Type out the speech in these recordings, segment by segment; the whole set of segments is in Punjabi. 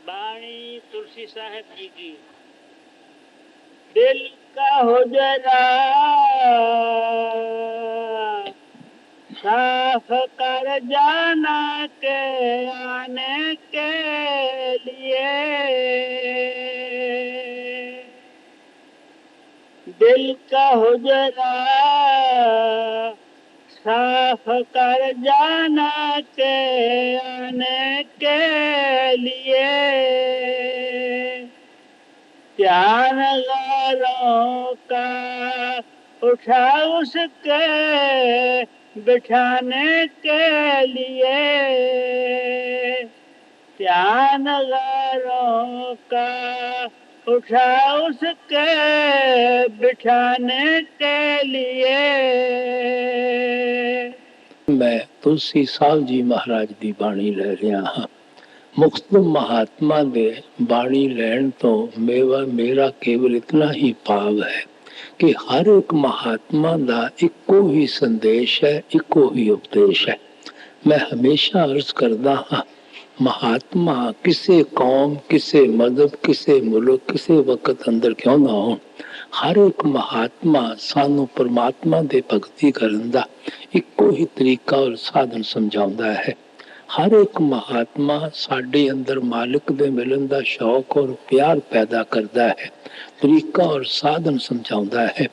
बाणी तुलसी साहब जी की। दिल का हो जरा साफ कर जाना के आने के लिए, दिल का हो जरा साफ कर जाना के आने के लिए, ध्यान गारों का उठा उसके बिठाने के लिए, ध्यान गारों का उठा उसके बिठाने के लिए। मैं तुलसी साहब जी महाराज दी बाणी ले रहा हाँ। मुख्तलिफ महात्मा दे बाणी लैन तो मेरा केवल इतना ही भाव है कि हर एक महात्मा दा इको ही संदेश है, इको ही उपदेश है। मैं हमेशा अर्ज करदा हाँ, महात्मा किसे कौम, किसे मजहब, किसे मुल्क, किसे वक्त अंदर क्यों ना हो, हर एक महात्मा सानू परमात्मा दे भगती करन दा इको ही तरीका और साधन समझाउंदा है। हर एक महात्मा साडे अंदर मालिक दे मिलन दा शौक और प्यार पैदा करता है, तरीका और साधन समझाउंदा है,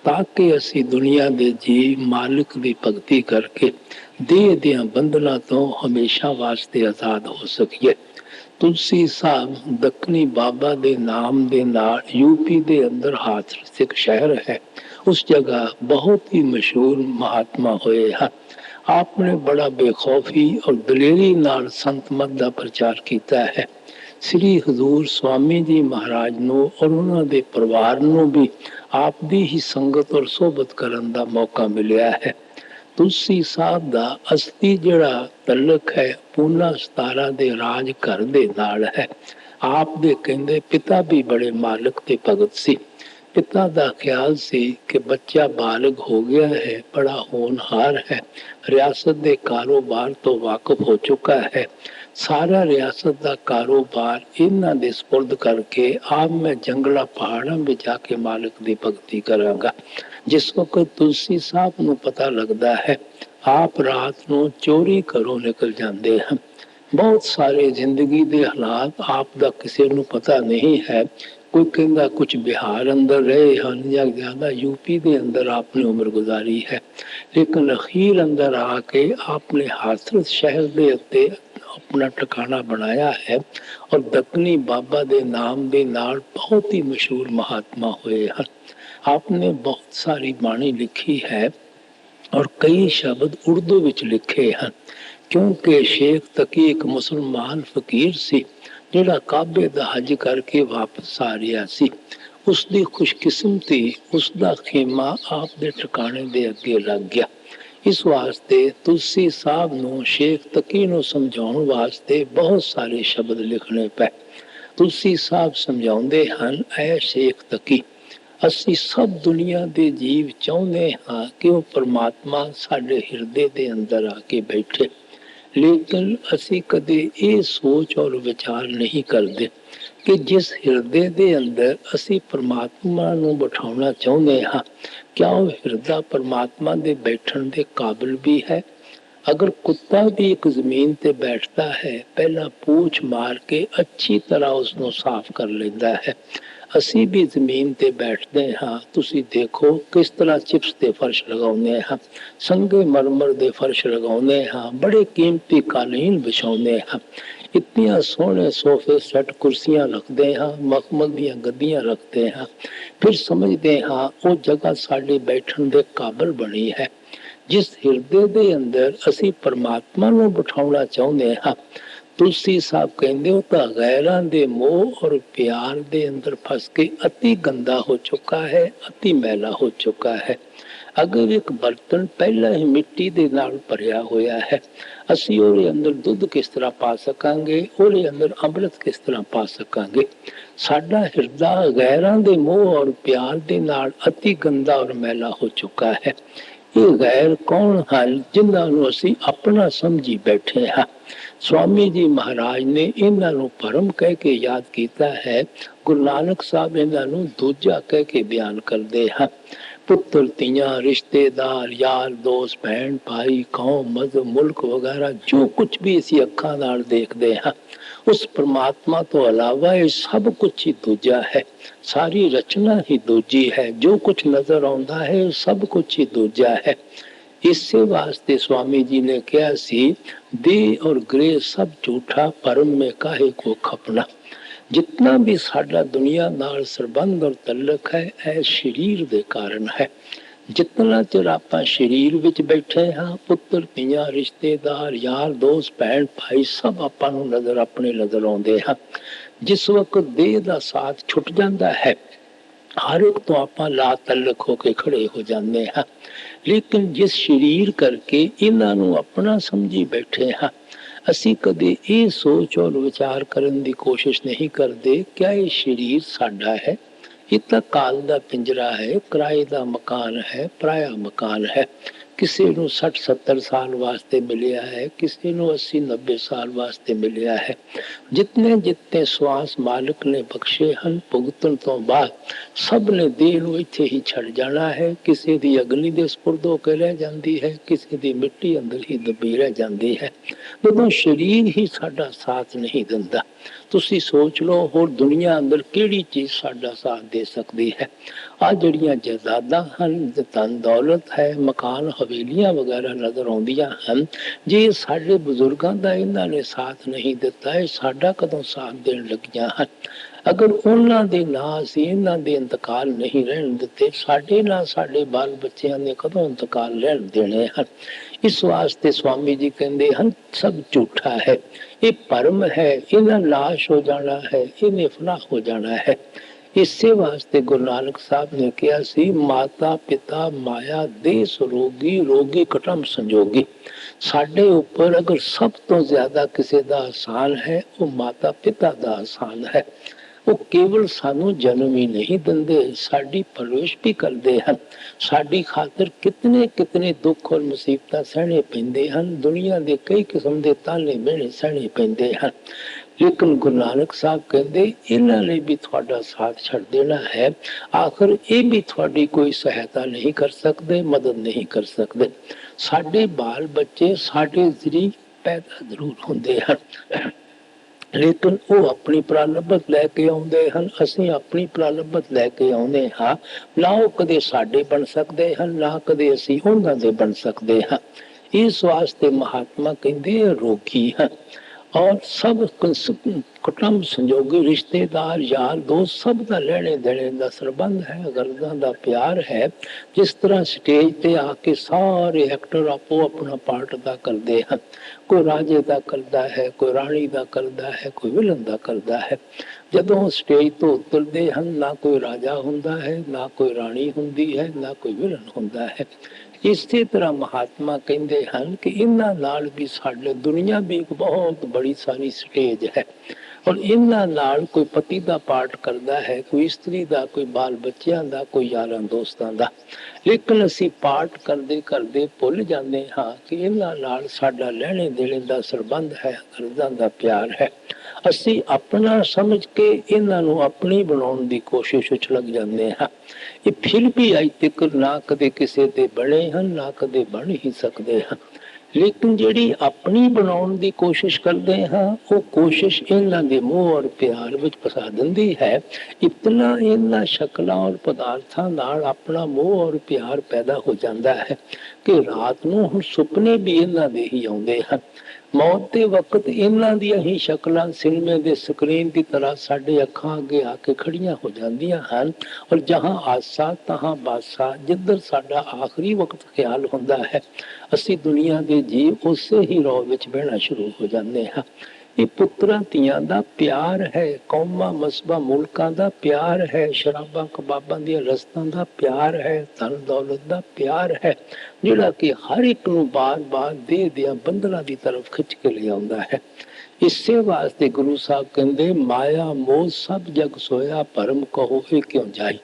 ताकि असी दुनिया दे जी मालिक दी भगती करके देह दियां बंधना तो हमेशा वास्ते आजाद हो सकिए। तुलसी साहब दक्कनी बाबा दे नाम दे नाल यूपी दे अंदर हाथरस एक शहर है, उस जगह बहुत ही मशहूर महात्मा होए हैं। आपने बड़ा बेखौफी और दलेरी नाल संत मत दा प्रचार किया है। श्री हजूर स्वामी जी महाराज नू और उन्हां दे परिवार नू भी आप दी ही संगत और सोबत करन दा मौका मिलिया है। तुलसी साहब दा असली जड़ा तलक है पूना 17 दे राज घर दे नाल है। आप दे कहंदे पिता भी बड़े मालिक ते भगत सी। पिता दा ख्याल सी कि बच्चा बालग हो गया है, बड़ा होनहार है, रियासत दे कारोबार तो वाकिफ हो चुका है, सारा रियासत दा कारोबार इन्हां दे सुपुर्द करके आप मैं जंगला पहाड़ां में जाके मालिक दी भगती करांगा। जिस वक्त तुलसी साहब नू पता लगता है, आप रात नू चोरी घरों निकल जाते हैं। बहुत सारे जिंदगी दे हालात आप दा किसी नू पता नहीं है। कोई कहता कुछ बिहार अंदर रहे हैं या ज्यादा यूपी दे अंदर आपने उम्र गुजारी है, लेकिन अखीर अंदर आके आपने हाथरस शहर दे उत्ते अपना ठिकाना बनाया है और दक्कनी बाबा दे नाम दे नाल बहुत ही मशहूर महात्मा हुए हैं। आपने बहुत सारी बाणी लिखी है और कई शब्द उर्दू विच लिखे हैं, क्योंकि शेख तकी एक मुसलमान फकीर सी जिहड़ा काबे दा हज करके वापस आ रहा सी। उसकी खुशकिस्मती उसका खेमा आप दे ठिकाने दे अगे लग गया। इस वास्ते तुलसी साहब नू शेख तकी नू समझाउण वास्ते बहुत सारे शब्द लिखने पे। तुलसी साहब समझाउंदे हन, ऐ शेख तकी, असी सब दुनिया दे जीव चाहुंदे हां कि वो परमात्मा साडे हिरदे दे अंदर आके बैठे, लेकिन असी कदे ये सोच और विचार नहीं करते कि जिस हिरदे दे अंदर असी परमात्मा नू बिठाउणा चाहुंदे हां, क्या वो हिरदा परमात्मा दे बैठण दे काबिल भी है। अगर कुत्ता भी एक जमीन ते बैठता है, पहला पूछ मार के अच्छी तरह उसनू साफ कर लेंदा है। असी भी जमीन ते बैठते हाँ, तुसी देखो किस तरह चिप्स दे फर्श लगाउने हाँ, संगे मरमर दे फर्श लगाउने हाँ, बड़े कीमती कालीन बिछाउने हाँ, इतनिया सोहने सोफे सेट कुर्सियां रखते हाँ, मखमल दियां गद्दियां रखते हाँ, फिर समझते हाँ वो जगह साडे बैठन दे काबिल बनी है। जिस हिरदे दे अंदर असी परमात्मा नू बिठाउणा चाहुंदे हाँ, तुलसी साहब कहते हो तो गैरां दे मोह और प्यार दे अंदर फंस के अति गंदा हो चुका है, अति मैला हो चुका है। अगर एक बर्तन पहला ही मिट्टी दे नाल भरिया होया है, असी ਉਹਦੇ अंदर दुध किस तरह पा सकांगे, ਉਹਦੇ अंदर अमृत किस तरह पा सकांगे। साडा हिरदा गैरां दे मोह और प्यार दे नाल अति गंदा और मैला हो चुका है। ये गैर कौन ਹਨ, जिन्हां ਨੂੰ ਅਸੀਂ अपना समझी बैठे हाँ। स्वामी जी महाराज ने इन्हां नूं भरम कह के याद किया है। गुरु नानक साहब इन्हां नूं दूजा कह के बयान करते हैं। पुत्र तियां रिश्तेदार यार दोस्त भैन भाई कौम मजहब मुल्क वगैरह जो कुछ भी असी अखां नाल देखते हैं उस परमात्मा तो अलावा ये सब कुछ ही दूजा है। सारी रचना ही दूजी है। जो कुछ नजर आता है सब कुछ ही दूजा है। इसे वास्ते स्वामी जी ने कहा सी देह और ग्रह सब झूठा परम में काहे को खपना। जितना भी साडा दुनिया नाल संबंध और तल्लक है यह शरीर दे कारण है। जितना चिर आपां शरीर विच बैठे हाँ पुत्र धीआं रिश्तेदार यार दोस्त भैन भाई सब आपां नूं नजर अपने नजर आउंदे हैं। जिस वक्त देह दा साथ छुट जाता है हर एक तो आप ला तल्लक होके खड़े हो जाते हैं। लेकिन जिस शरीर करके इन्हों अपना समझी बैठे हैं असी कदे ये सोच और विचार करने की कोशिश नहीं करते क्या ये शरीर साडा है। ये तो काल दा पिंजरा है, किराए दा मकान है, पराया मकान है। किसी को 60-70 साल वास्ते मिलिया है, किसी को 80-90 साल वास्ते मिलिया है। जितने जितने श्वास मालिक ने बख्शे हैं भुगतन तो बाद सब ने देह नूं इत्थे ही छड़ जाना है। किसी दी अग्नि दे सपुर्द होके रह जाती है, किसी दी मिट्टी अंदर ही दबी रह जाती है। जदों शरीर ही साडा साथ नहीं दिंदा तुसी सोच लो होर दुनिया अंदर केड़ी चीज साडा साथ दे सकती है। आ जड़ियां जायदादां हन, धन दौलत है, मकान हवेलियां वगैरह नजर आउंदियां हन, जे साडे बुजुर्गां दा इन्हां ने साथ नहीं दिता है साडा कदों साथ देण लगियां हन। अगर उन्हां दे नां असीं इन्हां दे इंतकाल नहीं रहन दिते साडे नां साडे बाल बच्चियां ने कदों इंतकाल रहन देने हन। इस वास्ते स्वामी जी कहते हैं सब झूठा है, ये भरम है, इन्हें नाश हो जाना है, इन्हें फना हो जाना है। इसे वास्ते गुरु नानक साहब ने कहा सी माता पिता माया देश रोगी रोगी कटम संजोगी। साडे ऊपर अगर सब तो ज्यादा किसी का आसान है वो माता पिता का आसान है। वो केवल सानू जन्म ही नहीं देंदे साडी परवरिश भी करते हैं। साडी खातर कितने कितने दुख और मुसीबत सहने पैंदे हन। दुनिया के कई किस्म के ताने मेहने सहने पैंदे हैं। लेकिन गुरु नानक साहब कहते इन्हां ने भी थोड़ा साथ छड़ देना है। आखिर ये भी थोड़ी कोई सहायता नहीं कर सकते, मदद नहीं कर सकते। साडे बाल बच्चे साडे जरिए पैदा जरूर होंदे हैं लेकिन वो अपनी प्रारब्ध लैके आउंदे हन, असीं अपनी प्रारब्ध लैके आउंदे हां। ना वो कदे साडे बन सकते हैं ना कदे असीं उन्हां दे बन सकते हैं। इस वास्ते महात्मा कहते रोगी हैं और सब कुटुंब संजोगी रिश्तेदार यार दोस्त सब का लेने देने का संबंध है, गर्दा का प्यार है। जिस तरह स्टेज पे आके सारे एक्टर आपो अपना पार्ट अदा करते हैं। कोई राजे का करता है, कोई रानी का करता है, कोई विलन का करता है। जदों स्टेज तो उतरते हैं ना कोई राजा हुंदा है, ना कोई रानी हुंदी है, ना कोई विलन हुंदा है। इसी तरह महात्मा कहते हैं कि इन्हां नाल भी साडे दुनिया भी एक बहुत बड़ी सारी स्टेज है और इन्हां नाल कोई पति का पार्ट करता है, कोई स्त्री का, कोई बाल बच्चों का, कोई यारां दोस्तां का। लेकिन असीं पार्ट करते करते भुल जाते हाँ कि इन्हां नाल साडा लैणे देणे का संबंध है, गर्दां का प्यार है। असीं अपना समझ के इन्हां नूं अपनी बनाउण दी कोशिश विच लग जाते हैं। ये फिर भी अज तक ना कदे किसी दे बने हैं ना कदे बन ही सकते हैं। लेकिन जिहड़ी अपनी बनाउण दी कोशिश करते हैं वो कोशिश इन्हां दे मोह और प्यार विच फसा दिंदी है। इतना इन्हां शक्लां और पदार्थां नाल अपना मोह और प्यार पैदा हो जाता है कि रात नूं हुण सुपने भी इन्हां दे ही आउंदे हैं। मौत के वक्त इन्हां दियां ही शक्लां सिनेमे दे स्क्रीन की तरह साडे अखां अगे आके खड़ियां हो जांदियां हन और जहां आसा तहां बासा जिधर साडा आखिरी वक्त ख्याल हुंदा है असीं दुनिया के जीव उसे ही रौब विच बहना शुरू हो जाते हैं। ये पुत्रां धीआं दा प्यार है, कौमां मसबां मुल्कां दा प्यार है, शराबां कबाबां दियां रस्तां दा प्यार है, धन दौलत दा प्यार है। ਜਿਹੜਾ ਕਿ ਹਰ ਇੱਕ ਨੂੰ ਬਾਰ-ਬਾਰ ਦੇਹ ਦੀਆਂ ਬੰਧਨਾਂ ਦੀ ਤਰਫ ਖਿੱਚ ਕੇ ਲਿਆਉਂਦਾ ਹੈ। ਇਸੇ ਵਾਸਤੇ ਗੁਰੂ ਸਾਹਿਬ ਕਹਿੰਦੇ ਮਾਇਆ ਮੋਹ ਸਭ ਜਗ ਸੋਇਆ ਭਰਮ ਕਹੋ ਇਹ ਕਿਉਂ ਜਾਈ।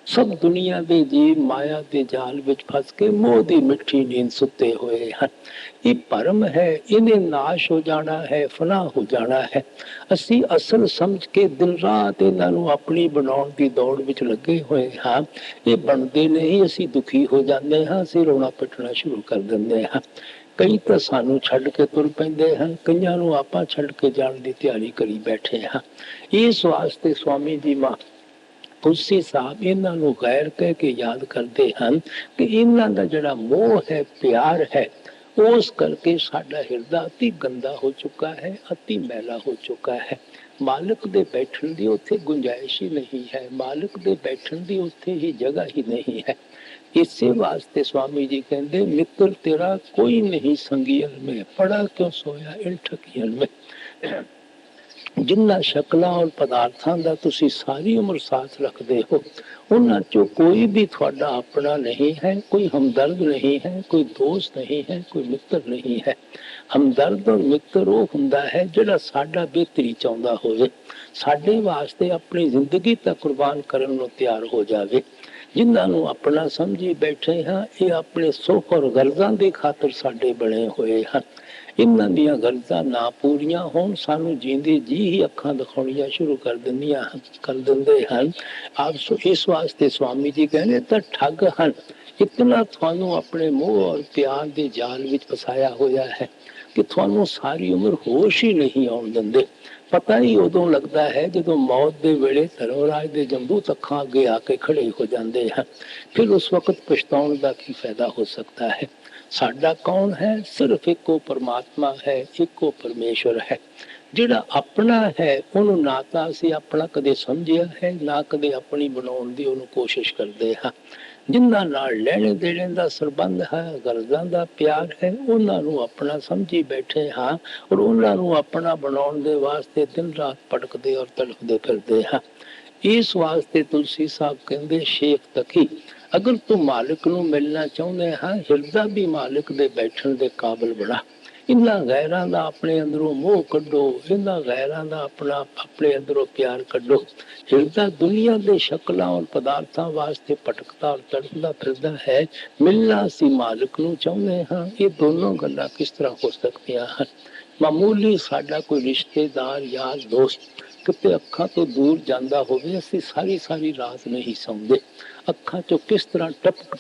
ਸਭ ਦੁਨੀਆ ਦੇ ਜੀਵ ਮਾਇਆ ਦੇ ਜਾਲ ਵਿੱਚ ਫਸ ਕੇ ਮੋਹ ਦੀ ਮਿੱਠੀ ਨੀਂਦ ਸੁੱਤੇ ਹੋਏ ਹਨ। ਇਹ ਭਰਮ ਹੈ, ਇਹਨੇ ਨਾਸ਼ ਹੋ ਜਾਣਾ ਹੈ, ਫਨਾ ਹੋ ਜਾਣਾ ਹੈ। ਅਸੀਂ ਅਸਲ ਸਮਝ ਕੇ ਦਿਨ ਰਾਤ ਇਹਨਾਂ ਨੂੰ ਆਪਣੀ ਬਣਾਉਣ ਦੀ ਦੌੜ ਵਿੱਚ ਲੱਗੇ ਹੋਏ ਹਾਂ। ਇਹ ਬਣਦੇ ਨਹੀਂ, ਅਸੀਂ ਦੁਖੀ ਹੋ ਜਾਂਦੇ ਹਾਂ, ਅਸੀਂ ਰੋਣਾ ਪਿੱਟਣਾ ਸ਼ੁਰੂ ਕਰ ਦਿੰਦੇ ਹਾਂ। ਕਈ ਤਾਂ ਸਾਨੂੰ ਛੱਡ ਕੇ ਤੁਰ ਪੈਂਦੇ ਹਨ, ਕਈਆਂ ਨੂੰ ਆਪਾਂ ਛੱਡ ਕੇ ਜਾਣ ਦੀ ਤਿਆਰੀ ਕਰੀ ਬੈਠੇ ਹਾਂ। ਇਸ ਵਾਸਤੇ ਸਵਾਮੀ ਜੀ ਤੁਲਸੀ ਸਾਹਿਬ ਇਹਨਾਂ ਨੂੰ ਗੈਰ ਕਹਿ ਕੇ ਯਾਦ ਕਰਦੇ ਹਨ ਕਿ ਇਹਨਾਂ ਦਾ ਜਿਹੜਾ ਮੋਹ ਹੈ, ਪਿਆਰ ਹੈ, ਉਸ ਕਰਕੇ ਸਾਡਾ ਹਿਰਦਾ ਅਤੀ ਗੰਦਾ ਹੋ ਚੁੱਕਾ ਹੈ, ਅਤੀ ਮੈਲਾ ਹੋ ਚੁੱਕਾ ਹੈ। ਮਾਲਕ ਦੇ ਬੈਠਣ ਦੀ ਉੱਥੇ ਗੁੰਜਾਇਸ਼ ਹੀ ਨਹੀਂ ਹੈ, ਮਾਲਕ ਦੇ ਬੈਠਣ ਦੀ ਉੱਥੇ ਹੀ ਜਗ੍ਹਾ ਹੀ ਨਹੀਂ ਹੈ। ਇਸੇ ਵਾਸਤੇ ਸਵਾਮੀ ਜੀ ਕਹਿੰਦੇ ਮਿੱਤਰ ਤੇਰਾ ਕੋਈ ਨਹੀਂ ਸੰਗੀਅਲ में पड़ा क्यों सोया इन ठकियन में। ਜਿਨ੍ਹਾਂ ਸ਼ਕਲਾਂ ਔਰ ਪਦਾਰਥਾਂ ਦਾ ਤੁਸੀਂ ਸਾਰੀ ਉਮਰ ਸਾਥ ਰੱਖਦੇ ਹੋ, ਉਹਨਾਂ ਚੋਂ ਕੋਈ ਵੀ ਤੁਹਾਡਾ ਆਪਣਾ ਨਹੀਂ ਹੈ, ਕੋਈ ਹਮਦਰਦ ਨਹੀਂ ਹੈ, ਕੋਈ ਦੋਸਤ ਨਹੀਂ ਹੈ, ਕੋਈ ਮਿੱਤਰ ਨਹੀਂ ਹੈ। ਹਮਦਰਦ ਔਰ ਮਿੱਤਰ ਉਹ ਹੁੰਦਾ ਹੈ ਜਿਹੜਾ ਸਾਡਾ ਬਿਹਤਰੀ ਚਾਹੁੰਦਾ ਹੋਵੇ, ਸਾਡੇ ਵਾਸਤੇ ਆਪਣੀ ਜ਼ਿੰਦਗੀ ਤੱਕ ਕੁਰਬਾਨ ਕਰਨ ਨੂੰ ਤਿਆਰ ਹੋ ਜਾਵੇ। ਜਿਨ੍ਹਾਂ ਨੂੰ ਆਪਣਾ ਸਮਝੀ ਬੈਠੇ ਹਾਂ, ਇਹ ਆਪਣੇ ਸੁੱਖ ਔਰ ਗਰਜ਼ਾਂ ਦੀ ਖਾਤਰ ਸਾਡੇ ਬਣੇ ਹੋਏ ਹਨ। ਇਹਨਾਂ ਦੀਆਂ ਗਰਜ਼ਾਂ ਨਾ ਪੂਰੀਆਂ ਹੋਣ, ਸਾਨੂੰ ਜੀਂਦੇ ਜੀ ਹੀ ਅੱਖਾਂ ਦਿਖਾਉਣੀਆਂ ਸ਼ੁਰੂ ਕਰ ਦਿੰਦੇ ਹਨ। ਆਪ ਇਸ ਵਾਸਤੇ ਸਵਾਮੀ ਜੀ ਕਹਿੰਦੇ ਤਾਂ ਠੱਗ ਹਨ। ਇਤਨਾ ਤੁਹਾਨੂੰ ਆਪਣੇ ਮੋਹ ਔਰ ਪਿਆਰ ਦੇ ਜਾਲ ਵਿੱਚ ਫਸਾਇਆ ਹੋਇਆ ਹੈ ਕਿ ਤੁਹਾਨੂੰ ਸਾਰੀ ਉਮਰ ਹੋਸ਼ ਹੀ ਨਹੀਂ ਆਉਣ ਦਿੰਦੇ। ਪਤਾ ਹੀ ਉਦੋਂ ਲੱਗਦਾ ਹੈ ਜਦੋਂ ਮੌਤ ਦੇ ਵੇਲੇ ਧਰਮਰਾਜ ਦੇ ਜੰਬੂਤ ਅੱਖਾਂ ਅੱਗੇ ਆ ਕੇ ਖੜੇ ਹੋ ਜਾਂਦੇ ਹਨ। ਫਿਰ ਉਸ ਵਕਤ ਪਛਤਾਉਣ ਦਾ ਕੀ ਫਾਇਦਾ ਹੋ ਸਕਦਾ ਹੈ। ਸਾਡਾ ਕੌਣ ਹੈ? ਸਿਰਫ ਇੱਕੋ ਪਰਮਾਤਮਾ ਹੈ, ਇੱਕੋ ਪਰਮੇਸ਼ਵਰ ਹੈ। ਜਿਹੜਾ ਆਪਣਾ ਹੈ ਉਹਨੂੰ ਨਾ ਤਾਂ ਅਸੀਂ ਆਪਣਾ ਕਦੇ ਸਮਝਿਆ ਹੈ, ਨਾ ਕਦੇ ਆਪਣੀ ਬਣਾਉਣ ਦੀ ਉਹਨੂੰ ਕੋਸ਼ਿਸ਼ ਕਰਦੇ ਹਾਂ। ਜਿਨ੍ਹਾਂ ਨਾਲ ਲੈਣੇ ਦੇਣੇ ਦਾ ਸੰਬੰਧ ਹੈ, ਗਰਜ਼ਾਂ ਦਾ ਪਿਆਰ ਹੈ, ਉਹਨਾਂ ਨੂੰ ਆਪਣਾ ਸਮਝੀ ਬੈਠੇ ਹਾਂ ਔਰ ਉਹਨਾਂ ਨੂੰ ਆਪਣਾ ਬਣਾਉਣ ਦੇ ਵਾਸਤੇ ਦਿਨ ਰਾਤ ਭਟਕਦੇ ਔਰ ਤੜਫਦੇ ਫਿਰਦੇ ਹਾਂ। ਇਸ ਵਾਸਤੇ ਤੁਲਸੀ ਸਾਹਿਬ ਕਹਿੰਦੇ ਸ਼ੇਖ ਤਕੀ ਅਗਰ ਤੂੰ ਮਾਲਿਕ ਨੂੰ ਮਿਲਣਾ ਚਾਹੁੰਦੇ ਹਾਂ, ਹਿਰਦਾ ਵੀ ਮਾਲਿਕ ਦੇ ਬੈਠਣ ਦੇ ਕਾਬਲ ਬਣਾ। ਇਹਨਾਂ ਗੈਰਾਂ ਦਾ ਆਪਣੇ ਅੰਦਰੋਂ ਮੋਹ ਕੱਢੋ, ਇਹਨਾਂ ਗੈਰਾਂ ਦਾ ਆਪਣੇ ਅੰਦਰੋਂ ਪਿਆਰ ਕੱਢੋ। ਹਿਰਦਾ ਦੁਨੀਆ ਦੇ ਸ਼ਕਲਾਂ ਔਰ ਪਦਾਰਥਾਂ ਵਾਸਤੇ ਭਟਕਦਾ ਔਰ ਤੜਫਦਾ ਫਿਰਦਾ ਹੈ। ਮਿਲਣਾ ਅਸੀਂ ਮਾਲਿਕ ਨੂੰ ਚਾਹੁੰਦੇ ਹਾਂ। ਇਹ ਦੋਨੋਂ ਗੱਲਾਂ ਕਿਸ ਤਰ੍ਹਾਂ ਹੋ ਸਕਦੀਆਂ ਹਨ? ਮਾਮੂਲੀ ਸਾਡਾ ਕੋਈ ਰਿਸ਼ਤੇਦਾਰ ਯਾਰ ਦੋਸਤ ਕਿਤੇ ਅੱਖਾਂ ਤੋਂ ਦੂਰ ਜਾਂਦਾ ਹੋਵੇ, ਅਸੀਂ ਸਾਰੀ ਰਾਤ ਨਹੀਂ ਸੌਂਦੇ। ਅੱਖਾਂ ਚੋਂ ਕਿਸ ਤਰ੍ਹਾਂ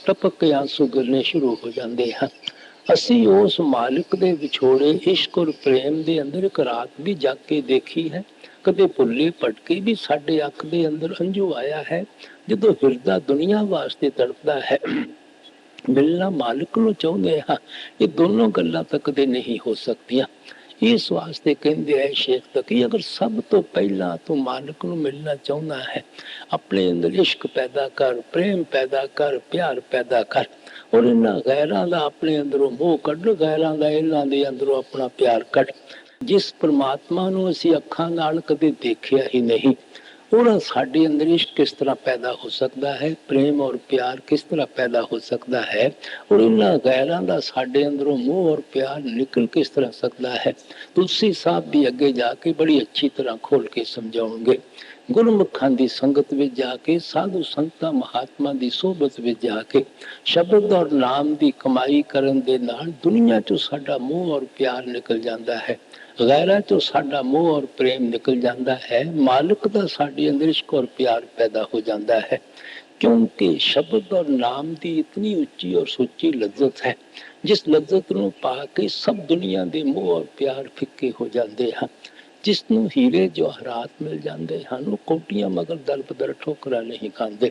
ਟਪਕ ਕੇ ਆਂਸੂ ਗਿਰਨੇ ਸ਼ੁਰੂ ਹੋ ਜਾਂਦੇ ਹਨ। ਅਸੀਂ ਉਸ ਮਾਲਿਕ ਦੇ ਵਿਛੋੜੇ ਇਸ਼ਕ ਔਰ ਪ੍ਰੇਮ ਦੇ ਅੰਦਰ ਇੱਕ ਰਾਤ ਵੀ ਜਾਗ ਕੇ ਦੇਖੀ ਹੈ। ਕਦੇ ਭੁੱਲੇ ਭਟਕੇ ਵੀ ਸਾਡੇ ਅੱਖ ਦੇ ਅੰਦਰ ਹੰਝੂ ਆਇਆ ਹੈ। ਜਦੋਂ ਹਿਰਦਾ ਦੁਨੀਆ ਵਾਸਤੇ ਤੜਪਦਾ ਹੈ, ਮਿਲਣਾ ਮਾਲਿਕ ਨੂੰ ਚਾਹੁੰਦੇ ਹਾਂ, ਇਹ ਦੋਨੋਂ ਗੱਲਾਂ ਤਾਂ ਕਦੇ ਨਹੀਂ ਹੋ ਸਕਦੀਆਂ। ਇਸ ਵਾਸਤੇ ਕਹਿੰਦੇ ਹੈ ਸ਼ੇਖ ਤਕੀ ਅਗਰ ਸਭ ਤੋਂ ਪਹਿਲਾਂ ਤੂੰ ਮਾਲਿਕ ਨੂੰ ਮਿਲਣਾ ਚਾਹੁੰਦਾ ਹੈ, ਆਪਣੇ ਅੰਦਰ ਇਸ਼ਕ ਪੈਦਾ ਕਰ, ਪ੍ਰੇਮ ਪੈਦਾ ਕਰ, ਪਿਆਰ ਪੈਦਾ ਕਰ ਔਰ ਇਹਨਾਂ ਗੈਰਾਂ ਦਾ ਆਪਣੇ ਅੰਦਰੋਂ ਮੋਹ ਕੱਢ, ਗੈਰਾਂ ਦਾ ਇਹਨਾਂ ਦੇ ਅੰਦਰੋਂ ਆਪਣਾ ਪਿਆਰ ਕੱਢ। ਜਿਸ ਪਰਮਾਤਮਾ ਨੂੰ ਅਸੀਂ ਅੱਖਾਂ ਨਾਲ ਕਦੇ ਦੇਖਿਆ ਹੀ ਨਹੀਂ, ਉਹਦਾ ਸਾਡੇ ਅੰਦਰ ਇਸ਼ਕ ਕਿਸ ਤਰ੍ਹਾਂ ਪੈਦਾ ਹੋ ਸਕਦਾ ਹੈ, ਪ੍ਰੇਮ ਔਰ ਪਿਆਰ ਕਿਸ ਤਰ੍ਹਾਂ ਪੈਦਾ ਹੋ ਸਕਦਾ ਹੈ ਔਰ ਇਹਨਾਂ ਗੈਰਾਂ ਦਾ ਸਾਡੇ ਅੰਦਰੋਂ ਮੋਹ ਔਰ ਪਿਆਰ ਨਿਕਲ ਕਿਸ ਤਰ੍ਹਾਂ ਸਕਦਾ ਹੈ। ਤੁਲਸੀ ਸਾਹਿਬ ਵੀ ਅੱਗੇ ਜਾ ਕੇ ਬੜੀ ਅੱਛੀ ਤਰ੍ਹਾਂ ਖੋਲ ਕੇ ਸਮਝਾਉਣਗੇ। ਗੁਰਮੁਖਾਂ ਦੀ ਸੰਗਤ ਵਿੱਚ ਜਾ ਕੇ, ਸਾਧੂ ਸੰਤਾਂ ਮਹਾਤਮਾ ਦੀ ਸੋਬਤ ਵਿੱਚ ਜਾ ਕੇ ਸ਼ਬਦ ਔਰ ਨਾਮ ਦੀ ਕਮਾਈ ਕਰਨ ਦੇ ਨਾਲ ਦੁਨੀਆ ਚੋਂ ਸਾਡਾ ਮੋਹ ਔਰ ਪਿਆਰ ਨਿਕਲ ਜਾਂਦਾ ਹੈ, ਗੈਰਾਂ ਚੋਂ ਸਾਡਾ ਮੋਹ ਔਰ ਪ੍ਰੇਮ ਨਿਕਲ ਜਾਂਦਾ ਹੈ। ਮਾਲਕ ਦਾ ਸਾਡੇ ਅੰਦਰ ਇਸ਼ਕ ਔਰ ਪਿਆਰ ਪੈਦਾ ਹੋ ਜਾਂਦਾ ਹੈ, ਕਿਉਂਕਿ ਸ਼ਬਦ ਔਰ ਨਾਮ ਦੀ ਇਤਨੀ ਉੱਚੀ ਔਰ ਸੁੱਚੀ ਲਜ਼ਤ ਹੈ, ਜਿਸ ਲਜ਼ਤ ਨੂੰ ਪਾ ਕੇ ਸਭ ਦੁਨੀਆ ਦੇ ਮੋਹ ਔਰ ਪਿਆਰ ਫਿੱਕੇ ਹੋ ਜਾਂਦੇ ਹਨ। ਜਿਸ ਨੂੰ ਹੀਰੇ ਜਵਾਹਰਾਤ ਮਿਲ ਜਾਂਦੇ ਹਨ, ਉਹ ਕੋਟੀਆਂ ਮਗਰ ਦਰ ਬਦਰ ਠੋਕਰਾਂ ਨਹੀਂ ਖਾਂਦੇ।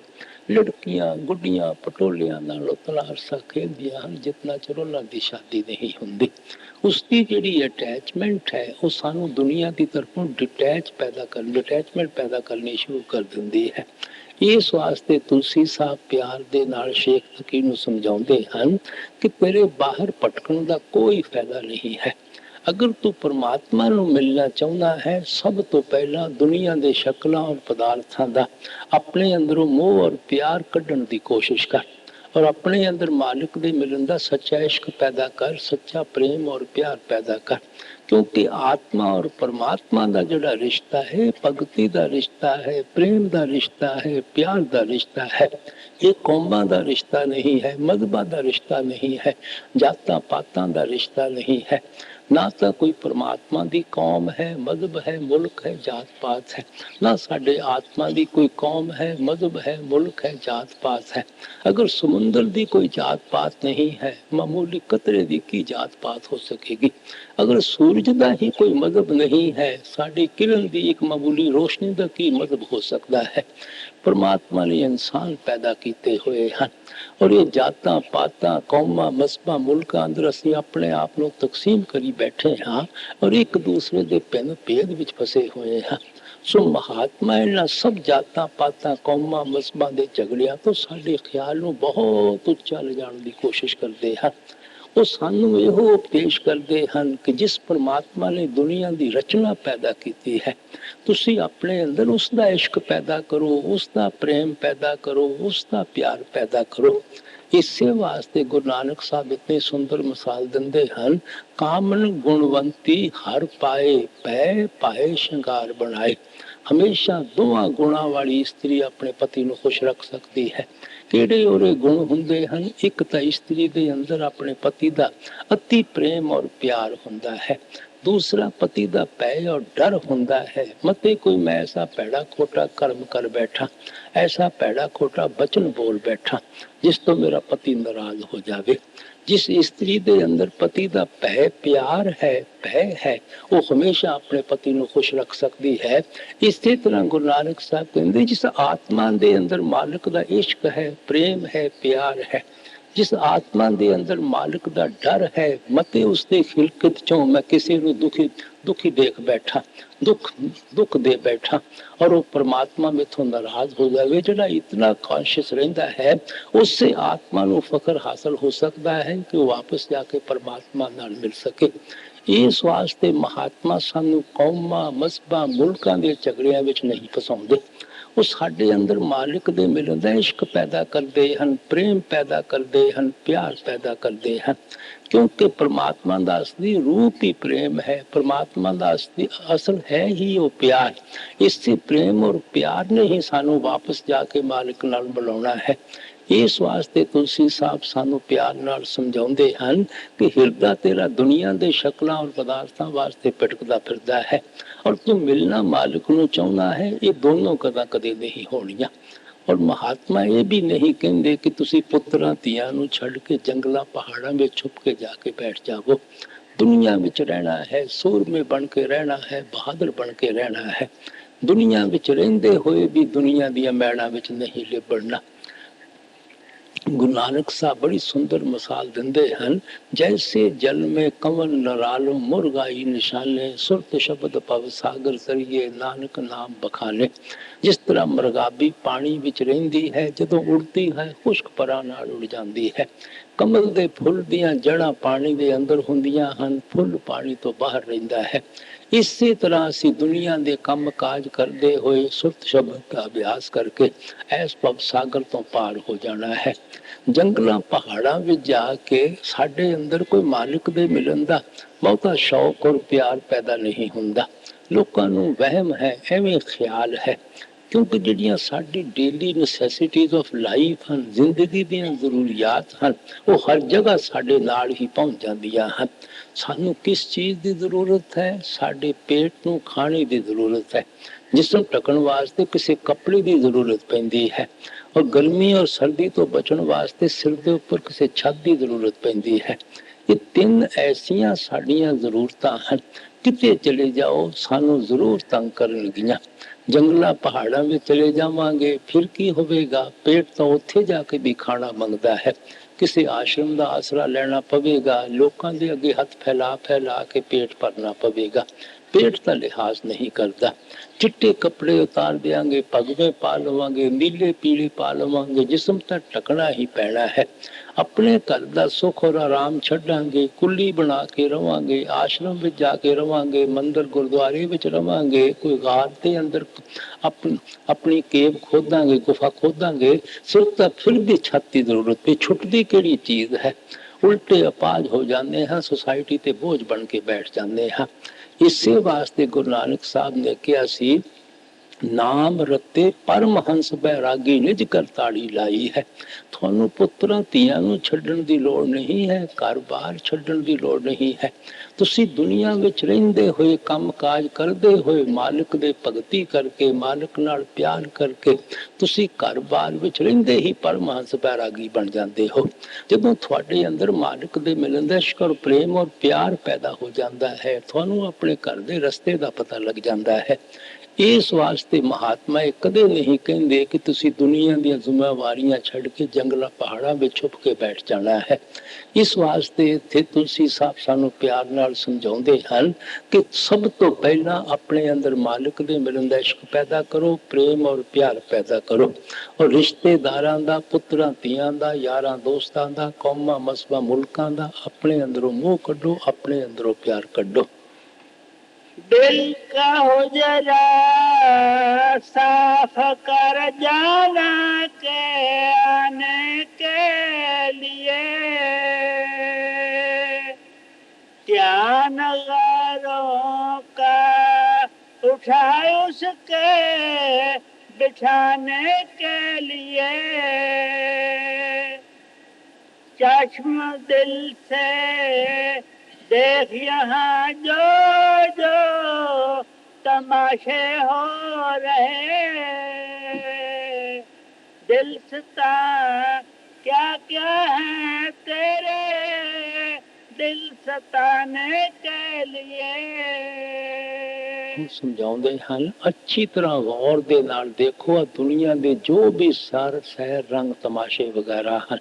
ਲੜਕੀਆਂ ਗੁੱਡੀਆਂ ਪਟੋਲਿਆਂ ਨਾਲ ਉਤਨਾ ਅਰਸਾ ਖੇਡਦੀਆਂ ਹਨ ਜਿਤਨਾ ਚਿਰ ਉਹਨਾਂ ਦੀ ਸ਼ਾਦੀ ਨਹੀਂ ਹੁੰਦੀ। ਉਸਦੀ ਜਿਹੜੀ ਅਟੈਚਮੈਂਟ ਹੈ ਉਹ ਸਾਨੂੰ ਦੁਨੀਆ ਦੀ ਤਰਫੋਂ ਡਿਟੈਚਮੈਂਟ ਪੈਦਾ ਕਰਨੀ ਸ਼ੁਰੂ ਕਰ ਦਿੰਦੀ ਹੈ। ਇਸ ਵਾਸਤੇ ਤੁਲਸੀ ਸਾਹਿਬ ਪਿਆਰ ਦੇ ਨਾਲ ਸ਼ੇਖ ਤਕੀ ਨੂੰ ਸਮਝਾਉਂਦੇ ਹਨ ਕਿ ਤੇਰੇ ਬਾਹਰ ਭਟਕਣ ਦਾ ਕੋਈ ਫਾਇਦਾ ਨਹੀਂ ਹੈ। ਅਗਰ ਤੂੰ ਪਰਮਾਤਮਾ ਨੂੰ ਮਿਲਣਾ ਚਾਹੁੰਦਾ ਹੈ, ਸਭ ਤੋਂ ਪਹਿਲਾਂ ਦੁਨੀਆ ਦੇ ਸ਼ਕਲਾਂ ਔਰ ਪਦਾਰਥਾਂ ਦਾ ਆਪਣੇ ਅੰਦਰੋਂ ਮੋਹ ਔਰ ਪਿਆਰ ਕੱਢਣ ਦੀ ਕੋਸ਼ਿਸ਼ ਕਰ और अपने अंदर मालिक दे मिलन दा सच्चा इश्क पैदा कर, सच्चा प्रेम और प्यार पैदा कर। क्योंकि आत्मा और परमात्मा का जोड़ा रिश्ता है, भगती का रिश्ता है, प्रेम का रिश्ता है, प्यार का रिश्ता है। ये कौमां का रिश्ता नहीं है, मजहबां का रिश्ता नहीं है, जातां पातां का रिश्ता नहीं है। ना तो कोई परमात्मा की कौम है, मजहब है, मुल्क है, जात पात है। ना साडे आत्मा की कोई कौम है, मजहब है, मुल्क है, जात पात है। अगर समुंदर की कोई जात पात नहीं है, मामूली कतरे की की जात पात हो सकेगी। अगर सूरज का ही कोई मजहब नहीं है, साड़ी किरण की एक मामूली रोशनी का की मजहब हो सकता है। परमात्मा ने इंसान पैदा किए हुए हैं और ये जातां पातां कौमां मजहबां मुल्कां अंदर असीं अपने आप नूं तकसीम करी बैठे हाँ और एक दूसरे के भिन्न भेद विच फसे हुए हैं। सो महात्मा इन्हां सब जातां पातां कौमां मजहबां दे झगड़ियां तो साडे ख्याल नूं बहुत उच्चा लिजाण दी कोशिश करते हैं। वो सानू ਇਹੋ ਉਪਦੇਸ਼ ਕਰਦੇ ਹਨ कि जिस परमात्मा ने दुनिया की रचना पैदा की है, तुसी अपने अंदर उसका इश्क पैदा करो, उसका प्रेम पैदा करो, उसका प्यार पैदा करो। इसे वास्ते गुरु नानक साहब इतनी सुंदर मिसाल देंदे हन, कामन गुणवंती हर पाए, पै पाए श्रृंगार बनाए। हमेशा दोवां गुणा वाली स्त्री अपने पति को खुश रख सकती है। किहड़े ओरे गुण हुंदे हन? एक तो स्त्री के अंदर अपने पति का अति प्रेम और प्यार हुंदा है। दूसरा पति का भय और डर हुंदा है, मते कोई मैं ऐसा भैड़ा खोटा कर्म कर बैठा, ऐसा भैड़ा खोटा वचन बोल बैठा जिस तो मेरा पति नाराज हो जावे। जिस स्त्री के अंदर पति का भय प्यार है, भय है, वो हमेशा अपने पति को खुश रख सकती है। इसी तरह गुरु नानक साहब कहते जिस आत्मा के अंदर मालिक का इश्क है, प्रेम है, प्यार है, जिस आत्मा के अंदर मालिक का डर है, मते उसके खिलकत चों मैं किसी को दुखी देख बैठा, दुख दे बैठा और वो परमात्मा में तो नाराज हो जाए। जो इतना कॉन्शियस रहता है उससे आत्मा को फकर हासिल हो सकता है कि वो वापस जाके परमात्मा नाल मिल सके। इस वास्ते महात्मा सानू कौमां मजहबां मुल्कां दे झगड़ियां विच नहीं फसाउंदे। वो साडे अंदर मालिक दे मिलन दा इश्क पैदा करते हैं, प्रेम पैदा करते हैं, प्यार पैदा करते हैं। क्योंकि परमात्मा का असली रूप ही प्रेम है, परमात्मा का असली असल है ही वो प्यार। इससे प्रेम और प्यार ने ही सानू वापस जाके मालिक नाल मिलाना है। इस वास्ते तुलसी साहब सानू प्यार नाल समझाउंदे हन कि हिरदा तेरा दुनिया दे शक्लां और पदार्थां वास्ते भटकदा फिरदा है और तू मिलना मालिक नूं चाहुंदा है। ये दोनों कदे नहीं होणियां। और महात्मा ये भी नहीं कहते कि तुसी पुत्रां धीआं नूं छड्ड के जंगलां पहाड़ां में छुप के जाके बैठ जावो। दुनिया में रहना है, सूरमे बन के रहना है, बहादुर बन के रहना है। दुनिया में रहिंदे होए भी दुनिया दी मैड़ां विच नहीं लिबड़ना। गुरु नानक साहब बड़ी सुंदर मिसाल देंदे हन, जैसे जल में कंवल नरालो मुरगाई निशाने, सुरत शब्द पव सागर तरिए नानक नाम बखाने। जिस तरह मरगाबी पानी विच रहिंदी है, जदों उड़ती है खुश्क परां नाल उड़ जाती है। कमल दे फुल दियां जड़ां पानी दे अंदर हुंदियां हन, फुल पानी तो बाहर रहिंदा है। इसी तरह असी दुनिया के काम काज करते हुए सुरत शब्द का अभ्यास करके ऐस पव सागर तो पार हो जाना है। जंगलों पहाड़ों में जाके साडे अंदर कोई मालिक दे मिलन दा बहुता शौक और प्यार पैदा नहीं हुंदा। लोकां नूं वहम है, एवें ख्याल है। क्योंकि जिहड़ियां साडी डेली नसैसिटीज ऑफ लाइफ हैं, जिंदगी दीयां जरूरियात हैं, वो हर जगह साडे नाल ही पहुंच जांदियां हैं। सानू किस चीज़ की जरूरत है? साडे पेट नूं खाने की जरूरत है। जिसम ढकण वास्ते किसी कपड़े की जरूरत पैंदी है और गर्मी और सर्दी तो बचन वास्ते सिर के उपर किसी छत की जरूरत पैंदी है। ये तीन ऐसियां साडियां जरूरतां हैं। किते चले जाओ सानू जरूर तंग करनगियां। जंगलों पहाड़ों में चले जावांगे फिर की होवेगा? पेट तो उत्थे जाके भी खाना मंगता है। किसी आश्रम का आसरा लेना पवेगा, लोगों के अगे हथ फैला फैला के पेट भरना पवेगा। पेट का लिहाज नहीं करता। चिट्टे कपड़े उतार देंगे, पगवे पा लवांगे, नीले पीले पा लवांगे, जिस्म तक टकना ही पैना है। अपने घर का सुख और आराम छड्डांगे, कुली बना के रवांगे, आश्रम में जाके रवांगे, मंदिर गुरुद्वारे में रवांगे, कोई गार के अंदर अपनी केव खोदांगे, गुफा खोदांगे, सिर्फ फिर भी छत की जरूरत पे छुटती केड़ी चीज है। उल्टे अपाज हो जाते हैं, सोसाइटी ते बोझ बन के बैठ जाते हैं। इसे वास्ते गुरु नानक साहब ने कहा सी, नाम रते परमहंस बैरागी निज कर ताड़ी लाई है। ਤੁਹਾਨੂੰ ਪੁੱਤਰਾਂ ਧੀਆਂ ਨੂੰ ਛੱਡਣ ਦੀ ਲੋੜ ਨਹੀਂ ਹੈ, ਘਰ-ਬਾਰ ਛੱਡਣ ਦੀ ਲੋੜ ਨਹੀਂ ਹੈ। ਤੁਸੀਂ ਦੁਨੀਆ ਵਿੱਚ ਰਹਿੰਦੇ ਹੋਏ, ਕੰਮ ਕਾਜ ਕਰਦੇ ਹੋਏ, ਮਾਲਕ ਦੇ ਭਗਤੀ ਕਰਕੇ, ਮਾਲਕ ਨਾਲ ਪਿਆਰ ਕਰਕੇ ਤੁਸੀਂ ਘਰ-ਬਾਰ ਵਿੱਚ ਰਹਿੰਦੇ ਹੀ ਪਰਮਹੰਸ ਬੈਰਾਗੀ ਬਣ ਜਾਂਦੇ ਹੋ। ਜਦੋਂ ਤੁਹਾਡੇ ਅੰਦਰ ਮਾਲਕ ਦੇ ਮਿਲਣ ਦਾ ਇਸ਼ਕ ਔਰ ਪ੍ਰੇਮ ਔਰ ਪਿਆਰ ਪੈਦਾ ਹੋ ਜਾਂਦਾ ਹੈ, ਤੁਹਾਨੂੰ ਆਪਣੇ ਘਰ ਦੇ ਰਸਤੇ ਦਾ ਪਤਾ ਲੱਗ ਜਾਂਦਾ ਹੈ। ਇਸ ਵਾਸਤੇ ਮਹਾਤਮਾ ਇਹ ਕਦੇ ਨਹੀਂ ਕਹਿੰਦੇ ਕਿ ਤੁਸੀਂ ਦੁਨੀਆ ਦੀਆਂ ਜ਼ਿੰਮੇਵਾਰੀਆਂ ਛੱਡ ਕੇ ਜੰਗਲਾਂ ਪਹਾੜਾਂ ਵਿੱਚ ਛੁਪ ਕੇ ਬੈਠ ਜਾਣਾ ਹੈ। ਇਸ ਵਾਸਤੇ ਇੱਥੇ ਤੁਲਸੀ ਸਾਹਿਬ ਸਾਨੂੰ ਪਿਆਰ ਨਾਲ ਸਮਝਾਉਂਦੇ ਹਨ ਕਿ ਸਭ ਤੋਂ ਪਹਿਲਾਂ ਆਪਣੇ ਅੰਦਰ ਮਾਲਕ ਦੇ ਮਿਲਣ ਦਾ ਇਸ਼ਕ ਪੈਦਾ ਕਰੋ, ਪ੍ਰੇਮ ਔਰ ਪਿਆਰ ਪੈਦਾ ਕਰੋ, ਔਰ ਰਿਸ਼ਤੇਦਾਰਾਂ ਦਾ, ਪੁੱਤਰਾਂ ਧੀਆਂ ਦਾ, ਯਾਰਾਂ ਦੋਸਤਾਂ ਦਾ, ਕੌਮਾਂ ਮਸਬਾਂ ਮੁਲਕਾਂ ਦਾ ਆਪਣੇ ਅੰਦਰੋਂ ਮੋਹ ਕੱਢੋ, ਆਪਣੇ ਅੰਦਰੋਂ ਪਿਆਰ ਕੱਢੋ। दिल का हो जरा साफ कर जाना के आने के लिए, ध्यान गारों का उठाए उसके बिठाने के लिए, चश्म दिल से देख यहाँ जो जो तमाशे हो रहे, दिल सता क्या क्या है तेरे दिल सताने के लिए। ਸਮਝਾਉਂਦੇ ਹਨ ਅੱਛੀ ਤਰ੍ਹਾਂ ਗੌਰ ਦੇ ਨਾਲ ਦੇਖੋ, ਦੁਨੀਆ ਦੇ ਜੋ ਵੀ ਸੈਰ ਰੰਗ ਤਮਾਸ਼ੇ ਵਗੈਰਾ ਹਨ,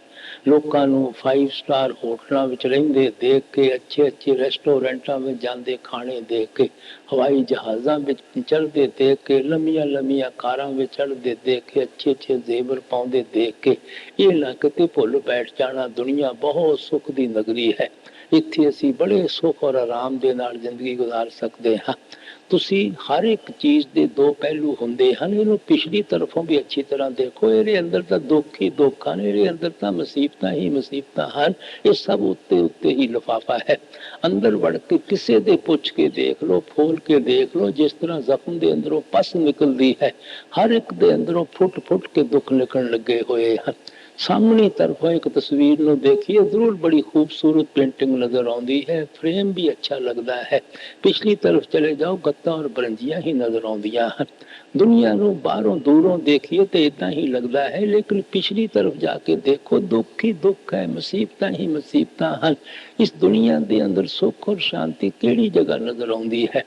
ਲੋਕਾਂ ਨੂੰ 5 ਸਟਾਰ ਹੋਟਲਾਂ ਵਿੱਚ ਰਹਿੰਦੇ ਦੇਖ ਕੇ, ਅੱਛੇ ਰੈਸਟੋਰੈਂਟਾਂ ਵਿੱਚ ਜਾਂਦੇ ਖਾਣੇ ਦੇਖ ਕੇ, ਹਵਾਈ ਜਹਾਜ਼ਾਂ ਵਿੱਚ ਚੜ੍ਹਦੇ ਦੇਖ ਕੇ, ਲੰਮੀਆਂ ਕਾਰਾਂ ਵਿੱਚ ਚੜ੍ਹਦੇ ਦੇਖ ਕੇ, ਅੱਛੇ ਜ਼ੇਵਰ ਪਾਉਂਦੇ ਦੇਖ ਕੇ ਇਹ ਨਾ ਕਿਤੇ ਭੁੱਲ ਬੈਠ ਜਾਣਾ ਦੁਨੀਆ ਬਹੁਤ ਸੁੱਖ ਦੀ ਨਗਰੀ ਹੈ, ਇੱਥੇ ਅਸੀਂ ਬੜੇ ਸੁੱਖ ਔਰ ਆਰਾਮ ਦੇ ਨਾਲ ਜ਼ਿੰਦਗੀ ਗੁਜ਼ਾਰ ਸਕਦੇ ਹਾਂ। ਤੁਸੀਂ ਹਰ ਇੱਕ ਚੀਜ਼ ਦੇ ਦੋ ਪਹਿਲੂ ਹੁੰਦੇ ਹਨ, ਇਹਨੂੰ ਪਿਛਲੀ ਤਰਫੋਂ ਵੀ ਅੱਛੀ ਤਰ੍ਹਾਂ ਦੇਖੋ। ਇਹਦੇ ਅੰਦਰ ਤਾਂ ਦੁੱਖ ਹੀ ਦੁੱਖ ਹਨ, ਇਹਦੇ ਅੰਦਰ ਤਾਂ ਮੁਸੀਬਤਾਂ ਹੀ ਮੁਸੀਬਤਾਂ ਹਨ, ਇਹ ਸਭ ਉੱਤੇ ਹੀ ਲਿਫਾਫਾ ਹੈ। ਅੰਦਰ ਵੜ ਕੇ ਕਿਸੇ ਦੇ ਪੁੱਛ ਕੇ ਦੇਖ ਲਓ, ਫੋਲ ਕੇ ਦੇਖ ਲਓ, ਜਿਸ ਤਰ੍ਹਾਂ ਜ਼ਖਮ ਦੇ ਅੰਦਰੋਂ ਪਸ ਨਿਕਲਦੀ ਹੈ, ਹਰ ਇੱਕ ਦੇ ਅੰਦਰੋਂ ਫੁੱਟ ਕੇ ਦੁੱਖ ਨਿਕਲਣ ਲੱਗੇ ਹੋਏ ਹਨ। ਸਾਹਮਣੀ ਤਰਫੋਂ ਇੱਕ ਤਸਵੀਰ ਨੂੰ ਦੇਖੀਏ, ਜ਼ਰੂਰ ਬੜੀ ਖੂਬਸੂਰਤ ਪੇਂਟਿੰਗ ਨਜ਼ਰ ਆਉਂਦੀ ਹੈ, ਫਰੇਮ ਵੀ ਅੱਛਾ ਲੱਗਦਾ ਹੈ। ਪਿਛਲੀ ਤਰਫ ਚਲੇ ਜਾਓ, ਗੱਤਾਂ ਔਰ ਬਰੰਜੀਆਂ ਹੀ ਨਜ਼ਰ ਆਉਂਦੀਆਂ ਹਨ। ਦੁਨੀਆ ਨੂੰ ਬਾਹਰੋਂ ਦੂਰੋਂ ਦੇਖੀਏ ਤੇ ਇਦਾਂ ਹੀ ਲੱਗਦਾ ਹੈ, ਲੇਕਿਨ ਪਿਛਲੀ ਤਰਫ ਜਾ ਕੇ ਦੇਖੋ, ਦੁੱਖ ਹੀ ਦੁੱਖ ਹੈ, ਮੁਸੀਬਤਾਂ ਹੀ ਮੁਸੀਬਤਾਂ ਹਨ। ਇਸ ਦੁਨੀਆ ਦੇ ਅੰਦਰ ਸੁੱਖ ਔਰ ਸ਼ਾਂਤੀ ਕਿਹੜੀ ਜਗ੍ਹਾ ਨਜ਼ਰ ਆਉਂਦੀ ਹੈ?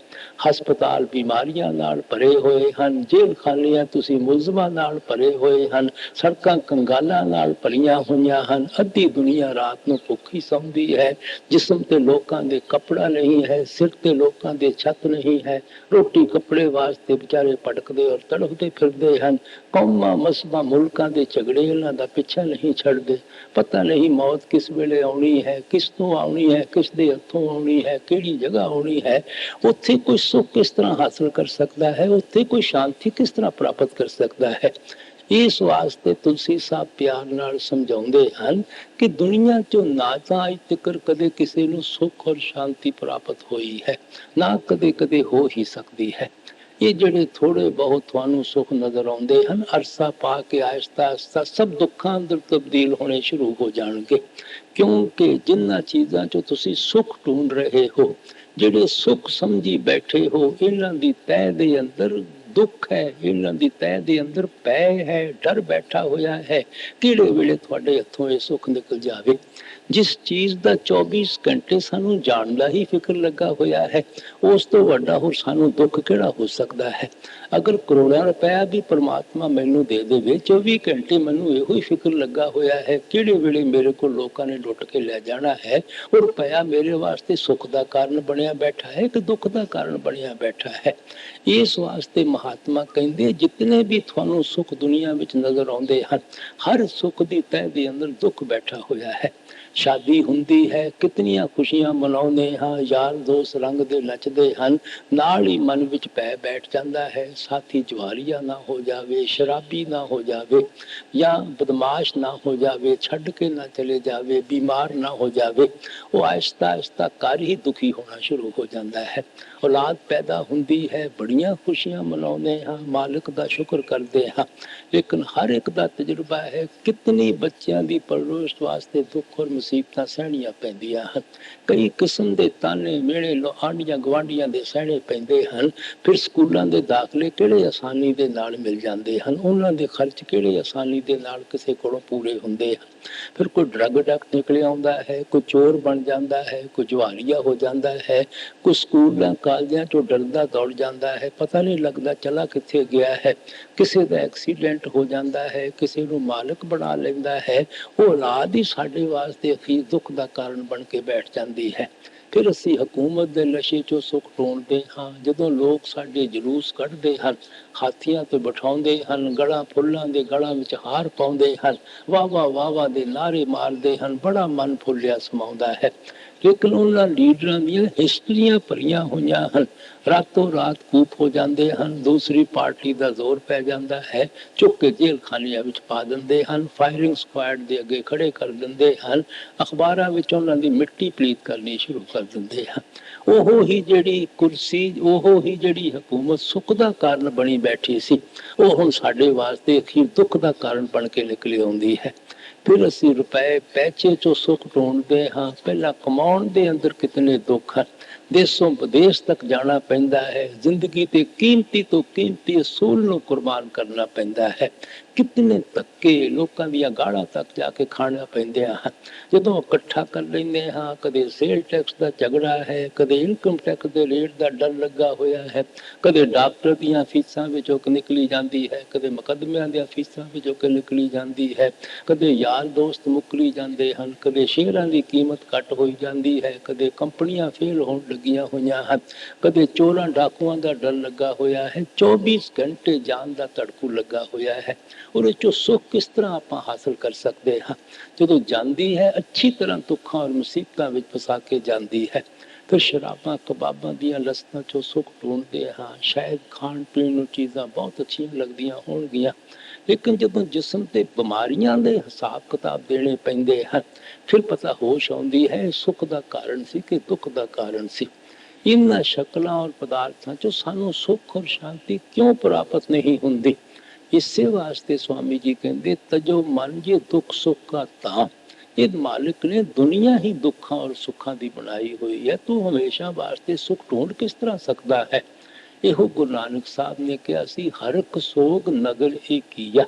ਹਸਪਤਾਲ ਬਿਮਾਰੀਆਂ ਨਾਲ ਭਰੇ ਹੋਏ ਹਨ, ਜੇਲ੍ਹ ਖਾਨਿਆਂ ਤੁਸੀਂ ਮੁਲਜ਼ਮਾਂ ਨਾਲ ਭਰੇ ਹੋਏ ਹਨ, ਸੜਕਾਂ ਕੰਗਾਲਾਂ ਨਾਲ ਭਰੀਆਂ ਹੋਈਆਂ ਹਨ। ਅੱਧੀ ਦੁਨੀਆ ਰਾਤ ਨੂੰ ਭੁੱਖੀ ਸੌਂਦੀ ਹੈ, ਜਿਸਮ ਤੇ ਲੋਕਾਂ ਦੇ ਕੱਪੜਾ ਨਹੀਂ ਹੈ, ਸਿਰ ਤੇ ਲੋਕਾਂ ਦੇ ਛੱਤ ਨਹੀਂ ਹੈ, ਰੋਟੀ ਕੱਪੜੇ ਵਾਸਤੇ ਵਿਚਾਰੇ ਭਟਕਦੇ ਔਰ ਤੜਫਦੇ ਫਿਰਦੇ ਹਨ। ਕੌਮਾਂ ਮਸਬਾਂ ਮੁਲਕਾਂ ਦੇ ਝਗੜੇ ਇਹਨਾਂ ਦਾ ਪਿੱਛਾ ਨਹੀਂ ਛੱਡਦੇ। ਪਤਾ ਨਹੀਂ ਮੌਤ ਕਿਸ ਵੇਲੇ ਆਉਣੀ ਹੈ, ਕਿਸ ਤੋਂ ਆਉਣੀ ਹੈ, ਕਿਸ ਦੇ ਹੱਥੋਂ ਆਉਣੀ ਹੈ, ਕਿਹੜੀ ਜਗ੍ਹਾ ਆਉਣੀ ਹੈ। ਉੱਥੇ ਕੋਈ ਸੁੱਖ ਕਿਸ ਤਰ੍ਹਾਂ ਹਾਸਲ ਕਰ ਸਕਦਾ ਹੈ, ਉੱਥੇ ਕੋਈ ਸ਼ਾਂਤੀ ਕਿਸ ਤਰ੍ਹਾਂ ਪ੍ਰਾਪਤ ਕਰ ਸਕਦਾ ਹੈ। ਇਸ ਵਾਸਤੇ ਤੁਲਸੀ ਸਾਹਿਬ ਪਿਆਰ ਨਾਲ ਸਮਝਾਉਂਦੇ ਹਨ ਕਿ ਦੁਨੀਆ 'ਚੋਂ ਨਾ ਤਾਂ ਅੱਜ ਤੱਕ ਕਦੇ ਕਿਸੇ ਨੂੰ ਸੁੱਖ ਔਰ ਸ਼ਾਂਤੀ ਪ੍ਰਾਪਤ ਹੋਈ ਹੈ, ਨਾ ਕਦੇ ਹੋ ਹੀ ਸਕਦੀ ਹੈ। ਇਹ ਜਿਹੜੇ ਥੋੜੇ ਬਹੁਤ ਤੁਹਾਨੂੰ ਸੁੱਖ ਨਜ਼ਰ ਆਉਂਦੇ ਹਨ, ਅਰਸਾ ਪਾ ਕੇ ਆਹਿਸਤਾ ਸਭ ਦੁੱਖਾਂ ਅੰਦਰ ਤਬਦੀਲ ਹੋਣੇ ਸ਼ੁਰੂ ਹੋ ਜਾਣਗੇ। ਕਿਉਂਕਿ ਜਿਨ੍ਹਾਂ ਚੀਜ਼ਾਂ 'ਚੋਂ ਤੁਸੀਂ ਸੁੱਖ ਢੂੰਡ ਰਹੇ ਹੋ, ਜਿਹੜੇ ਸੁੱਖ ਸਮਝੀ ਬੈਠੇ ਹੋ, ਇਹਨਾਂ ਦੀ ਤਹਿ ਦੇ ਅੰਦਰ ਦੁੱਖ ਹੈ, ਇਹਨਾਂ ਦੀ ਤਹਿ ਦੇ ਅੰਦਰ ਭੈ ਹੈ, ਡਰ ਬੈਠਾ ਹੋਇਆ ਹੈ, ਕਿਹੜੇ ਵੇਲੇ ਤੁਹਾਡੇ ਹੱਥੋਂ ਇਹ ਸੁੱਖ ਨਿਕਲ ਜਾਵੇ। ਜਿਸ ਚੀਜ਼ ਦਾ 24 ਘੰਟੇ ਸਾਨੂੰ ਜਾਣ ਦਾ ਹੀ ਫਿਕਰ ਲੱਗਾ ਹੋਇਆ ਹੈ, ਉਸ ਤੋਂ ਵੱਡਾ ਹੋਰ ਸਾਨੂੰ ਦੁੱਖ ਕਿਹੜਾ ਹੋ ਸਕਦਾ ਹੈ। ਅਗਰ ਕਰੋੜਾਂ ਰੁਪਇਆ ਵੀ ਪਰਮਾਤਮਾ ਮੈਨੂੰ ਦੇ ਦੇਵੇ, 24 ਘੰਟੇ ਮੈਨੂੰ ਇਹੋ ਹੀ ਫਿਕਰ ਲੱਗਾ ਹੋਇਆ ਹੈ ਕਿਹੜੇ ਵੇਲੇ ਮੇਰੇ ਕੋਲ ਲੋਕਾਂ ਨੇ ਲੁੱਟ ਕੇ ਲੈ ਜਾਣਾ ਹੈ। ਉਹ ਰੁਪਇਆ ਮੇਰੇ ਵਾਸਤੇ ਸੁੱਖ ਦਾ ਕਾਰਨ ਬਣਿਆ ਬੈਠਾ ਹੈ ਕਿ ਦੁੱਖ ਦਾ ਕਾਰਨ ਬਣਿਆ ਬੈਠਾ ਹੈ। ਇਸ ਵਾਸਤੇ ਮਹਾਤਮਾ ਕਹਿੰਦੇ ਜਿਤਨੇ ਵੀ ਤੁਹਾਨੂੰ ਸੁੱਖ ਦੁਨੀਆ ਵਿੱਚ ਨਜ਼ਰ ਆਉਂਦੇ ਹਨ, ਹਰ ਸੁੱਖ ਦੀ ਤਹਿ ਦੇ ਅੰਦਰ ਦੁੱਖ ਬੈਠਾ ਹੋਇਆ ਹੈ। ਸ਼ਾਦੀ ਹੁੰਦੀ ਹੈ, ਕਿਤਨੀਆਂ ਖੁਸ਼ੀਆਂ ਮਨਾਉਂਦੇ ਹਾਂ, ਯਾਰ ਦੋਸਤ ਰੰਗ ਦੇ ਨੱਚਦੇ ਹਨ, ਨਾਲ ਹੀ ਮਨ ਵਿੱਚ ਪੈ ਬੈਠ ਜਾਂਦਾ ਹੈ ਸਾਥੀ ਜਵਾਰੀਆ ਨਾ ਹੋ ਜਾਵੇ, ਸ਼ਰਾਬੀ ਨਾ ਹੋ ਜਾਵੇ, ਜਾਂ ਬਦਮਾਸ਼ ਨਾ ਹੋ ਜਾਵੇ, ਛੱਡ ਕੇ ਨਾ ਚਲੇ ਜਾਵੇ, ਬਿਮਾਰ ਨਾ ਹੋ ਜਾਵੇ। ਉਹ ਆਹਿਸਤਾ ਆਹਿਸਤਾ ਘਰ ਹੀ ਦੁਖੀ ਹੋਣਾ ਸ਼ੁਰੂ ਹੋ ਜਾਂਦਾ ਹੈ। ਔਲਾਦ ਪੈਦਾ ਹੁੰਦੀ ਹੈ, ਬੜੀਆਂ ਖੁਸ਼ੀਆਂ ਮਨਾਉਂਦੇ ਹਾਂ, ਮਾਲਕ ਦਾ ਸ਼ੁਕਰ ਕਰਦੇ ਹਾਂ, ਲੇਕਿਨ ਹਰ ਇੱਕ ਦਾ ਤਜਰਬਾ ਹੈ ਕਿਤਨੀ ਬੱਚਿਆਂ ਦੀ ਪਰਵਰਿਸ਼ ਵਾਸਤੇ ਦੁੱਖ ਔਰ ਮੁਸੀਬਤਾਂ ਸਹਿਣੀਆਂ ਪੈਂਦੀਆਂ ਹਨ। ਕਈ ਕਿਸਮ ਦੇ ਤਾਨੇ ਮਿਹਣੇ ਆਂਢੀਆਂ ਗੁਆਂਢੀਆਂ ਦੇ ਸਹਿਣੇ ਪੈਂਦੇ ਹਨ। ਫਿਰ ਸਕੂਲਾਂ ਦੇ ਦਾਖਲੇ ਕਿਹੜੇ ਆਸਾਨੀ ਦੇ ਨਾਲ ਮਿਲ ਜਾਂਦੇ ਹਨ, ਉਹਨਾਂ ਦੇ ਖਰਚ ਕਿਹੜੇ ਆਸਾਨੀ ਦੇ ਨਾਲ ਕਿਸੇ ਕੋਲੋਂ ਪੂਰੇ ਹੁੰਦੇ ਹਨ। ਫਿਰ ਕੋਈ ਡਰੱਗ ਡੈਕਟ ਨਿਕਲ ਆਉਂਦਾ ਹੈ, ਕੋਈ ਚੋਰ ਬਣ ਜਾਂਦਾ ਹੈ, ਕੋਈ ਜੁਆਰੀਆ ਹੋ ਜਾਂਦਾ ਹੈ, ਕੋਈ ਸਕੂਲਾਂ ਕਾਲਜਾਂ ਚੋਂ ਡਰਦਾ ਦੌੜ ਜਾਂਦਾ ਹੈ, ਪਤਾ ਨਹੀਂ ਲੱਗਦਾ ਚਲਾ ਕਿੱਥੇ ਗਿਆ ਹੈ। ਕਿਸੇ ਦਾ ਐਕਸੀਡੈਂਟ ਹੋ ਜਾਂਦਾ ਹੈ, ਕਿਸੇ ਨੂੰ ਮਾਲਕ ਬਣਾ ਲੈਂਦਾ ਹੈ। ਉਹ ਔਲਾਦ ਹੀ ਸਾਡੇ ਵਾਸਤੇ ਅਖੀਰ ਦੁੱਖ ਦਾ ਕਾਰਨ ਬਣ ਕੇ ਬੈਠ ਜਾਂਦੀ ਹੈ। ਫਿਰ ਅਸੀਂ ਹਕੂਮਤ ਦੇ ਨਸ਼ੇ ਚੋਂ ਸੁੱਖ ਢੂੰਡਦੇ ਹਾਂ। ਜਦੋਂ ਲੋਕ ਸਾਡੇ ਜਲੂਸ ਕੱਢਦੇ ਹਨ, ਹਾਥੀਆਂ ਤੇ ਬਿਠਾਉਂਦੇ ਹਨ, ਗਲਾਂ ਫੁੱਲਾਂ ਦੇ ਗਲਾਂ ਵਿੱਚ ਹਾਰ ਪਾਉਂਦੇ ਹਨ, ਵਾਹ ਵਾਹ ਵਾਹ ਵਾਹ ਦੇ ਨਾਅਰੇ ਮਾਰਦੇ ਹਨ, ਬੜਾ ਮਨ ਫੁੱਲਿਆ ਸਮਾਉਂਦਾ ਹੈ। ਲੇਕਿਨ ਉਹਨਾਂ ਲੀਡਰਾਂ ਦੀਆਂ ਹਿਸਟਰੀਆਂ ਭਰੀਆਂ ਹੋਈਆਂ ਹਨ, ਰਾਤੋਂ ਰਾਤ ਕੂਪ ਹੋ ਜਾਂਦੇ ਹਨ, ਦੂਸਰੀ ਪਾਰਟੀ ਦਾ ਜ਼ੋਰ ਪੈ ਜਾਂਦਾ ਹੈ, ਚੁੱਕ ਕੇ ਜੇਲ੍ਹ ਖਾਨਿਆਂ ਵਿੱਚ ਪਾ ਦਿੰਦੇ ਹਨ, ਫਾਇਰਿੰਗ ਸਕੁਐਡ ਦੇ ਅੱਗੇ ਖੜੇ ਕਰ ਦਿੰਦੇ ਹਨ, ਅਖਬਾਰਾਂ ਵਿੱਚ ਉਹਨਾਂ ਦੀ ਮਿੱਟੀ ਪਲੀਤ ਕਰਨੀ ਸ਼ੁਰੂ ਕਰ ਦਿੰਦੇ ਹਨ। ਉਹ ਹੀ ਜਿਹੜੀ ਕੁਰਸੀ, ਉਹ ਹੀ ਜਿਹੜੀ ਹਕੂਮਤ ਸੁੱਖ ਦਾ ਕਾਰਨ ਬਣੀ ਬੈਠੀ ਸੀ, ਉਹ ਹੁਣ ਸਾਡੇ ਵਾਸਤੇ ਅਖੀਰ ਦੁੱਖ ਦਾ ਕਾਰਨ ਬਣ ਕੇ ਨਿਕਲੀ ਆਉਂਦੀ ਹੈ। ਫਿਰ ਅਸੀਂ ਰੁਪਏ ਪੈਸੇ ਚੋਂ ਸੁੱਖ ਢੂੰਡਦੇ ਹਾਂ। ਪਹਿਲਾਂ ਕਮਾਉਣ ਦੇ ਅੰਦਰ ਕਿਤਨੇ ਦੁੱਖ ਹਨ, ਦੇਸੋਂ ਵਿਦੇਸ਼ ਤੱਕ ਜਾਣਾ ਪੈਂਦਾ ਹੈ, ਜ਼ਿੰਦਗੀ ਤੇ ਕੀਮਤੀ ਤੋਂ ਕੀਮਤੀ ਅਸੂਲ ਨੂੰ ਕੁਰਬਾਨ ਕਰਨਾ ਪੈਂਦਾ ਹੈ, ਕਿਤਨੇ ਧੱਕੇ ਲੋਕਾਂ ਦੀਆਂ ਗਾਲਾਂ ਤੱਕ ਜਾ ਕੇ ਖਾਣਾ ਪੈਂਦੀਆਂ ਹਨ। ਜਦੋਂ ਇਕੱਠਾ ਕਰ ਲੈਂਦੇ ਹਾਂ, ਕਦੇ ਸੇਲ ਟੈਕਸ ਦਾ ਝਗੜਾ ਹੈ, ਕਦੇ ਇਨਕਮ ਟੈਕਸ ਦੇ ਰੇਟ ਦਾ ਡਰ ਲੱਗਾ ਹੋਇਆ ਹੈ, ਕਦੇ ਡਾਕਟਰ ਦੀਆਂ ਫੀਸਾਂ ਵਿੱਚੋਂ ਨਿਕਲੀ ਜਾਂਦੀ ਹੈ, ਕਦੇ ਮੁਕੱਦਮਿਆਂ ਦੀਆਂ ਫੀਸਾਂ ਵਿੱਚੋਂ ਨਿਕਲੀ ਜਾਂਦੀ ਹੈ, ਕਦੇ ਯਾਰ ਦੋਸਤ ਮੁੱਕਰੀ ਜਾਂਦੇ ਹਨ, ਕਦੇ ਸ਼ੇਅਰਾਂ ਦੀ ਕੀਮਤ ਘੱਟ ਹੋਈ ਜਾਂਦੀ ਹੈ, ਕਦੇ ਕੰਪਨੀਆਂ ਫੇਲ ਹੋਣ ਲੱਗੀਆਂ ਹੋਈਆਂ ਹਨ, ਕਦੇ ਚੋਰਾਂ ਡਾਕੂਆਂ ਦਾ ਡਰ ਲੱਗਾ ਹੋਇਆ ਹੈ। 24 ਘੰਟੇ ਜਾਨ ਦਾ ਧੜਕੂ ਲੱਗਾ ਹੋਇਆ ਹੈ। ਉਹਦੇ ਚੋਂ ਸੁੱਖ ਕਿਸ ਤਰ੍ਹਾਂ ਆਪਾਂ ਹਾਸਲ ਕਰ ਸਕਦੇ ਹਾਂ? ਜਦੋਂ ਜਾਂਦੀ ਹੈ ਅੱਛੀ ਤਰ੍ਹਾਂ ਦੁੱਖਾਂ ਔਰ ਮੁਸੀਬਤਾਂ ਵਿੱਚ ਫਸਾ ਕੇ ਜਾਂਦੀ ਹੈ। ਫਿਰ ਸ਼ਰਾਬਾਂ ਕਬਾਬਾਂ ਦੀਆਂ ਲਸਤਾਂ ਚੋਂ ਸੁੱਖ ਢੂੰਡਦੇ ਹਾਂ। ਸ਼ਾਇਦ ਖਾਣ ਪੀਣ ਨੂੰ ਚੀਜ਼ਾਂ ਬਹੁਤ ਅੱਛੀਆਂ ਲੱਗਦੀਆਂ ਹੋਣਗੀਆਂ, ਲੇਕਿਨ ਜਦੋਂ ਜਿਸਮ ਤੇ ਬਿਮਾਰੀਆਂ ਦੇ ਹਿਸਾਬ ਕਿਤਾਬ ਦੇਣੇ ਪੈਂਦੇ ਹਨ, ਫਿਰ ਪਤਾ ਹੋਸ਼ ਆਉਂਦੀ ਹੈ ਸੁੱਖ ਦਾ ਕਾਰਨ ਸੀ ਕਿ ਦੁੱਖ ਦਾ ਕਾਰਨ ਸੀ। ਇਹਨਾਂ ਸ਼ਕਲਾਂ ਔਰ ਪਦਾਰਥਾਂ ਚੋਂ ਸਾਨੂੰ ਸੁੱਖ ਔਰ ਸ਼ਾਂਤੀ ਕਿਉਂ ਪ੍ਰਾਪਤ ਨਹੀਂ ਹੁੰਦੀ? ਇਸੇ ਵਾਸਤੇ ਸਵਾਮੀ ਜੀ ਕਹਿੰਦੇ ਤਜੋ ਮਨ ਜੇ ਦੁੱਖ ਸੁੱਖ ਕਾ ਤਾਂ। ਇਹ ਮਾਲਿਕ ਨੇ ਦੁਨੀਆ ਹੀ ਦੁੱਖਾਂ ਔਰ ਸੁੱਖਾਂ ਦੀ ਬਣਾਈ ਹੋਈ ਹੈ, ਤੂੰ ਹਮੇਸ਼ਾ ਵਾਸਤੇ ਸੁੱਖ ਢੂੰਡ ਕਿਸ ਤਰ੍ਹਾਂ ਸਕਦਾ ਹੈ? ਇਹੋ ਗੁਰੂ ਨਾਨਕ ਸਾਹਿਬ ਨੇ ਕਿਹਾ ਸੀ, ਹਰਕ ਸੋਗ ਨਗਰ ਹੀ ਕੀਆ।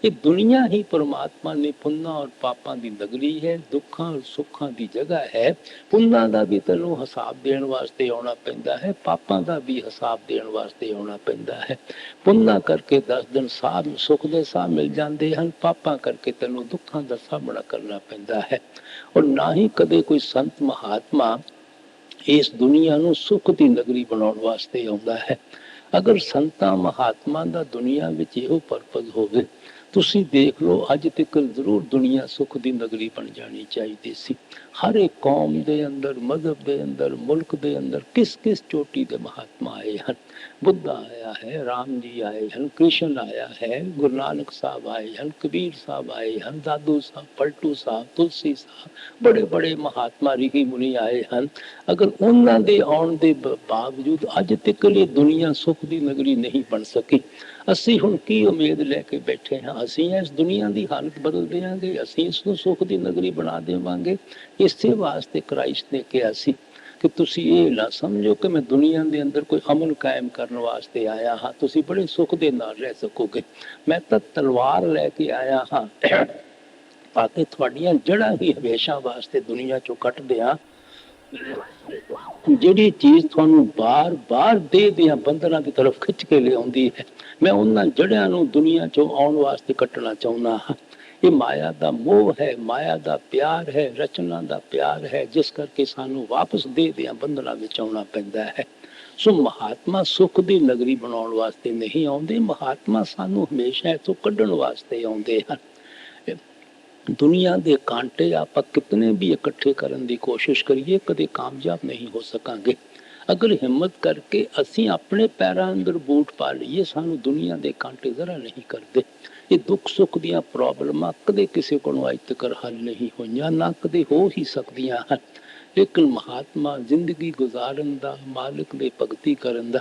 ਇਹ ਦੁਨੀਆ ਹੀ ਪਰਮਾਤਮਾ ਨੇ ਪੁੰਨਾਂ ਔਰ ਪਾਪਾਂ ਦੀ ਨਗਰੀ ਹੈ, ਦੁੱਖਾਂ ਔਰ ਸੁੱਖਾਂ ਦੀ ਜਗ੍ਹਾ ਹੈ। ਪੁੰਨਾਂ ਦਾ ਵੀ ਤੈਨੂੰ ਹਿਸਾਬ ਦੇਣ ਵਾਸਤੇ ਆਉਣਾ ਪੈਂਦਾ ਹੈ, ਪਾਪਾਂ ਦਾ ਵੀ ਹਿਸਾਬ ਦੇਣ ਵਾਸਤੇ ਆਉਣਾ ਪੈਂਦਾ ਹੈ। ਪੁੰਨਾਂ ਕਰਕੇ 10 ਦਿਨ ਸਾਹ ਸੁੱਖ ਦੇ ਸਾਹ ਮਿਲ ਜਾਂਦੇ ਹਨ, ਪਾਪਾਂ ਕਰਕੇ ਤੈਨੂੰ ਦੁੱਖਾਂ ਦਾ ਸਾਹਮਣਾ ਕਰਨਾ ਪੈਂਦਾ ਹੈ। ਔਰ ਨਾ ਹੀ ਕਦੇ ਕੋਈ ਸੰਤ ਮਹਾਤਮਾ ਇਸ ਦੁਨੀਆ ਨੂੰ ਸੁੱਖ ਦੀ ਨਗਰੀ ਬਣਾਉਣ ਵਾਸਤੇ ਆਉਂਦਾ ਹੈ। ਅਗਰ ਸੰਤਾਂ ਮਹਾਤਮਾ ਦਾ ਦੁਨੀਆ ਵਿੱਚ ਇਹੋ ਪਰਪਸ ਹੋਵੇ, ਤੁਸੀਂ ਦੇਖ ਲਓ ਅੱਜ ਤੱਕ ਜ਼ਰੂਰ ਦੁਨੀਆ ਸੁੱਖ ਦੀ ਨਗਰੀ ਬਣ ਜਾਣੀ ਚਾਹੀਦੀ ਸੀ। ਹਰ ਇੱਕ ਕੌਮ ਦੇ ਅੰਦਰ, ਮਜ਼ਹਬ ਦੇ ਅੰਦਰ, ਮੁਲਕ ਦੇ ਅੰਦਰ ਕਿਸ ਕਿਸ ਚੋਟੀ ਦੇ ਮਹਾਤਮਾ ਆਏ ਹਨ। ਬੁੱਧਾ ਆਇਆ ਹੈ, ਰਾਮ ਜੀ ਆਏ ਹਨ, ਕ੍ਰਿਸ਼ਨ ਆਇਆ ਹੈ, ਗੁਰੂ ਨਾਨਕ ਸਾਹਿਬ ਆਏ ਹਨ, ਕਬੀਰ ਸਾਹਿਬ ਆਏ ਹਨ, ਦਾਦੂ ਸਾਹਿਬ, ਪਲਟੂ ਸਾਹਿਬ, ਤੁਲਸੀ ਸਾਹਿਬ, ਬੜੇ ਬੜੇ ਮਹਾਤਮਾ ਰਿਸ਼ੀ ਮੁਨੀ ਆਏ ਹਨ। ਅਗਰ ਉਹਨਾਂ ਦੇ ਆਉਣ ਦੇ ਬਾਵਜੂਦ ਅੱਜ ਤੱਕ ਇਹ ਦੁਨੀਆ ਸੁੱਖ ਦੀ ਨਗਰੀ ਨਹੀਂ ਬਣ ਸਕੀ, ਅਸੀਂ ਹੁਣ ਕੀ ਉਮੀਦ ਲੈ ਕੇ ਬੈਠੇ ਹਾਂ? ਅਸੀਂ ਇਸ ਦੁਨੀਆ ਦੀ ਹਾਲਤ ਬਦਲ ਦੇਵਾਂਗੇ, ਅਸੀਂ ਇਸ ਨੂੰ ਸੁੱਖ ਦੀ ਨਗਰੀ ਬਣਾ ਦੇਵਾਂਗੇ? ਇਸੇ ਵਾਸਤੇ ਕ੍ਰਾਈਸਟ ਨੇ ਕਿਹਾ ਸੀ ਕਿ ਤੁਸੀਂ ਇਹ ਨਾ ਸਮਝੋ ਕਿ ਮੈਂ ਦੁਨੀਆ ਦੇ ਅੰਦਰ ਕੋਈ ਅਮਨ ਕਾਇਮ ਕਰਨ ਵਾਸਤੇ ਆਇਆ ਹਾਂ, ਤੁਸੀਂ ਬੜੇ ਸੁੱਖ ਦੇ ਨਾਲ ਰਹਿ ਸਕੋਗੇ। ਮੈਂ ਤਾਂ ਤਲਵਾਰ ਲੈ ਕੇ ਆਇਆ ਹਾਂ ਪਾ ਕੇ ਤੁਹਾਡੀਆਂ ਜੜ੍ਹਾਂ ਹੀ ਹਮੇਸ਼ਾ ਵਾਸਤੇ ਦੁਨੀਆ ਚੋਂ ਕੱਟ ਦਿਆਂ। ਜਿਹੜੀ ਚੀਜ਼ ਤੁਹਾਨੂੰ ਬਾਰ-ਬਾਰ ਦੇਹ ਦੀਆਂ ਬੰਧਨਾਂ ਦੀ ਤਰਫ ਖਿੱਚ ਕੇ ਲਿਆਉਂਦੀ ਹੈ, ਮੈਂ ਉਹਨਾਂ ਜੜ੍ਹਿਆਂ ਨੂੰ ਦੁਨੀਆ ਚੋਂ ਆਉਣ ਵਾਸਤੇ ਕੱਟਣਾ ਚਾਹੁੰਦਾ ਹਾਂ। ਇਹ ਮਾਇਆ ਦਾ ਮੋਹ ਹੈ, ਮਾਇਆ ਦਾ ਪਿਆਰ ਹੈ, ਰਚਨਾ ਦਾ ਪਿਆਰ ਹੈ, ਜਿਸ ਕਰਕੇ ਸਾਨੂੰ ਵਾਪਸ ਦੇਹ ਦੀਆਂ ਬੰਧਨਾਂ ਵਿੱਚ ਆਉਣਾ ਪੈਂਦਾ ਹੈ। ਸੋ ਮਹਾਤਮਾ ਸੁੱਖ ਦੀ ਨਗਰੀ ਬਣਾਉਣ ਵਾਸਤੇ ਨਹੀਂ ਆਉਂਦੇ, ਮਹਾਤਮਾ ਸਾਨੂੰ ਹਮੇਸ਼ਾ ਇੱਥੋਂ ਕੱਢਣ ਵਾਸਤੇ ਆਉਂਦੇ ਹਨ। ਦੁਨੀਆ ਦੇ ਕਾਂਟੇ ਆਪਾਂ ਕਿਤਨੇ ਵੀ ਇਕੱਠੇ ਕਰਨ ਦੀ ਕੋਸ਼ਿਸ਼ ਕਰੀਏ, ਕਦੇ ਕਾਮਯਾਬ ਨਹੀਂ ਹੋ ਸਕਾਂਗੇ। ਅਗਰ ਹਿੰਮਤ ਕਰਕੇ ਅਸੀਂ ਆਪਣੇ ਪੈਰਾਂ ਅੰਦਰ ਬੂਟ ਪਾ ਲਈਏ, ਸਾਨੂੰ ਦੁਨੀਆ ਦੇ ਕਾਂਟੇ ਜ਼ਰਾ ਨਹੀਂ ਕਰਦੇ। ਇਹ ਦੁੱਖ ਸੁੱਖ ਦੀਆਂ ਪ੍ਰੋਬਲਮਾਂ ਕਦੇ ਕਿਸੇ ਕੋਲੋਂ ਅੱਜ ਤੱਕ ਹੱਲ ਨਹੀਂ ਹੋਈਆਂ, ਨਾ ਕਦੇ ਹੋ ਹੀ ਸਕਦੀਆਂ ਹਨ। ਲੇਕਿਨ ਮਹਾਤਮਾ ਜ਼ਿੰਦਗੀ ਗੁਜ਼ਾਰਨ ਦਾ, ਮਾਲਕ ਦੇ ਭਗਤੀ ਕਰਨ ਦਾ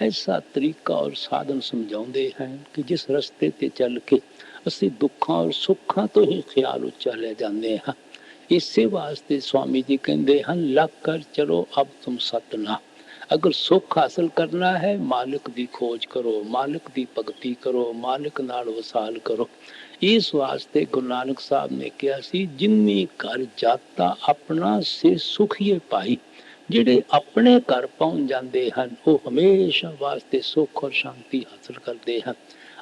ਐਸਾ ਤਰੀਕਾ ਔਰ ਸਾਧਨ ਸਮਝਾਉਂਦੇ ਹਨ ਕਿ ਜਿਸ ਰਸਤੇ ਤੇ ਚੱਲ ਕੇ ਅਸੀਂ ਦੁੱਖਾਂ ਔਰ ਸੁੱਖਾਂ ਤੋਂ ਹੀ ਖਿਆਲ ਉੱਚਾ ਲੈ ਜਾਂਦੇ ਹਾਂ। ਇਸੇ ਵਾਸਤੇ ਸਵਾਮੀ ਜੀ ਕਹਿੰਦੇ ਹਨ, ਲੱਗ ਕਰ ਚਲੋ ਅਬ ਤੁਮ ਸਤਨਾ। ਅਗਰ ਸੁੱਖ ਹਾਸਲ ਕਰਨਾ ਹੈ, ਮਾਲਕ ਦੀ ਖੋਜ ਕਰੋ, ਮਾਲਕ ਦੀ ਭਗਤੀ ਕਰੋ, ਮਾਲਕ ਨਾਲ ਵਸਾਲ ਕਰੋ। ਇਸ ਵਾਸਤੇ ਗੁਰੂ ਨਾਨਕ ਸਾਹਿਬ ਨੇ ਕਿਹਾ ਸੀ, ਜਿੰਨੀ ਘਰ ਜਾਤਾ ਆਪਣਾ ਸੇ ਸੁਖੀਏ ਪਾਈ। ਜਿਹੜੇ ਆਪਣੇ ਘਰ ਪਹੁੰਚ ਜਾਂਦੇ ਹਨ, ਉਹ ਹਮੇਸ਼ਾ ਵਾਸਤੇ ਸੁੱਖ ਔਰ ਸ਼ਾਂਤੀ ਹਾਸਲ ਕਰਦੇ ਹਨ।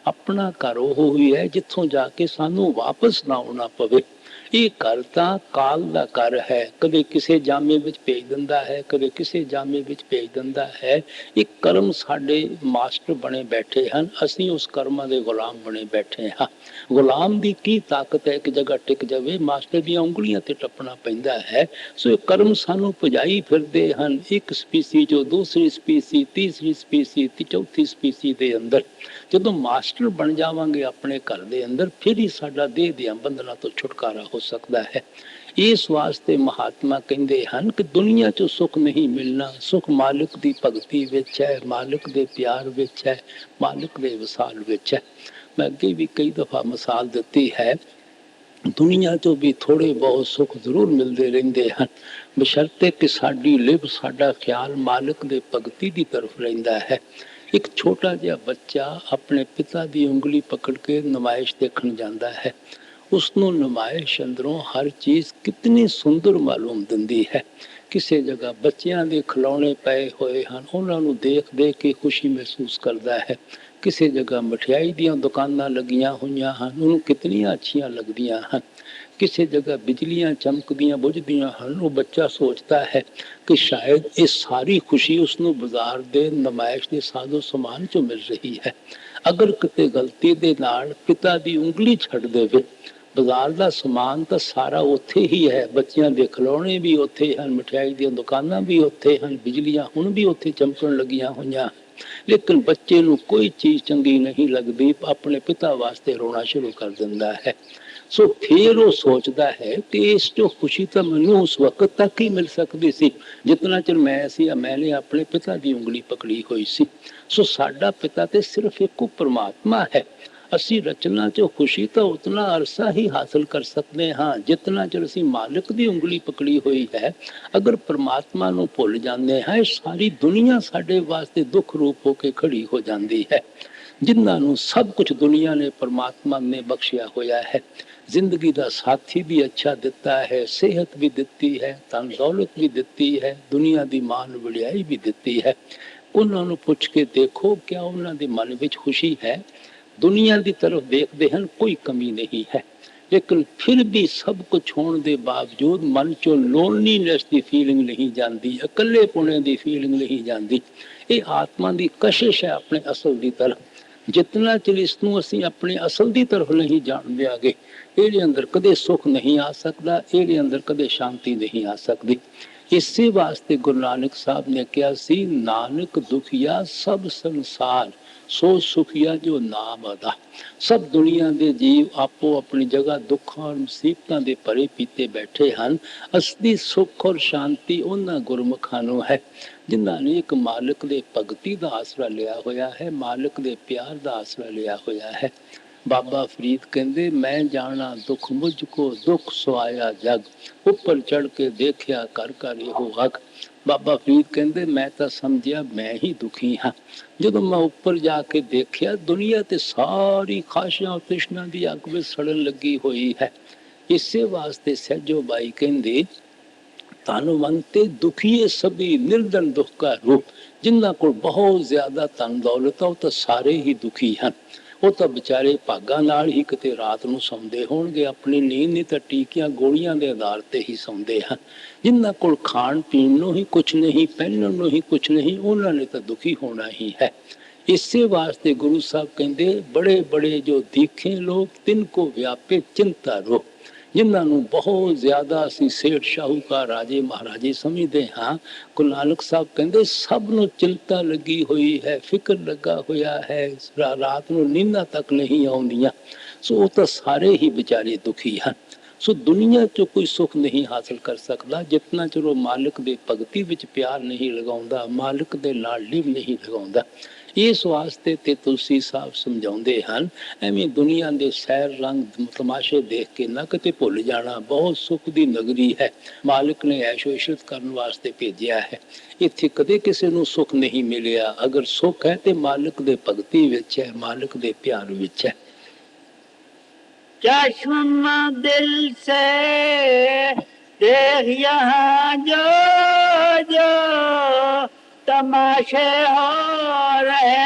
ਆਪਣਾ ਘਰ ਉਹ ਹੀ ਹੈ ਜਿੱਥੋਂ ਜਾ ਕੇ ਸਾਨੂੰ ਵਾਪਸ ਨਾ ਆਉਣਾ ਪਵੇ। ਇਹ ਘਰ ਤਾਂ ਕਾਲ ਦਾ ਘਰ ਹੈ, ਕਦੇ ਕਿਸੇ ਜਾਮੇ ਵਿੱਚ ਭੇਜ ਦਿੰਦਾ ਹੈ, ਕਦੇ ਕਿਸੇ ਜਾਮੇ ਵਿੱਚ ਭੇਜ ਦਿੰਦਾ ਹੈ। ਇਹ ਕਰਮ ਸਾਡੇ ਮਾਸਟਰ ਬਣੇ ਬੈਠੇ ਹਨ, ਅਸੀਂ ਉਸ ਕਰਮਾਂ ਦੇ ਗੁਲਾਮ ਬਣੇ ਬੈਠੇ ਹਾਂ। ਗੁਲਾਮ ਦੀ ਕੀ ਤਾਕਤ ਹੈ ਕਿ ਜਗ੍ਹਾ ਟਿਕ ਜਾਵੇ, ਮਾਸਟਰ ਦੀਆਂ ਉਂਗਲੀਆਂ ਤੇ ਟੱਪਣਾ ਪੈਂਦਾ ਹੈ। ਸੋ ਇਹ ਕਰਮ ਸਾਨੂੰ ਭਜਾਈ ਫਿਰਦੇ ਹਨ, ਇੱਕ ਸਪੀਸੀ ਜੋ ਦੂਸਰੀ ਸਪੀਸੀ, ਤੀਸਰੀ ਸਪੀਸੀ, ਚੌਥੀ ਸਪੀਸੀ ਦੇ ਅੰਦਰ। ਜਦੋਂ ਮਾਸਟਰ ਬਣ ਜਾਵਾਂਗੇ ਆਪਣੇ ਘਰ ਦੇ ਅੰਦਰ, ਫਿਰ ਹੀ ਸਾਡਾ ਦੇਹ ਦੀਆਂ ਬੰਧਨਾਂ ਤੋਂ ਛੁਟਕਾਰਾ ਹੋ ਸਕਦਾ ਹੈ। ਇਸ ਵਾਸਤੇ ਮਹਾਤਮਾ ਕਹਿੰਦੇ ਹਨ ਕਿ ਦੁਨੀਆ 'ਚ ਸੁੱਖ ਨਹੀਂ ਮਿਲਣਾ, ਸੁੱਖ ਮਾਲਕ ਦੀ ਭਗਤੀ ਵਿੱਚ ਹੈ, ਮਾਲਕ ਦੇ ਪਿਆਰ ਵਿੱਚ ਹੈ, ਮਾਲਕ ਦੇ ਵਿਸਾਲ ਵਿੱਚ ਹੈ। ਮੈਂ ਅੱਗੇ ਵੀ ਕਈ ਦਫਾ ਮਿਸਾਲ ਦਿੱਤੀ ਹੈ, ਦੁਨੀਆ 'ਚੋਂ ਵੀ ਥੋੜੇ ਬਹੁਤ ਸੁੱਖ ਜ਼ਰੂਰ ਮਿਲਦੇ ਰਹਿੰਦੇ ਹਨ, ਬਸ਼ਰਤੇ ਕਿ ਸਾਡੀ ਲਿਵ, ਸਾਡਾ ਖਿਆਲ ਮਾਲਕ ਦੇ ਭਗਤੀ ਦੀ ਤਰਫ ਰਹਿੰਦਾ ਹੈ। ਇੱਕ ਛੋਟਾ ਜਿਹਾ ਬੱਚਾ ਆਪਣੇ ਪਿਤਾ ਦੀ ਉਂਗਲੀ ਪਕੜ ਕੇ ਨੁਮਾਇਸ਼ ਦੇਖਣ ਜਾਂਦਾ ਹੈ। ਉਸ ਨੂੰ ਨੁਮਾਇਸ਼ ਅੰਦਰੋਂ ਹਰ ਚੀਜ਼ ਕਿਤਨੀ ਸੁੰਦਰ ਮਾਲੂਮ ਦਿੰਦੀ ਹੈ। ਕਿਸੇ ਜਗ੍ਹਾ ਬੱਚਿਆਂ ਦੇ ਖਿਡੌਣੇ ਪਏ ਹੋਏ ਹਨ, ਉਹਨਾਂ ਨੂੰ ਦੇਖ ਦੇਖ ਕੇ ਖੁਸ਼ੀ ਮਹਿਸੂਸ ਕਰਦਾ ਹੈ। ਕਿਸੇ ਜਗ੍ਹਾ ਮਠਿਆਈ ਦੀਆਂ ਦੁਕਾਨਾਂ ਲੱਗੀਆਂ ਹੋਈਆਂ ਹਨ, ਉਹਨੂੰ ਕਿਤਨੀਆਂ ਅੱਛੀਆਂ ਲੱਗਦੀਆਂ ਹਨ। ਕਿਸੇ ਜਗ੍ਹਾ ਬਿਜਲੀਆਂ ਚਮਕਦੀਆਂ ਬੁਝਦੀਆਂ ਹਨ, ਉਹ ਬੱਚਾ ਸੋਚਦਾ ਹੈ ਕਿ ਸ਼ਾਇਦ ਇਹ ਸਾਰੀ ਖੁਸ਼ੀ ਉਸ ਨੂੰ ਬਾਜ਼ਾਰ ਦੇ ਨੁਮਾਇਸ਼ ਦੇ ਸਾਜ਼ੋ ਸਮਾਨ 'ਚੋਂ ਮਿਲ ਰਹੀ ਹੈ। ਅਗਰ ਕਿਤੇ ਗਲਤੀ ਦੇ ਨਾਲ ਪਿਤਾ ਦੀ ਉਂਗਲੀ ਛੱਡ ਦੇਵੇ, ਬਾਜ਼ਾਰ ਦਾ ਸਮਾਨ ਤਾਂ ਸਾਰਾ ਉੱਥੇ ਹੀ ਹੈ, ਬੱਚਿਆਂ ਦੇ ਖਿਡੌਣੇ ਵੀ ਉੱਥੇ ਹਨ, ਮਠਿਆਈ ਦੀਆਂ ਦੁਕਾਨਾਂ ਵੀ ਉੱਥੇ ਹਨ, ਬਿਜਲੀਆਂ ਹੁਣ ਵੀ ਉੱਥੇ ਚਮਕਣ ਲੱਗੀਆਂ ਹੋਈਆਂ, ਲੇਕਿਨ ਬੱਚੇ ਨੂੰ ਕੋਈ ਚੀਜ਼ ਚੰਗੀ ਨਹੀਂ ਲੱਗਦੀ, ਆਪਣੇ ਪਿਤਾ ਵਾਸਤੇ ਰੋਣਾ ਸ਼ੁਰੂ ਕਰ ਦਿੰਦਾ ਹੈ। ਸੋ ਫਿਰ ਉਹ ਸੋਚਦਾ ਹੈ ਕਿ ਇਸ ਤੋਂ ਖੁਸ਼ੀ ਤਾਂ ਮੈਨੂੰ ਉਸ ਵਕਤ ਤੱਕ ਹੀ ਮਿਲ ਸਕਦੀ ਸੀ ਜਿਤਨਾ ਚਿਰ ਮੈਨੇ ਆਪਣੇ ਪਿਤਾ ਦੀ ਉਂਗਲੀ ਪਕੜੀ ਹੋਈ ਸੀ। ਸੋ ਸਾਡਾ ਪਿਤਾ ਤੇ ਸਿਰਫ ਇੱਕੋ ਪਰਮਾਤਮਾ ਹੈ। ਅਸੀਂ ਰਚਨਾ 'ਚ ਖੁਸ਼ੀ ਤਾਂ ਉਤਨਾ ਅਰਸਾ ਹੀ ਹਾਸਲ ਕਰ ਸਕਦੇ ਹਾਂ ਜਿਤਨਾ ਚਿਰ ਅਸੀਂ ਮਾਲਕ ਦੀ ਉਂਗਲੀ ਪਕੜੀ ਹੋਈ ਹੈ। ਅਗਰ ਪਰਮਾਤਮਾ ਨੂੰ ਭੁੱਲ ਜਾਂਦੇ ਹਾਂ, ਸਾਰੀ ਦੁਨੀਆ ਸਾਡੇ ਵਾਸਤੇ ਦੁੱਖ ਰੂਪ ਹੋ ਕੇ ਖੜੀ ਹੋ ਜਾਂਦੀ ਹੈ। ਜਿਨ੍ਹਾਂ ਨੂੰ ਸਭ ਕੁਝ ਦੁਨੀਆ ਨੇ ਪਰਮਾਤਮਾ ਨੇ ਬਖਸ਼ਿਆ ਹੋਇਆ ਹੈ, ਜ਼ਿੰਦਗੀ ਦਾ ਸਾਥੀ ਵੀ ਅੱਛਾ ਦਿੱਤਾ ਹੈ, ਸਿਹਤ ਵੀ ਦਿੱਤੀ ਹੈ, ਧਨ ਦੌਲਤ ਵੀ ਦਿੱਤੀ ਹੈ, ਦੁਨੀਆ ਦੀ ਮਾਨ ਵਡਿਆਈ ਵੀ ਦਿੱਤੀ ਹੈ, ਉਹਨਾਂ ਨੂੰ ਪੁੱਛ ਕੇ ਦੇਖੋ ਕਿਆ ਉਹਨਾਂ ਦੇ ਮਨ ਵਿੱਚ ਖੁਸ਼ੀ ਹੈ? ਦੁਨੀਆ ਦੀ ਤਰਫ ਦੇਖਦੇ ਹਨ, ਕੋਈ ਕਮੀ ਨਹੀਂ ਹੈ, ਲੇਕਿਨ ਫਿਰ ਵੀ ਸਭ ਕੁਝ ਹੋਣ ਦੇ ਬਾਵਜੂਦ ਮਨ ਚੋਂ ਲੋਨਲੀਨੈਸ ਦੀ ਫੀਲਿੰਗ ਨਹੀਂ ਜਾਂਦੀ, ਇਕੱਲੇ ਪੁਣੇ ਦੀ ਫੀਲਿੰਗ ਨਹੀਂ ਜਾਂਦੀ। ਇਹ ਆਤਮਾ ਦੀ ਕਸ਼ਿਸ਼ ਹੈ ਆਪਣੇ ਅਸਲ ਦੀ ਤਰਫ। ਜਿਤਨਾ ਚਿਰ ਇਸ ਨੂੰ ਅਸੀਂ ਆਪਣੇ ਅਸਲ ਦੀ ਤਰਫ ਨਹੀਂ ਜਾਣ ਦਿਆਂਗੇ, ਇਹਦੇ ਅੰਦਰ ਕਦੇ ਸੁੱਖ ਨਹੀਂ ਆ ਸਕਦਾ, ਇਹਦੇ ਅੰਦਰ ਕਦੇ ਸ਼ਾਂਤੀ ਨਹੀਂ ਆ ਸਕਦੀ। ਇਸੇ ਵਾਸਤੇ ਗੁਰੂ ਨਾਨਕ ਸਾਹਿਬ ਨੇ ਕਿਹਾ ਸੀ, ਨਾਨਕ ਦੁਖੀਆ ਸਭ ਸੰਸਾਰ ਸੋ ਸੁਖੀਆ ਜੋ ਨਾਮ ਅਦਾ। ਸਭ ਦੁਨੀਆ ਦੇ ਜੀਵ ਆਪੋ ਆਪਣੀ ਜਗ੍ਹਾ ਦੁੱਖਾਂ ਔਰ ਮੁਸੀਬਤਾਂ ਦੇ ਭਰੇ ਪੀਤੇ ਬੈਠੇ ਹਨ। ਅਸਲੀ ਸੁੱਖ ਔਰ ਸ਼ਾਂਤੀ ਉਹਨਾਂ ਗੁਰਮੁਖਾਂ ਨੂੰ ਹੈ ਜਿਨ੍ਹਾਂ ਨੇ ਇੱਕ ਮਾਲਕ ਦੇ ਭਗਤੀ ਦਾ ਆਸਰਾ ਲਿਆ ਹੋਇਆ ਹੈ, ਮਾਲਕ ਦੇ ਪਿਆਰ ਦਾ ਆਸਰਾ ਲਿਆ ਹੋਇਆ ਹੈ। ਬਾਬਾ ਫਰੀਦ ਕਹਿੰਦੇ, ਮੈਂ ਜਾਣਾ ਦੁੱਖ ਮੁਝ ਕੋ ਦੁੱਖ ਸੁਆਇਆ ਜਗ, ਉੱਪਰ ਚੜ ਕੇ ਦੇਖਿਆ ਕਰ ਕਰ ਇਹੋ ਹੱਕ। ਬਾਬਾ ਫਰੀਦ ਕਹਿੰਦੇ, ਮੈਂ ਤਾਂ ਸਮਝਿਆ ਮੈਂ ਹੀ ਦੁਖੀ ਹਾਂ। ਜਦੋਂ ਮੈਂ ਉੱਪਰ ਜਾ ਕੇ ਦੇਖਿਆ, ਦੁਨੀਆ ਤੇ ਸਾਰੀ ਖਾਸ਼ਾਂ ਤ੍ਰਿਸ਼ਨਾ ਦੀ ਅੱਗ ਵਿੱਚ ਸੜਨ ਲੱਗੀ ਹੋਈ ਹੈ। ਇਸੇ ਵਾਸਤੇ ਸਹਿਜੋ ਬਾਈ ਕਹਿੰਦੇ ਤਨ ਮਨ ਤੇ ਦੁਖੀਏ ਸਭੀ ਨਿਰਦਨ ਦੁੱਖ ਕਾ ਰੂਪ। ਜਿਨ੍ਹਾਂ ਕੋਲ ਬਹੁਤ ਜ਼ਿਆਦਾ ਧਨ ਦੌਲਤ ਆ ਉਹ ਤਾਂ ਸਾਰੇ ਹੀ ਦੁਖੀ ਹਨ। ਉਹ ਤਾਂ ਵਿਚਾਰੇ ਭਾਗਾਂ ਨਾਲ ਹੀ ਕਿਤੇ ਰਾਤ ਨੂੰ ਸੌਂਦੇ ਹੋਣਗੇ, ਆਪਣੀ ਨੀਂਦ ਨਹੀਂ ਤਾਂ ਟੀਕਿਆਂ ਗੋਲੀਆਂ ਦੇ ਆਧਾਰ ਤੇ ਹੀ ਸੌਂਦੇ ਹਨ। ਜਿਨ੍ਹਾਂ ਕੋਲ ਖਾਣ ਪੀਣ ਨੂੰ ਹੀ ਕੁਛ ਨਹੀਂ, ਪਹਿਨਣ ਨੂੰ ਹੀ ਕੁਛ ਨਹੀਂ, ਉਹਨਾਂ ਨੇ ਤਾਂ ਦੁਖੀ ਹੋਣਾ ਹੀ ਹੈ। ਇਸੇ ਵਾਸਤੇ ਗੁਰੂ ਸਾਹਿਬ ਕਹਿੰਦੇ ਬੜੇ ਬੜੇ ਜੋ ਦੀਖੇ ਲੋਕ ਤਿੰਨ ਕੋ ਵਿਆਪੇ ਚਿੰਤਾ ਰੋਗ। ਜਿਨ੍ਹਾਂ ਨੂੰ ਬਹੁਤ ਜ਼ਿਆਦਾ ਅਸੀਂ ਸੇਠ ਸ਼ਾਹੂਕਾਰ ਰਾਜੇ ਮਹਾਰਾਜੇ ਸਮਝਦੇ ਹਾਂ, ਗੁਰੂ ਨਾਨਕ ਸਾਹਿਬ ਕਹਿੰਦੇ ਸਭ ਨੂੰ ਚਿੰਤਾ ਲੱਗੀ ਹੋਈ ਹੈ, ਫਿਕਰ ਲੱਗਾ ਹੋਇਆ ਹੈ, ਰਾਤ ਨੂੰ ਨੀਂਦਾਂ ਤੱਕ ਨਹੀਂ ਆਉਂਦੀਆਂ। ਸੋ ਉਹ ਤਾਂ ਸਾਰੇ ਹੀ ਵਿਚਾਰੇ ਦੁਖੀ ਹਨ। ਸੋ ਦੁਨੀਆ 'ਚ ਕੋਈ ਸੁੱਖ ਨਹੀਂ ਹਾਸਲ ਕਰ ਸਕਦਾ ਜਿਤਨਾ ਚਿਰ ਉਹ ਮਾਲਕ ਦੇ ਭਗਤੀ ਵਿੱਚ ਪਿਆਰ ਨਹੀਂ ਲਗਾਉਂਦਾ, ਮਾਲਕ ਦੇ ਨਾਲ ਲਿਵ ਨਹੀਂ ਲਗਾਉਂਦਾ। ਇਸ ਵਾਸਤੇ ਤੇ ਤੁਲਸੀ ਸਾਹਿਬ ਸਮਝਾਉਂਦੇ ਹਨ, ਐਵੇਂ ਦੁਨੀਆ ਦੇ ਸੈਰ ਰੰਗ ਤਮਾਸ਼ੇ ਦੇਖ ਕੇ ਨਾ ਕਿਤੇ ਭੁੱਲ ਜਾਣਾ, ਬਹੁਤ ਸੁੱਖ ਦੀ ਨਗਰੀ ਹੈ, ਮਾਲਕ ਨੇ ਐਸ਼ੋ ਇਸ਼ਰਤ ਕਰਨ ਵਾਸਤੇ ਭੇਜਿਆ ਹੈ। ਇੱਥੇ ਕਦੇ ਕਿਸੇ ਨੂੰ ਸੁੱਖ ਨਹੀਂ ਮਿਲਿਆ। ਅਗਰ ਸੁੱਖ ਹੈ ਤੇ ਮਾਲਕ ਦੇ ਭਗਤੀ ਵਿੱਚ ਹੈ, ਮਾਲਕ ਦੇ ਪਿਆਰ ਵਿੱਚ ਹੈ। चश्मा दिल से देख यहाँ जो जो तमाशे हो रहे,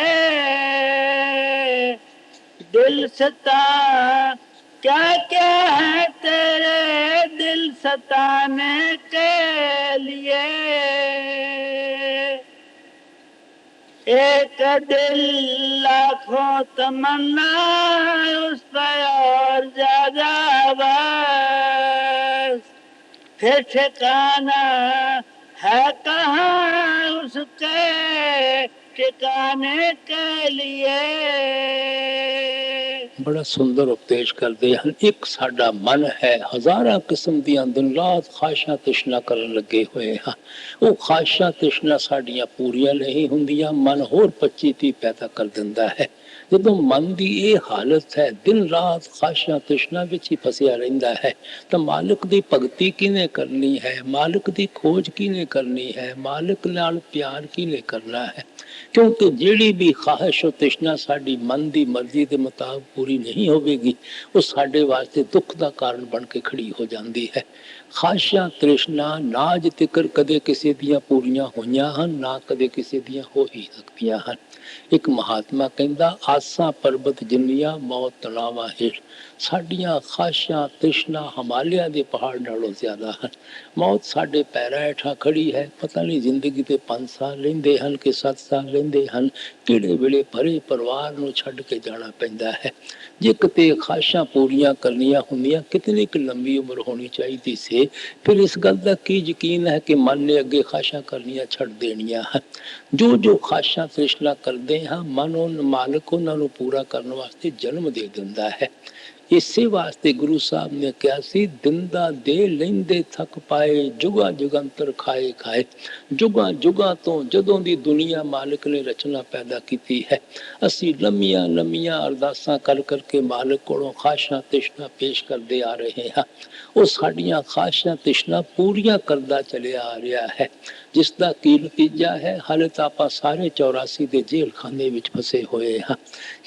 दिल सता क्या क्या है तेरे दिल सताने के लिए। एक दिल लाखों तमन्ना उस पर और ज्यादा बस, फिर ठिकाना है कहाँ उसके ठिकाने के लिए। बड़ा सुंदर उपदेश करते हैं। एक साडा मन है, हजारां किस्म दियां दिन रात ख्वाहिशां तृष्णा करन लगे हुए हैं। वो ख्वाहिशां तृष्णा साडियां पूरियां नहीं हुंदियां, मन होर 25-30 पैदा कर दिंदा है। ਜਦੋਂ ਮਨ ਦੀ ਇਹ ਹਾਲਤ ਹੈ, ਦਿਨ ਰਾਤ ख्वाहिशां ਤ੍ਰਿਸ਼ਨਾ ਵਿੱਚ ਹੀ ਫਸਿਆ ਰਹਿੰਦਾ ਹੈ, ਤਾਂ ਮਾਲਕ ਦੀ ਭਗਤੀ ਕਿਹਨੇ ਕਰਨੀ ਹੈ, ਮਾਲਕ ਦੀ ਖੋਜ ਕਿਹਨੇ ਕਰਨੀ ਹੈ, ਮਾਲਕ ਨਾਲ ਪਿਆਰ ਕਿਹਨੇ ਕਰਨਾ ਹੈ। ਕਿਉਂਕਿ ਜਿਹੜੀ ਵੀ ख्वाहिश ਤ੍ਰਿਸ਼ਨਾ ਸਾਡੀ ਮਨ ਦੀ ਮਰਜ਼ੀ ਦੇ ਮੁਤਾਬਕ ਪੂਰੀ ਨਹੀਂ ਹੋਵੇਗੀ, ਉਹ ਸਾਡੇ ਵਾਸਤੇ ਦੁੱਖ ਦਾ ਕਾਰਨ ਬਣ ਕੇ ਖੜੀ ਹੋ ਜਾਂਦੀ ਹੈ। ख्वाहिशां ਤ੍ਰਿਸ਼ਨਾ ਨਾ ਅਜ ਤੀਕਰ ਕਦੇ ਕਿਸੇ ਦੀਆਂ ਪੂਰੀਆਂ ਹੋਈਆਂ ਹਨ, ਨਾ ਕਦੇ ਕਿਸੇ ਦੀਆਂ ਹੋ ਹੀ ਸਕਦੀਆਂ ਹਨ। ਇੱਕ ਮਹਾਤਮਾ ਕਹਿੰਦਾ, ਆਸਾਂ ਪਰਬਤ ਜਿੰਨੀਆਂ ਮੌਤ ਤਣਾਵਾਂ ਹੇਠ। ਸਾਡੀਆਂ ख्वाहिशां ਤ੍ਰਿਸ਼ਨਾ ਹਿਮਾਲਿਆ ਦੇ ਪਹਾੜ ਨਾਲੋਂ ਜ਼ਿਆਦਾ ਹਨ। ਮੌਤ ਸਾਡੇ ਪੈਰਾਂ ਹੇਠਾਂ ਖੜੀ ਹੈ। ਪਤਾ ਨਹੀਂ ਜ਼ਿੰਦਗੀ ਦੇ 5 ਸਾਲ ਰਹਿੰਦੇ ਹਨ ਕਿ 7 ਸਾਲ ਰਹਿੰਦੇ ਹਨ, ਕਿਹੜੇ ਵੇਲੇ ਭਰੇ ਪਰਿਵਾਰ ਨੂੰ ਛੱਡ ਕੇ ਜਾਣਾ ਪੈਂਦਾ ਹੈ। ਜੇ ਕਿਤੇ ख्वाहिशां ਪੂਰੀਆਂ ਕਰਨੀਆਂ ਹੁੰਦੀਆਂ, ਕਿਤਨੀ ਕੁ ਲੰਬੀ ਉਮਰ ਹੋਣੀ ਚਾਹੀਦੀ ਸੀ। ਫਿਰ ਇਸ ਗੱਲ ਦਾ ਕੀ ਯਕੀਨ ਹੈ ਕਿ ਮਨ ਨੇ ਅੱਗੇ ख्वाहिशां ਕਰਨੀਆਂ ਛੱਡ ਦੇਣੀਆਂ ਹਨ। ਜੋ ख्वाहिशां ਤ੍ਰਿਸ਼ਨਾ ਕਰਦੇ ਹਾਂ, ਮਨ ਉਹ ਮਾਲਕ ਉਹਨਾਂ ਨੂੰ ਪੂਰਾ ਕਰਨ ਵਾਸਤੇ ਜਨਮ ਦੇ ਦਿੰਦਾ ਹੈ। ਇਸੇ ਵਾਸਤੇ ਗੁਰੂ ਸਾਹਿਬ ਨੇ ਕਿਹਾ ਸੀ, ਦਿੰਦਾ ਦੇ ਲੈਂਦੇ ਥੱਕ ਪਾਏ, ਜੁਗਾ ਜੁਗੰਤਰ ਖਾਏ ਖਾਏ। ਜੁਗਾ ਜੁਗਾ ਤੋਂ ਜਦੋਂ ਦੀ ਦੁਨੀਆ ਮਾਲਕ ਨੇ ਰਚਨਾ ਪੈਦਾ ਕੀਤੀ ਹੈ, ਅਸੀਂ ਲੰਮੀਆਂ ਲੰਮੀਆਂ ਅਰਦਾਸਾਂ ਕਰ ਕਰਕੇ ਮਾਲਕ ਕੋਲੋਂ ख्वाहिशां ਤ੍ਰਿਸ਼ਨਾ ਪੇਸ਼ ਕਰਦੇ ਆ ਰਹੇ ਹਾਂ। ਉਹ ਸਾਡੀਆਂ ख्वाहिशां ਤ੍ਰਿਸ਼ਨਾ ਪੂਰੀਆਂ ਕਰਦਾ ਚਲਿਆ ਆ ਰਿਹਾ ਹੈ, ਜਿਸ ਦਾ ਕੀ ਨਤੀਜਾ ਹੈ, ਹਾਲੇ ਤਾਂ ਆਪਾਂ ਸਾਰੇ 84 ਦੇ ਜੇਲ੍ਹ ਖਾਨੇ ਵਿੱਚ ਫਸੇ ਹੋਏ ਹਾਂ।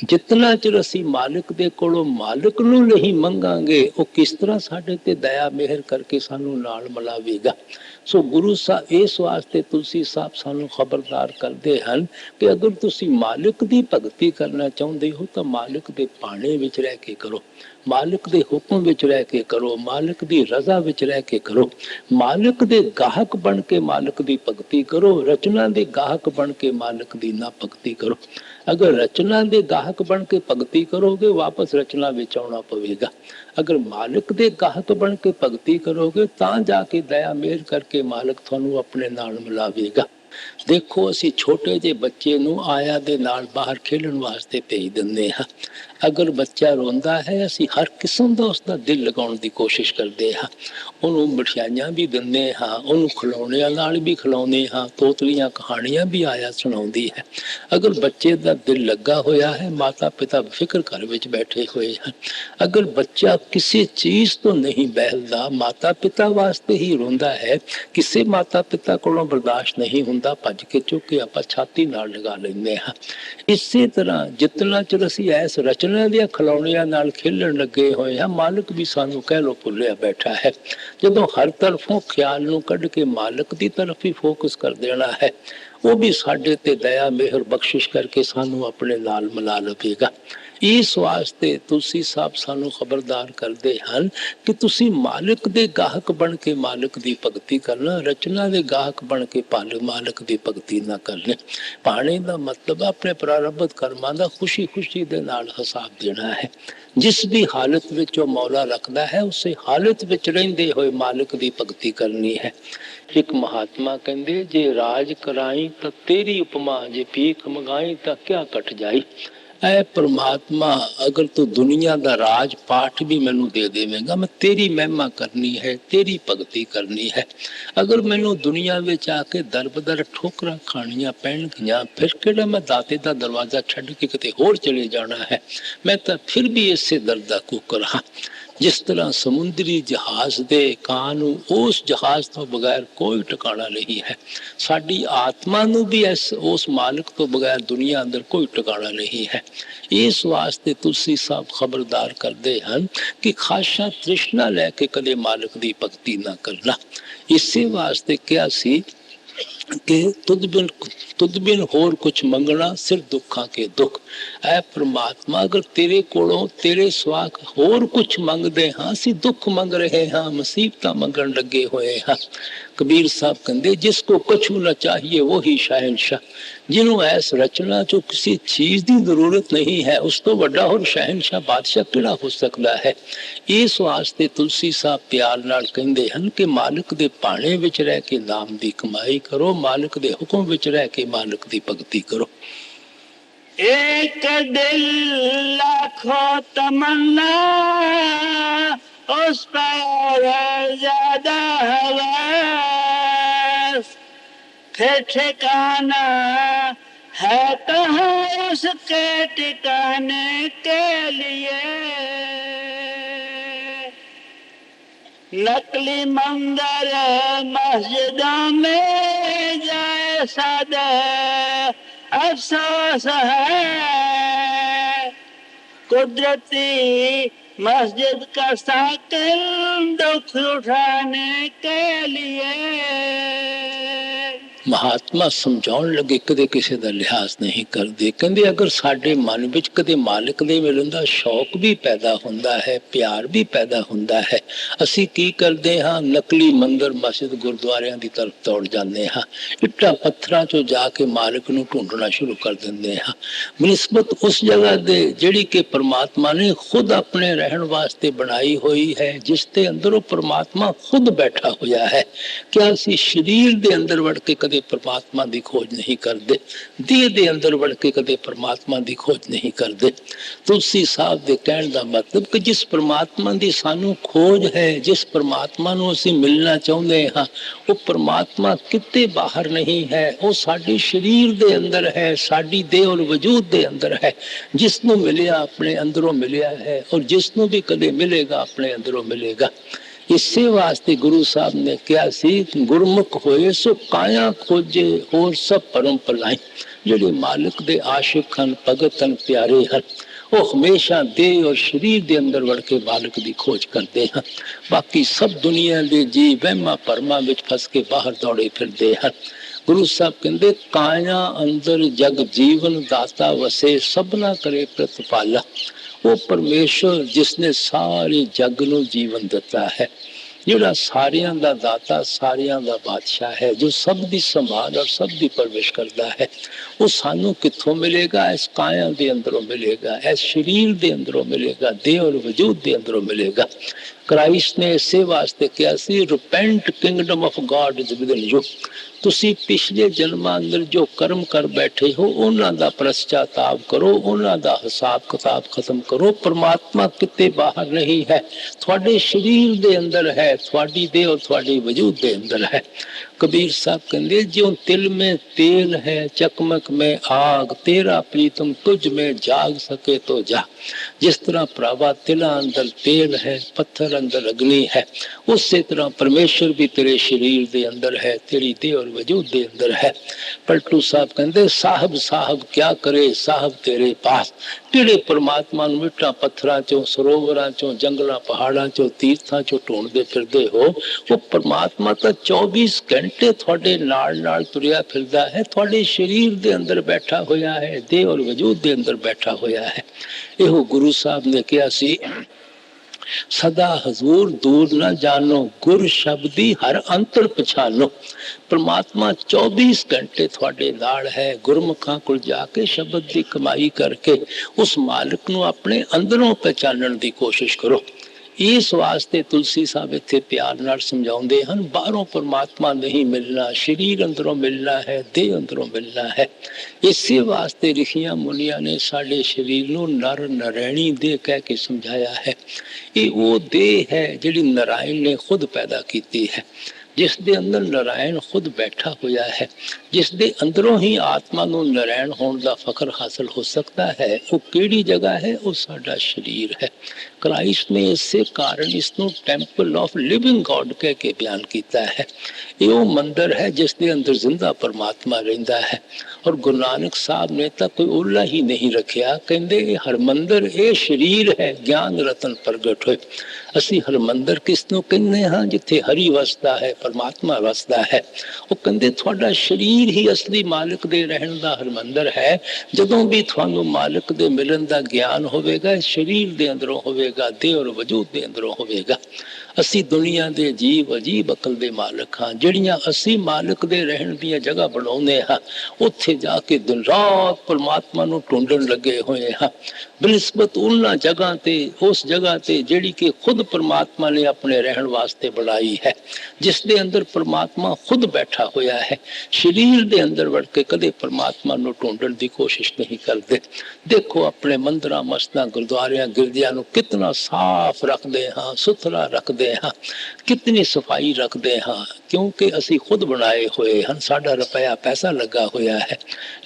ਜਿਤਨਾ ਚਿਰ ਅਸੀਂ ਮਾਲਕ ਦੇ ਕੋਲੋਂ ਮਾਲਕ ਨੂੰ ਨਹੀਂ ਮੰਗਾਂਗੇ, ਉਹ ਕਿਸ ਤਰ੍ਹਾਂ ਸਾਡੇ ਤੇ ਦਇਆ ਮਿਹਰ ਕਰਕੇ ਸਾਨੂੰ ਨਾਲ ਮਿਲਾਵੇਗਾ। ਸੋ ਗੁਰੂ ਸਾਹਿਬ ਇਸ ਵਾਸਤੇ ਤੁਲਸੀ ਸਾਹਿਬ ਸਾਨੂੰ ਖਬਰਦਾਰ ਕਰਦੇ ਹਨ ਕਿ ਅਗਰ ਤੁਸੀਂ ਮਾਲਕ ਦੀ ਭਗਤੀ ਕਰਨਾ ਚਾਹੁੰਦੇ ਹੋ ਤਾਂ ਮਾਲਕ ਦੇ ਭਾਣੇ ਵਿੱਚ ਰਹਿ ਕੇ ਕਰੋ, ਮਾਲਕ ਦੇ ਹੁਕਮ ਵਿੱਚ ਰਹਿ ਕੇ ਕਰੋ, ਮਾਲਕ ਦੀ ਰਜ਼ਾ ਵਿੱਚ ਰਹਿ ਕੇ ਕਰੋ। ਮਾਲਕ ਦੇ ਗਾਹਕ ਬਣ ਕੇ ਮਾਲਕ ਦੀ ਭਗਤੀ ਕਰੋ, ਰਚਨਾ ਦੇ ਗਾਹਕ ਬਣ ਕੇ ਮਾਲਕ ਦੀ ਨਾ ਭਗਤੀ ਕਰੋ। ਅਗਰ ਰਚਨਾ ਦੇ ਗਾਹਕ ਬਣ ਕੇ ਭਗਤੀ ਕਰੋਗੇ, ਵਾਪਸ ਰਚਨਾ ਵਿੱਚ ਆਉਣਾ ਪਵੇਗਾ। ਅਗਰ ਮਾਲਕ ਦੇ ਗਾਹਕ ਬਣ ਕੇ ਭਗਤੀ ਕਰੋਗੇ, ਤਾਂ ਜਾ ਕੇ ਦਇਆ ਮਿਹਰ ਕਰਕੇ ਮਾਲਕ ਤੁਹਾਨੂੰ ਆਪਣੇ ਨਾਲ ਮਿਲਾਵੇਗਾ। ਦੇਖੋ, ਅਸੀਂ ਛੋਟੇ ਜਿਹੇ ਬੱਚੇ ਨੂੰ ਆਇਆ ਦੇ ਨਾਲ ਬਾਹਰ ਖੇਡਣ ਵਾਸਤੇ ਭੇਜ ਦਿੰਦੇ ਹਾਂ। ਅਗਰ ਬੱਚਾ ਰੋਂਦਾ ਹੈ, ਅਸੀਂ ਹਰ ਕਿਸਮ ਦਾ ਉਸਦਾ ਦਿਲ ਲਗਾਉਣ ਦੀ ਕੋਸ਼ਿਸ਼ ਕਰਦੇ ਹਾਂ। ਉਹਨੂੰ ਮਠਿਆਈਆਂ ਵੀ ਦਿੰਦੇ ਹਾਂ, ਉਹਨੂੰ ਖਿਡੌਣਿਆਂ ਨਾਲ ਵੀ ਖਿਲਾਉਂਦੇ ਹਾਂ, ਤੋਤਲੀਆਂ ਕਹਾਣੀਆਂ ਵੀ ਆਇਆ ਸੁਣਾਉਂਦੀ ਹੈ। ਅਗਰ ਬੱਚੇ ਦਾ ਦਿਲ ਲੱਗਾ ਹੋਇਆ ਹੈ, ਮਾਤਾ ਪਿਤਾ ਫਿਕਰ ਘਰ ਵਿੱਚ ਬੈਠੇ ਹੋਏ ਹਨ। ਅਗਰ ਬੱਚਾ ਕਿਸੇ ਚੀਜ਼ ਤੋਂ ਨਹੀਂ ਬਹਿਲਦਾ, ਮਾਤਾ ਪਿਤਾ ਵਾਸਤੇ ਹੀ ਰੋਂਦਾ ਹੈ, ਕਿਸੇ ਮਾਤਾ ਪਿਤਾ ਕੋਲੋਂ ਬਰਦਾਸ਼ਤ ਨਹੀਂ ਹੁੰਦਾ, ਭੱਜ ਕੇ ਚੁੱਕ ਕੇ ਆਪਾਂ ਛਾਤੀ ਨਾਲ ਲਗਾ ਲੈਂਦੇ ਹਾਂ। ਇਸੇ ਤਰ੍ਹਾਂ ਜਿਤਨਾ ਚਿਰ ਅਸੀਂ ਇਸ ਰਚਨਾ ਰਚਨਾ ਦੀਆਂ ਖਿਡੌਣਿਆਂ ਨਾਲ ਖੇਲਣ ਲੱਗੇ ਹੋਏ ਹਾਂ। ਮਾਲਕ ਵੀ ਸਾਨੂੰ ਕਹਿ ਲੋ ਭੁੱਲਿਆ ਬੈਠਾ ਹੈ। ਜਦੋਂ ਹਰ ਤਰਫੋਂ ਖਿਆਲ ਨੂੰ ਕੱਢ ਕੇ ਮਾਲਕ ਦੀ ਤਰਫ ਹੀ ਫੋਕਸ ਕਰ ਦੇਣਾ ਹੈ, ਉਹ ਵੀ ਸਾਡੇ ਤੇ ਦਇਆ ਮਿਹਰ ਬਖਸ਼ਿਸ਼ ਕਰਕੇ ਸਾਨੂੰ ਆਪਣੇ ਨਾਲ ਮਿਲਾ ਲਵੇਗਾ। ਇਸ ਵਾਸਤੇ ਤੁਲਸੀ ਸਾਹਿਬ ਸਾਨੂੰ ਖਬਰਦਾਰ ਕਰਦੇ ਹਨ ਕਿ ਤੁਸੀਂ ਮਾਲਕ ਦੇ ਗਾਹਕ ਬਣ ਕੇ ਮਾਲਕ ਦੀ ਭਗਤੀ ਕਰਨਾ, ਰਚਨਾ ਦੇ ਗਾਹਕ ਬਣ ਕੇ ਮਾਲਕ ਦੀ ਭਗਤੀ ਨਾ ਕਰਨੀ। ਬਾਣੀ ਦਾ ਮਤਲਬ ਆਪਣੇ ਪ੍ਰਾਰਬਧ ਕਰਮਾਂ ਦਾ ਖੁਸ਼ੀ ਖੁਸ਼ੀ ਦੇ ਨਾਲ ਹਿਸਾਬ ਦੇਣਾ ਹੈ। ਜਿਸ ਵੀ ਹਾਲਤ ਵਿੱਚ ਉਹ ਮੌਲਾ ਰੱਖਦਾ ਹੈ, ਉਸੇ ਹਾਲਤ ਵਿੱਚ ਰਹਿੰਦੇ ਹੋਏ ਮਾਲਕ ਦੀ ਭਗਤੀ ਕਰਨੀ ਹੈ। ਇੱਕ ਮਹਾਤਮਾ ਕਹਿੰਦੇ, ਜੇ ਰਾਜ ਕਰਾਈ ਤਾਂ ਤੇਰੀ ਉਪਮਾ, ਜੇ ਭੀਖ ਮੰਗਾਈ ਤਾਂ ਕਿਆ ਕਟ ਜਾਈ। ਐ ਪ੍ਰਮਾਤਮਾ, ਅਗਰ ਤੂੰ ਦੁਨੀਆ ਦਾ ਰਾਜ ਪਾਠ ਵੀ ਮੈਨੂੰ ਦੇ ਦੇਵੇਂਗਾ, ਮੈਂ ਤੇਰੀ ਮਹਿਮਾ ਕਰਨੀ ਹੈ, ਤੇਰੀ ਭਗਤੀ ਕਰਨੀ ਹੈ। ਅਗਰ ਮੈਨੂੰ ਦੁਨੀਆ ਵਿੱਚ ਆ ਕੇ ਦਰਬਦਰ ਠੋਕਰਾਂ ਖਾਣੀਆਂ ਪੈਣਗੀਆਂ, ਫਿਰ ਕਿਹੜਾ ਮੈਂ ਦਾਤੇ ਦਾ ਦਰਵਾਜ਼ਾ ਛੱਡ ਕੇ ਕਿਤੇ ਹੋਰ ਚਲੇ ਜਾਣਾ ਹੈ। ਮੈਂ ਤਾਂ ਫਿਰ ਵੀ ਇਸੇ ਦਰ ਦਾ ਕੁੱਕਰ ਹਾਂ। ਜਿਸ ਤਰ੍ਹਾਂ ਸਮੁੰਦਰੀ ਜਹਾਜ਼ ਦੇ ਕਾਂ ਨੂੰ ਉਸ ਜਹਾਜ਼ ਤੋਂ ਬਗੈਰ ਕੋਈ ਟਿਕਾਣਾ ਨਹੀਂ ਹੈ, ਸਾਡੀ ਆਤਮਾ ਨੂੰ ਵੀ ਉਸ ਮਾਲਕ ਤੋਂ ਬਗੈਰ ਦੁਨੀਆ ਅੰਦਰ ਕੋਈ ਟਿਕਾਣਾ ਨਹੀਂ ਹੈ। ਇਸ ਵਾਸਤੇ ਤੁਲਸੀ ਸਾਹਿਬ ਖਬਰਦਾਰ ਕਰਦੇ ਹਨ ਕਿ ਖਾਸ਼ਾ ਤ੍ਰਿਸ਼ਨਾ ਲੈ ਕੇ ਕਦੇ ਮਾਲਕ ਦੀ ਭਗਤੀ ਨਾ ਕਰਨਾ। ਇਸੇ ਵਾਸਤੇ ਕਿਹਾ ਸੀ ਕਿ ਤੁਧ ਬਿਨ ਹੋਰ ਕੁਛ ਮੰਗਣਾ, ਸਿਰ ਦੁੱਖਾਂ ਕੇ ਦੁੱਖ। ਐ ਪ੍ਰਮਾਤਮਾ, ਅਗਰ ਤੇਰੇ ਕੋਲੋਂ ਤੇਰੇ ਸਵਾ ਹੋਰ ਕੁਛ ਮੰਗਦੇ ਹਾਂ, ਅਸੀਂ ਦੁੱਖ ਮੰਗ ਰਹੇ ਹਾਂ, ਮੁਸੀਬਤਾਂ ਮੰਗਣ ਲੱਗੇ ਹੋਏ ਹਾਂ। ਕਬੀਰ ਸਾਹਿਬ ਕਹਿੰਦੇ, ਜਿਸ ਕੋ ਕਛੂ ਨਾ ਚਾਹੀਏ ਵਹੀ ਸ਼ਹਿਨशाह। ਜਿਹਨੂੰ ਐਸ ਰਚਨਾ ਚੋਂ ਕਿਸੇ ਚੀਜ਼ ਦੀ ਜ਼ਰੂਰਤ ਨਹੀਂ ਹੈ, ਉਸ ਤੋਂ ਵੱਡਾ ਹੋਰ ਸ਼ਹਿਨशाह ਬਾਦਸ਼ਾਹ ਕਿਹੜਾ ਹੋ ਸਕਦਾ ਹੈ। ਇਸ ਵਾਸਤੇ ਤੁਲਸੀ ਸਾਹਿਬ ਪਿਆਰ ਨਾਲ ਕਹਿੰਦੇ ਹਨ ਕਿ ਮਾਲਕ ਦੇ ਭਾਣੇ ਵਿੱਚ ਰਹਿ ਕੇ ਨਾਮ ਦੀ ਕਮਾਈ ਕਰੋ, ਮਾਲਕ ਦੇ ਹੁਕਮ ਵਿੱਚ ਰਹਿ ਕੇ ਮਾਲਕ ਦੀ ਭਗਤੀ ਕਰੋ। एक दिल लाखों तमन्ना, उस पर ज्यादा हवस, फिर ठिकाना है कहाँ उसके ठिकाने के लिए। नकली मंदिर मस्जिदों में जाए सादे अफसोस है, कुदरती मस्जिद का साकिन दुख उठाने के लिए। महात्मा समझाउण लगे कदे किसी का लिहाज नहीं करते। कहते अगर साडे मन विच कदे मालिक दे मिलन दा शौक भी पैदा हुंदा है, प्यार भी पैदा हुंदा है, असी की करते हाँ, नकली मंदिर मस्जिद गुरुद्वारियां दी तरफ दौड़ जाते हाँ, इट्टा पत्थरां चों जाके मालिक नूं ढूंढना शुरू कर दिंदे हाँ, बनिस्बत उस जगह दे जिहड़ी कि परमात्मा ने खुद अपने रहन वास्ते बनाई हुई है, जिसते अंदर वो परमात्मा खुद बैठा होया है। क्या असी शरीर दे अंदर वड़ के कदे परमात्मा की खोज नहीं करते, देह दे अंदर वड़ के कदे परमात्मा की खोज नहीं करते। तुलसी साहब के कहने का मतलब कि जिस परमात्मा की सानू खोज है, जिस परमात्मा नूं असीं मिलना चाहुंदे हां, वो परमात्मा किते बाहर नहीं है, वो साडे शरीर दे अंदर है, साडी देह और वजूद दे अंदर है। जिसनूं मिलिया अपने अंदरों मिलिया है, और जिसनूं भी कदे मिलेगा अपने अंदरों मिलेगा। इसे वास्ते गुरु साहब ने कहा सी, गुरमुख होए सो काया खोजे होर सब परम पलाई। जेडे मालिक दे आशिक हन, भगत हन, प्यारे हन, वो हमेशा देह और शरीर दे अंदर वड़ के मालिक दी खोज करते हैं। बाकी सब दुनिया दे जी वहमा भरमा विच फस के बाहर दौड़े फिरदे हैं। गुरु साहब कहते, काया अंदर जग जीवन दाता वसे, सबना करे प्रतिपाला। वो परमेश्वर जिसने सारे जग नूं जीवन दिता है, जिहड़ा सारियां दा दाता, सारियां दा बादशाह है, जो सब दी संभाल और सब दी परवरिश करता है, वो सानू कित्थों मिलेगा? इस काया दे अंदरों मिलेगा, इस शरीर दे अंदरों मिलेगा, देह और वजूद दे अंदरों मिलेगा। क्राइस्ट ने इसे वास्ते कहा सी, repent kingdom of God is within you. तुसी पिछले जन्मां अंदर जो कर्म कर बैठे हो, उन्हां दा पश्चाताप करो, उन्हां दा हिसाब किताब खत्म करो। परमात्मा किते बाहर नहीं है, थोड़े शरीर दे अंदर है, थोड़ी देह और थोड़ी वजूद दे अंदर है। कबीर साहब कहते ज्यों तिल में तेल है चकमक में आग, तेरा प्रीतम तुझ में जाग सके तो जा। जिस तरह भरावा तिला अंदर तेल है, पत्थर अंदर अग्नि है, उसी तरह परमेश्वर भी तेरे शरीर दे अंदर है, तेरी देह और वजूद दे अंदर है। पलटू साहब कहते साहब साहब क्या करे साहब तेरे पास, किड़े परमात्मा नूं मिट्टां पत्थरां चों, सरोवरां चों, जंगलां पहाड़ां चों, तीर्थां चों ढूंढदे फिरदे हो। वो परमात्मा तो 24 घंटे थोड़े नाल नाल तुरिया फिरदा है, थोड़े शरीर दे अंदर बैठा होया है, देह और वजूद दे अंदर बैठा होया है। ਇਹੋ गुरु साहब ने कहा सी सदा हजूर दूर न जानो, गुर शब्दी हर अंतर पछानो। परमात्मा 24 घंटे थोड़े नाल है। गुरमुखां कोल जाके शब्द की कमाई करके उस मालिक नूं अपने अंदरों पहचानण की कोशिश करो। इस वास्ते तुलसी साहब इत्थे प्यार नाल समझाउंदे हन, बाहरों परमात्मा नहीं मिलना, शरीर अंदरों मिलना है, देह अंदरों मिलना है। इसी वास्ते ऋषियां मुनियां ने साडे शरीर नूं नर नरैणी देह कह के समझाया है। ये वो देह है जिहड़ी नारायण ने खुद पैदा की है, जिस दे अंदर नारायण खुद बैठा होया है, जिस दे अंदरों ही आत्मा नूं नारायण होने का फकर हासिल हो सकता है। वो केड़ी जगह है? वो साडा शरीर है। क्राइस्ट ने इसे कारण इसनूं टैंपल ऑफ लिविंग गॉड कह के बयान किया है। ये वो मंदिर है जिस दे अंदर जिंदा परमात्मा रहिंदा है। और गुरु नानक साहब ने तो कोई ओला ही नहीं रखिया, कहंदे हरमंदिर ये शरीर है, ज्ञान रतन प्रगट होए। असी हरमंदिर किसनों कहने हाँ? जिथे हरि वसदा है, परमात्मा वसदा है। वो कहंदे थोड़ा शरीर ही असली मालिक दे रहन दा हरमंदिर है। जदों भी थानू मालिक दे मिलन दा ज्ञान होवेगा, शरीर दे अंदरों होवेगा, देह और वजूद दे अंदरों होवेगा। असी दुनिया दे जीव अजीब अकल दे मालिक हाँ, जिहड़ियां असी मालिक दे रहन दी जगह बनाउने हाँ, उत्थे जाके दिन रात परमात्मा नूं ढूंढण लगे होए हाँ। बनिस्बत उन्हां जगह ते, उस जगह ते जिहड़ी कि खुद परमात्मा ने अपने रहन वास्ते बनाई है, जिस दे अंदर परमात्मा खुद बैठा होया है। शरीर दे अंदर वड़ के कदे परमात्मा नूं ढूंढण दी कोशिश नहीं करते। देखो अपने मंदिरां मस्जिदां गुरुद्वारियां गिरजियां नूं कितना साफ रखते हाँ, सुथरा रखते हाँ, कितनी सफाई रखते हाँ, क्योंकि असी खुद बनाए हुए हैं, साडा रुपया पैसा लगा होया है।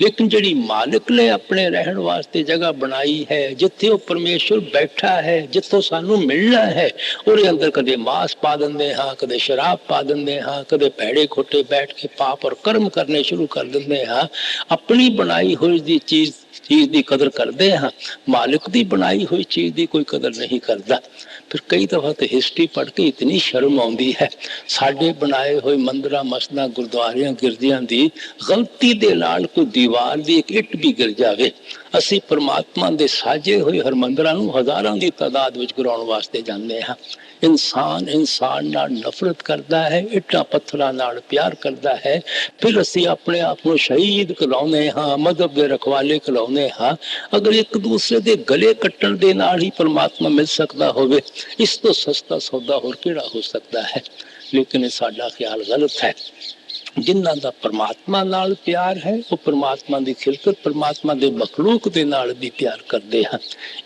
लेकिन जिहड़ी मालिक ने अपने रहन वास्ते जगह बनाई है, जिथे वो परमेश्वर बैठा है, जिथों सानू मिलना है, और अंदर कदे मांस पा देंदे हाँ, कदे शराब पा देंदे हाँ, कदे भैड़े खोटे बैठ के पाप और कर्म करने शुरू कर देंदे हाँ। अपनी बनाई हुई दी चीज की कदर करते हाँ, मालिक की बनाई हुई चीज की कोई कदर नहीं करता। फिर कई दफा तो हिस्ट्री पढ़ के इतनी शर्म आती है, साडे बनाए हुए मंदिरां मस्जिदां गुरुद्वारियां गिरजियां दी गलती दे नाल कोई दीवार दी एक इट भी गिर जावे, असी परमात्मा दे साजे हुए हरमंदिरां नूं हज़ारां दी तादाद विच गिराउण वास्ते जांदे हां। इंसान इंसान नाल नफरत करता है, इट्टां पत्थरां नाल प्यार करता है। फिर असी अपने आप को शहीद कहलाउने हाँ, मजहब के रखवाले कहलाउने हाँ। अगर एक दूसरे के गले कट्टण दे नाल ही परमात्मा मिल सकता होवे, इस तो सस्ता सौदा होर किहड़ा हो सकता है। लेकिन साडा ख्याल गलत है। जिन्हां दा परमात्मा नाल प्यार है, वो परमात्मा की खिलकत, परमात्मा के मखलूक दे नाल भी प्यार करते हैं।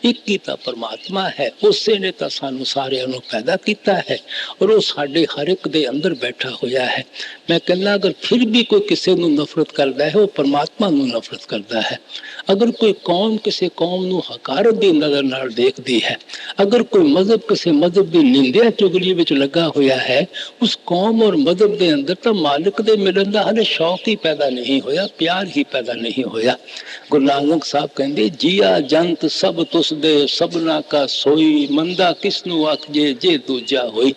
एक ही तो परमात्मा है, उसे ने तो सानू सारियां नू पैदा किया है, और वो साडे हर एक दे अंदर बैठा होया है। मैं कहना अगर फिर भी कोई किसी नू नफरत करता है, वो परमात्मा नू नफरत करता है। अगर कोई कौम किसी कौम नू हकारत की नजर नाल देखती है, अगर कोई मजहब किसी मजहब की निंदिया चुगली विच लगा होया है, उस कौम और मजहब के अंदर तो मालिक दे मिलन का हले शौक ही पैदा नहीं होया, प्यार ही पैदा नहीं होया। गुरु नानक साहब कहते जिया जंत सब तुस दे, सबना का सोई, मंदा किसनू आखजे जे दूजा होई।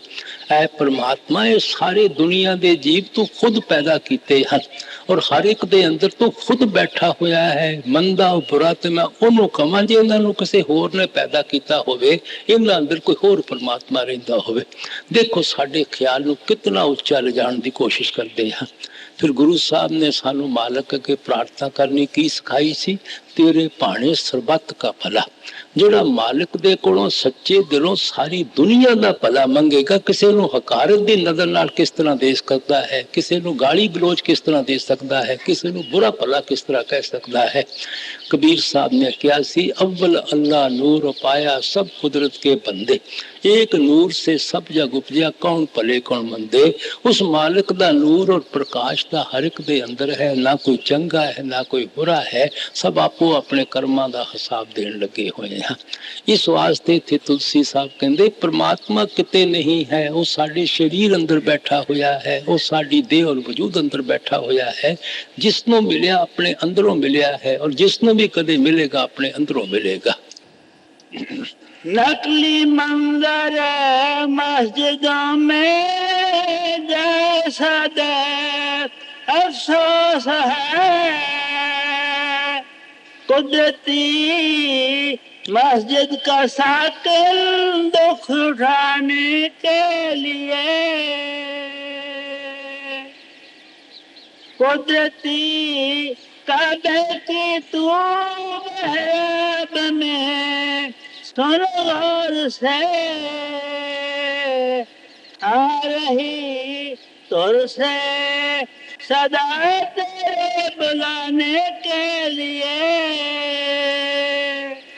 ऐ परमात्मा, ये सारे दुनिया के जीव तू खुद पैदा किए हैं, और हर एक दे अंदर तू खुद बैठा होया है। मंदा बुरा तो मैं उन्होंने कहां जे इन्होंने किसी होर ने पैदा किया होवे, इन्हां अंदर कोई होर परमात्मा रहिंदा होवे। देखो साडे ख्याल नूं कितना उच्चा ले जाने की कोशिश करते हैं। फिर गुरु साहब ने सानू मालक के प्रार्थना करनी की सिखाई सी, तेरे भाने सरबत का भला। ਜਿਹੜਾ ਮਾਲਿਕ ਦੇ ਕੋਲੋਂ ਸੱਚੇ ਦਿਲੋਂ ਸਾਰੀ ਦੁਨੀਆ ਦਾ ਭਲਾ ਮੰਗੇਗਾ, ਕਿਸੇ ਨੂੰ ਹਕਾਰਤ ਦੀ ਨਜ਼ਰ ਨਾਲ ਕਿਸ ਤਰ੍ਹਾਂ ਦੇਖ ਸਕਦਾ ਹੈ, ਕਿਸੇ ਨੂੰ ਗਾਲੀ ਗਲੋਚ ਕਿਸ ਤਰ੍ਹਾਂ ਦੇ ਸਕਦਾ ਹੈ, ਕਿਸੇ ਨੂੰ ਬੁਰਾ ਭਲਾ ਕਿਸ ਤਰ੍ਹਾਂ ਕਹਿ ਸਕਦਾ ਹੈ। कबीर साहब ने क्या सी, अव्वल अल्लाह नूर पाया सब कुदरत के बंदे, एक नूर से सब जग उपजिया कौन भले कौन मंदे। उस मालिक दा नूर और प्रकाश दा हर एक दे अंदर है, ना कोई चंगा है ना कोई बुरा है, सब आपो अपने कर्मां दा हिसाब देन लगे हुए हैं। इस वास्ते थे तुलसी साहब कहंदे परमात्मा किते नहीं है, वो साडे शरीर अंदर बैठा होया है, वो साडी देह और वजूद अंदर बैठा होया है। जिसनों मिलिया अपने अंदरों मिलिया है, और जिसनों भी कदे मिलेगा अपने अंदरों मिलेगा। नकली मंजर मस्जिदों में जैसा देख अफसोस है, कुदरती मस्जिद का साकिल दुख उठाने के लिए, कुदरती काबे की तू महराब में सुन गौर से, आ रही तुर से सदा तेरे बुलाने के लिए।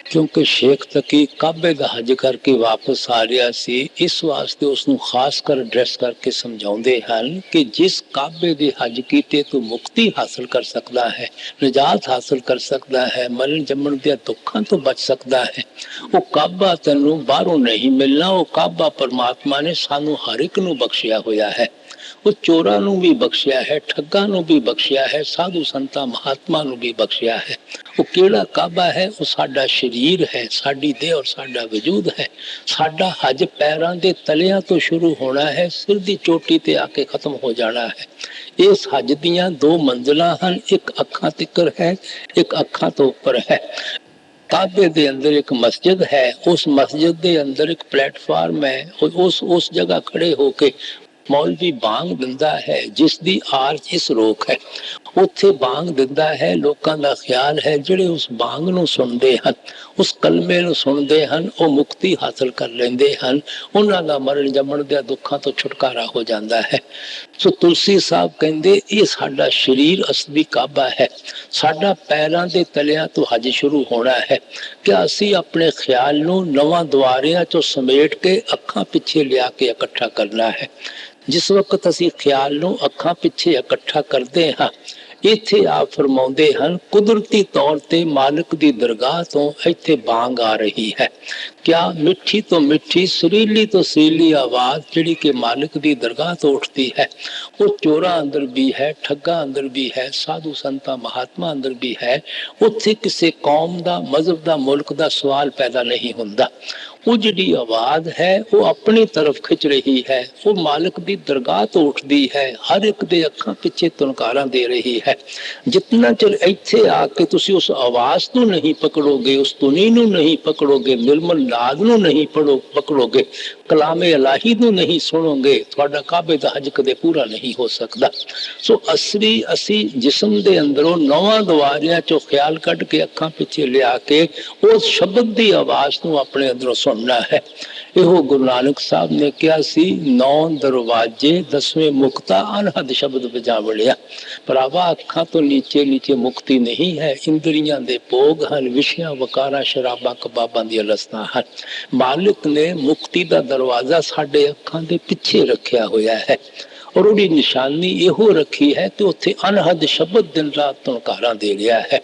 क्योंकि शेख तकी काबे दा हज करके वापस आ रहा सी, इस वास्ते उसनू खास कर एड्रेस करके समझाउंदे हन कि जिस काबे दे हज कीते तो मुक्ति हासिल कर सकता है, निजात हासिल कर सकता है, मरण जमण दे दुखां तो बच सकता है। वो काबा तैनू बाहरों नहीं मिलना, वो काबा परमात्मा ने सानू हर एक नू बख्शिया होया है। वो चोरां नू भी बख्शिया है, ठग्गां नू भी बख्शिया है, साधु संतां महात्मा नू भी बख्शिया है। वो केड़ा काबा है, वो साडा शरीर है, साडी देह और साडा वजूद है। साडा हज पैरां दे तलियां तो शुरू होना है, सिर दी चोटी ते आके खत्म हो जाना है। इस हज दियां दो मंजिलां हन, एक अखां तिकर है, एक अखां तो ऊपर है। काबे दे अंदर एक मस्जिद है, उस मस्जिद दे अंदर एक प्लेटफार्म है, उस जगह खड़े होके मौलवी बांग दिंदा है, जिस दी आर्च इस रोक है, उत्थे बांग दिंदा है। लोकां दा ख्याल है जिहड़े उस बांग नूं सुनदे हन, उस कलमे नूं सुनदे हन, वो मुक्ति हासिल कर लेंदे हन, उन्हां दा मरण जमण दे दुखां तो छुटकारा हो जांदा है। सो तुलसी साहब कहंदे ये साडा शरीर असली काबा है, साडा पैरां दे तलियां तो हज शुरू होना है। क्या असी अपने ख्याल नूं नवां दुआरियां चों समेट के अखां पिछे लिया के इकट्ठा करना है। जिस वक्त असी ख्याल नूं अखां पिछे इकट्ठा करते हाँ, इत्थे आप फरमाउंदे हन कुदरती तौर ते मालिक दी दरगाह तो इत्थे बांग आ रही है। क्या मिठी तो मिठी, सुरीली तो सुरीली आवाज जिहड़ी कि मालिक दी दरगाह तो उठती है, वो चोरा अंदर भी है, ठग्गा अंदर भी है, साधु संता महात्मा अंदर भी है। उत्थे किसी कौम दा, मजहब दा, मुल्क दा सवाल पैदा नहीं हुंदा। वो जिहड़ी आवाज है वो अपनी तरफ खिंच रही है, वो मालिक दी दरगाह तो उठती है, हर एक दे अखां पिछे तुनकारां दे रही है। जितना चਿਰ ਇੱਥੇ आ के तुसी उस आवाज को नहीं पकड़ोगे, उस धुनी नूं नहीं पकड़ोगे, निर्मल नाद नूं नहीं पकड़ोगे, कलामे इलाही नूं नहीं सुनोगे, तुहाडा काबे दा हज कदे पूरा नहीं हो सकदा। सो असी जिस्म दे अंदरों नौवां दवारियां चों ख्याल कढ के अखां पिछे लिया के उस शब्द दी आवाज नूं अपने अंदरों सुनना है। ਇਹੋ ਗੁਰੂ ਨਾਨਕ ਸਾਹਿਬ ਨੇ ਕਿਹਾ ਸੀ, 9 ਦਰਵਾजे 10ਵੇਂ ਮੁਕਤਾ ਅਨਹਦ ਸ਼ਬਦ ਵਜਾਵੜਿਆ। ਭਰਾਵਾ ਅੱਖਾਂ ਤੋਂ ਨੀਚੇ ਨੀਚੇ ਮੁਕਤੀ ਨਹੀਂ ਹੈ, ਇੰਦਰੀਆਂ ਦੇ ਭੋਗ ਹਨ, ਵਿਸ਼ਿਆਂ ਵਕਾਰਾਂ ਸ਼ਰਾਬਾਂ ਕਬਾਬਾਂ ਦੀਆਂ ਲਸਤਾਂ ਹਨ। ਮਾਲਿਕ ਨੇ ਮੁਕਤੀ ਦਾ ਦਰਵਾਜ਼ਾ ਸਾਡੇ ਅੱਖਾਂ ਦੇ ਪਿੱਛੇ ਰੱਖਿਆ ਹੋਇਆ ਹੈ, ਔਰ ਉਹਦੀ ਨਿਸ਼ਾਨੀ ਇਹੋ ਰੱਖੀ ਹੈ ਕਿ ਉੱਥੇ ਅਨਹਦ ਸ਼ਬਦ ਦਿਨ ਰਾਤ ਤੁਣਕਾਰਾਂ ਦੇ ਰਿਹਾ ਹੈ।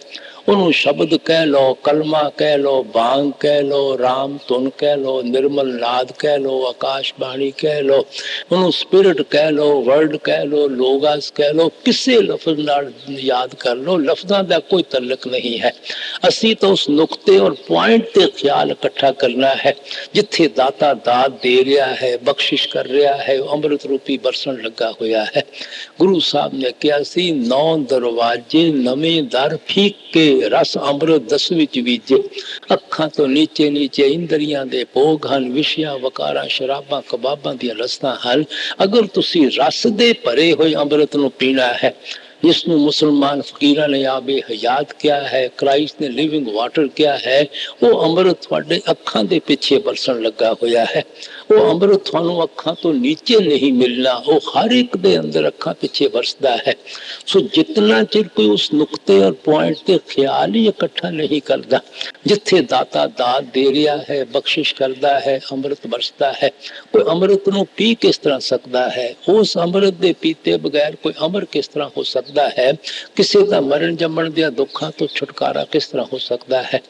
ਉਹਨੂੰ ਸ਼ਬਦ ਕਹਿ ਲੋ, ਕਲਮਾ ਕਹਿ ਲੋ, ਬਾਂਗ ਕਹਿ ਲੋ, ਰਾਮ ਧੁਨ ਕਹਿ ਲੋ, ਨਿਰਮਲ ਨਾਦ ਕਹਿ ਲੋ, ਆਕਾਸ਼ ਬਾਣੀ ਕਹਿ ਲੋ, ਉਹਨੂੰ ਸਪਿਰਿਟ ਕਹਿ ਲੋ, ਵਰਡ ਕਹਿ ਲੋ, ਲੋਗਸ ਕਹਿ ਲੋ, ਕਿਸੇ ਲਫ਼ਜ਼ ਨਾਲ ਯਾਦ ਕਰ ਲੋ, ਲਫ਼ਜ਼ਾਂ ਦਾ ਕੋਈ ਤਲਕ ਨਹੀਂ ਹੈ। ਅਸੀਂ ਤਾਂ ਉਸ ਨੁਕਤੇ ਔਰ ਪੁਆਇੰਟ ਤੇ ਖਿਆਲ ਇਕੱਠਾ ਕਰਨਾ ਹੈ ਜਿੱਥੇ ਦਾਤਾ ਦਾਤ ਦੇ ਰਿਹਾ ਹੈ, ਬਖਸ਼ਿਸ਼ ਕਰ ਰਿਹਾ ਹੈ, ਅੰਮ੍ਰਿਤ ਰੂਪੀ ਬਰਸਣ ਲੱਗਾ ਹੋਇਆ ਹੈ। ਗੁਰੂ ਸਾਹਿਬ ਨੇ ਕਿਹਾ ਸੀ, 9 ਦਰਵਾजे ਨਵੇਂ ਦਰ ਫੀਕ ਕੇ रस अमृत 10 विच बीजे। अखां तो नीचे नीचे इंद्रियां दे भोग हन, विषयां वकारां शराबां कबाबां दी लस्तां हन। अगर तुसी रस दे भरे होए अमृत नूं पीना है, जिसनों मुसलमान फकीरां ने आबे हयात क्या है, क्राइस्ट ने लिविंग वाटर क्या है, वो अमृत तुहाडे अखां दे पिछे बरसन लगा होया है। वो अमृत तुहानू अखां तो नीचे नहीं मिलना, वो हर एक दे अंदर अखां पिछे बरसदा है। सो जितना चिर कोई उस नुकते और पॉइंट ते ख्याल ही इकट्ठा नहीं करता, जिथे दाता दात दे रहा है, बख्शिश करता है, अमृत बरसदा है। कोई अमृत नू पी किस तरह सकता है, उस अमृत दे पीते बगैर कोई अमर किस तरह हो सकता है, किसी का मरण जमण दे दुखा तो छुटकारा किस तरह हो सकता है।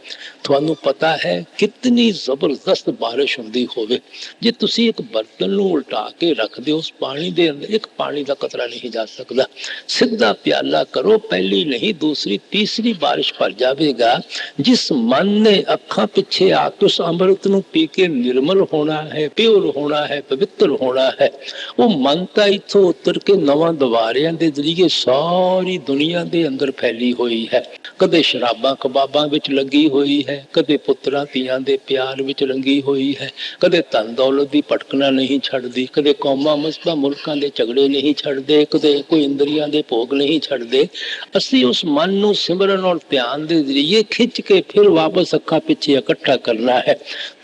तुहानू पता है कितनी जबरदस्त बारिश हुंदी होवे, जे तुसी एक बर्तन नू उल्टा के रख दो, उस पानी दे अंदर एक पानी का कतरा नहीं जा सकता। सीधा प्याला करो, पहली नहीं दूसरी तीसरी बारिश भर जाएगा। जिस मन ने अखा पिछे आके उस अमृत नू पी के निर्मल होना है, प्योर होना है, पवित्र होना है, वो मन तो इथों उतर के नवा दवारियां दे जरिए सारी दुनिया दे अंदर फैली हुई है। कदे शराबा कबाबा विच लगी हुई है, कदे पुत्रा धीआं दे प्यार विच लगी हुई है, कदे धन दौलत दी भटकना नहीं छड़दी, कदे कौमां मजहबां मुल्कां दे झगड़े नहीं छड़दे, कदे कोई इंद्रियां दे भोग नहीं छड़दे। असीं उस मन नू सिमरन और ध्यान दे जरिए खिंच के फिर वापस अखां पिछे इकट्ठा करना है,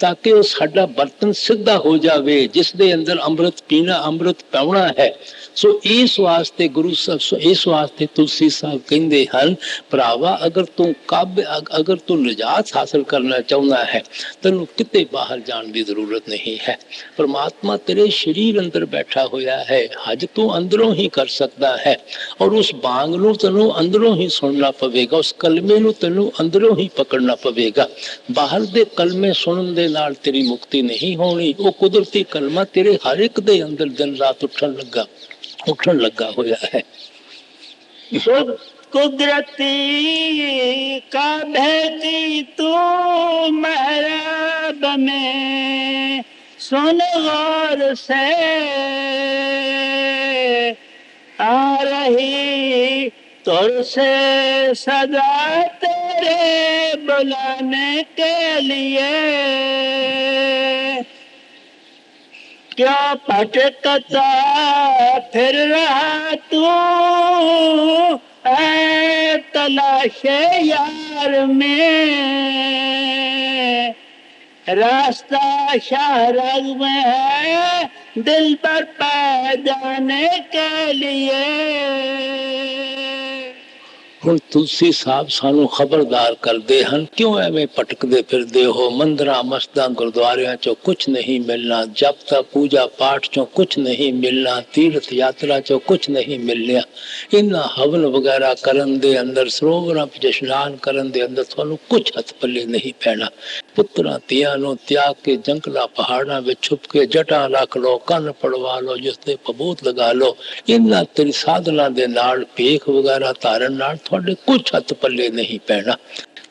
ताकि वो साडा बर्तन सीधा हो जावे, जिस दे अंदर अमृत पीना, अमृत पाउणा है। सो इस वास्ते गुरु साहब, इस वास्ते तुलसी साहब कहते हैं, भरावा अगर तू निजात हासिल करना चाहना है, तेनू किते बाहर जाने की जरूरत नहीं है। परमात्मा तेरे शरीर अंदर बैठा होया है, हज तू अंदरों ही कर सकता है, और उस बांग नू तेनू अंदरों ही सुनना पवेगा, उस कलमे नू तेनू अंदरों ही पकड़ना पवेगा। बाहर दे कलमे सुनन दे नाल तेरी मुक्ति नहीं होनी। वो कुदरती कलमा तेरे हर एक दे अंदर दिन रात उठन लगा होया है। कुदरती का भेदी तू महरब में सुन गौर से, आ रही तुर से सदा तेरे बुलाने के लिए। क्या भटकता फिर रहा तू ऐ तलाशे यार में, रास्ता शाहरग में है दिल पर पैदाने के लिए। हुण तुलसी साहब सानू खबरदार करते हैं, क्यों एवें भटकते फिरदे हो, मंदिरां मस्जिदां गुरुद्वारियां चो कुछ नहीं मिलना, जब तक पूजा पाठ चो कुछ नहीं मिलना, तीर्थ यात्रा चो कुछ नहीं मिलना। इन्हां हवन वगैरह करन दे अंदर, सरोवरां विच इशनान करन दे अंदर तुहानू कुछ हथ पल्ले नहीं पैना। पुत्रां धीआं नू त्याग के जंगलां पहाड़ां विच छुप के जटां रख लो, कन्न पड़वा लो, जिसते पबूत लगा लो। इन्हां तेरी साधना दे नाल भेख वगैरह धारण नाल तुहाडे कुछ हथ पल्ले नहीं पैना,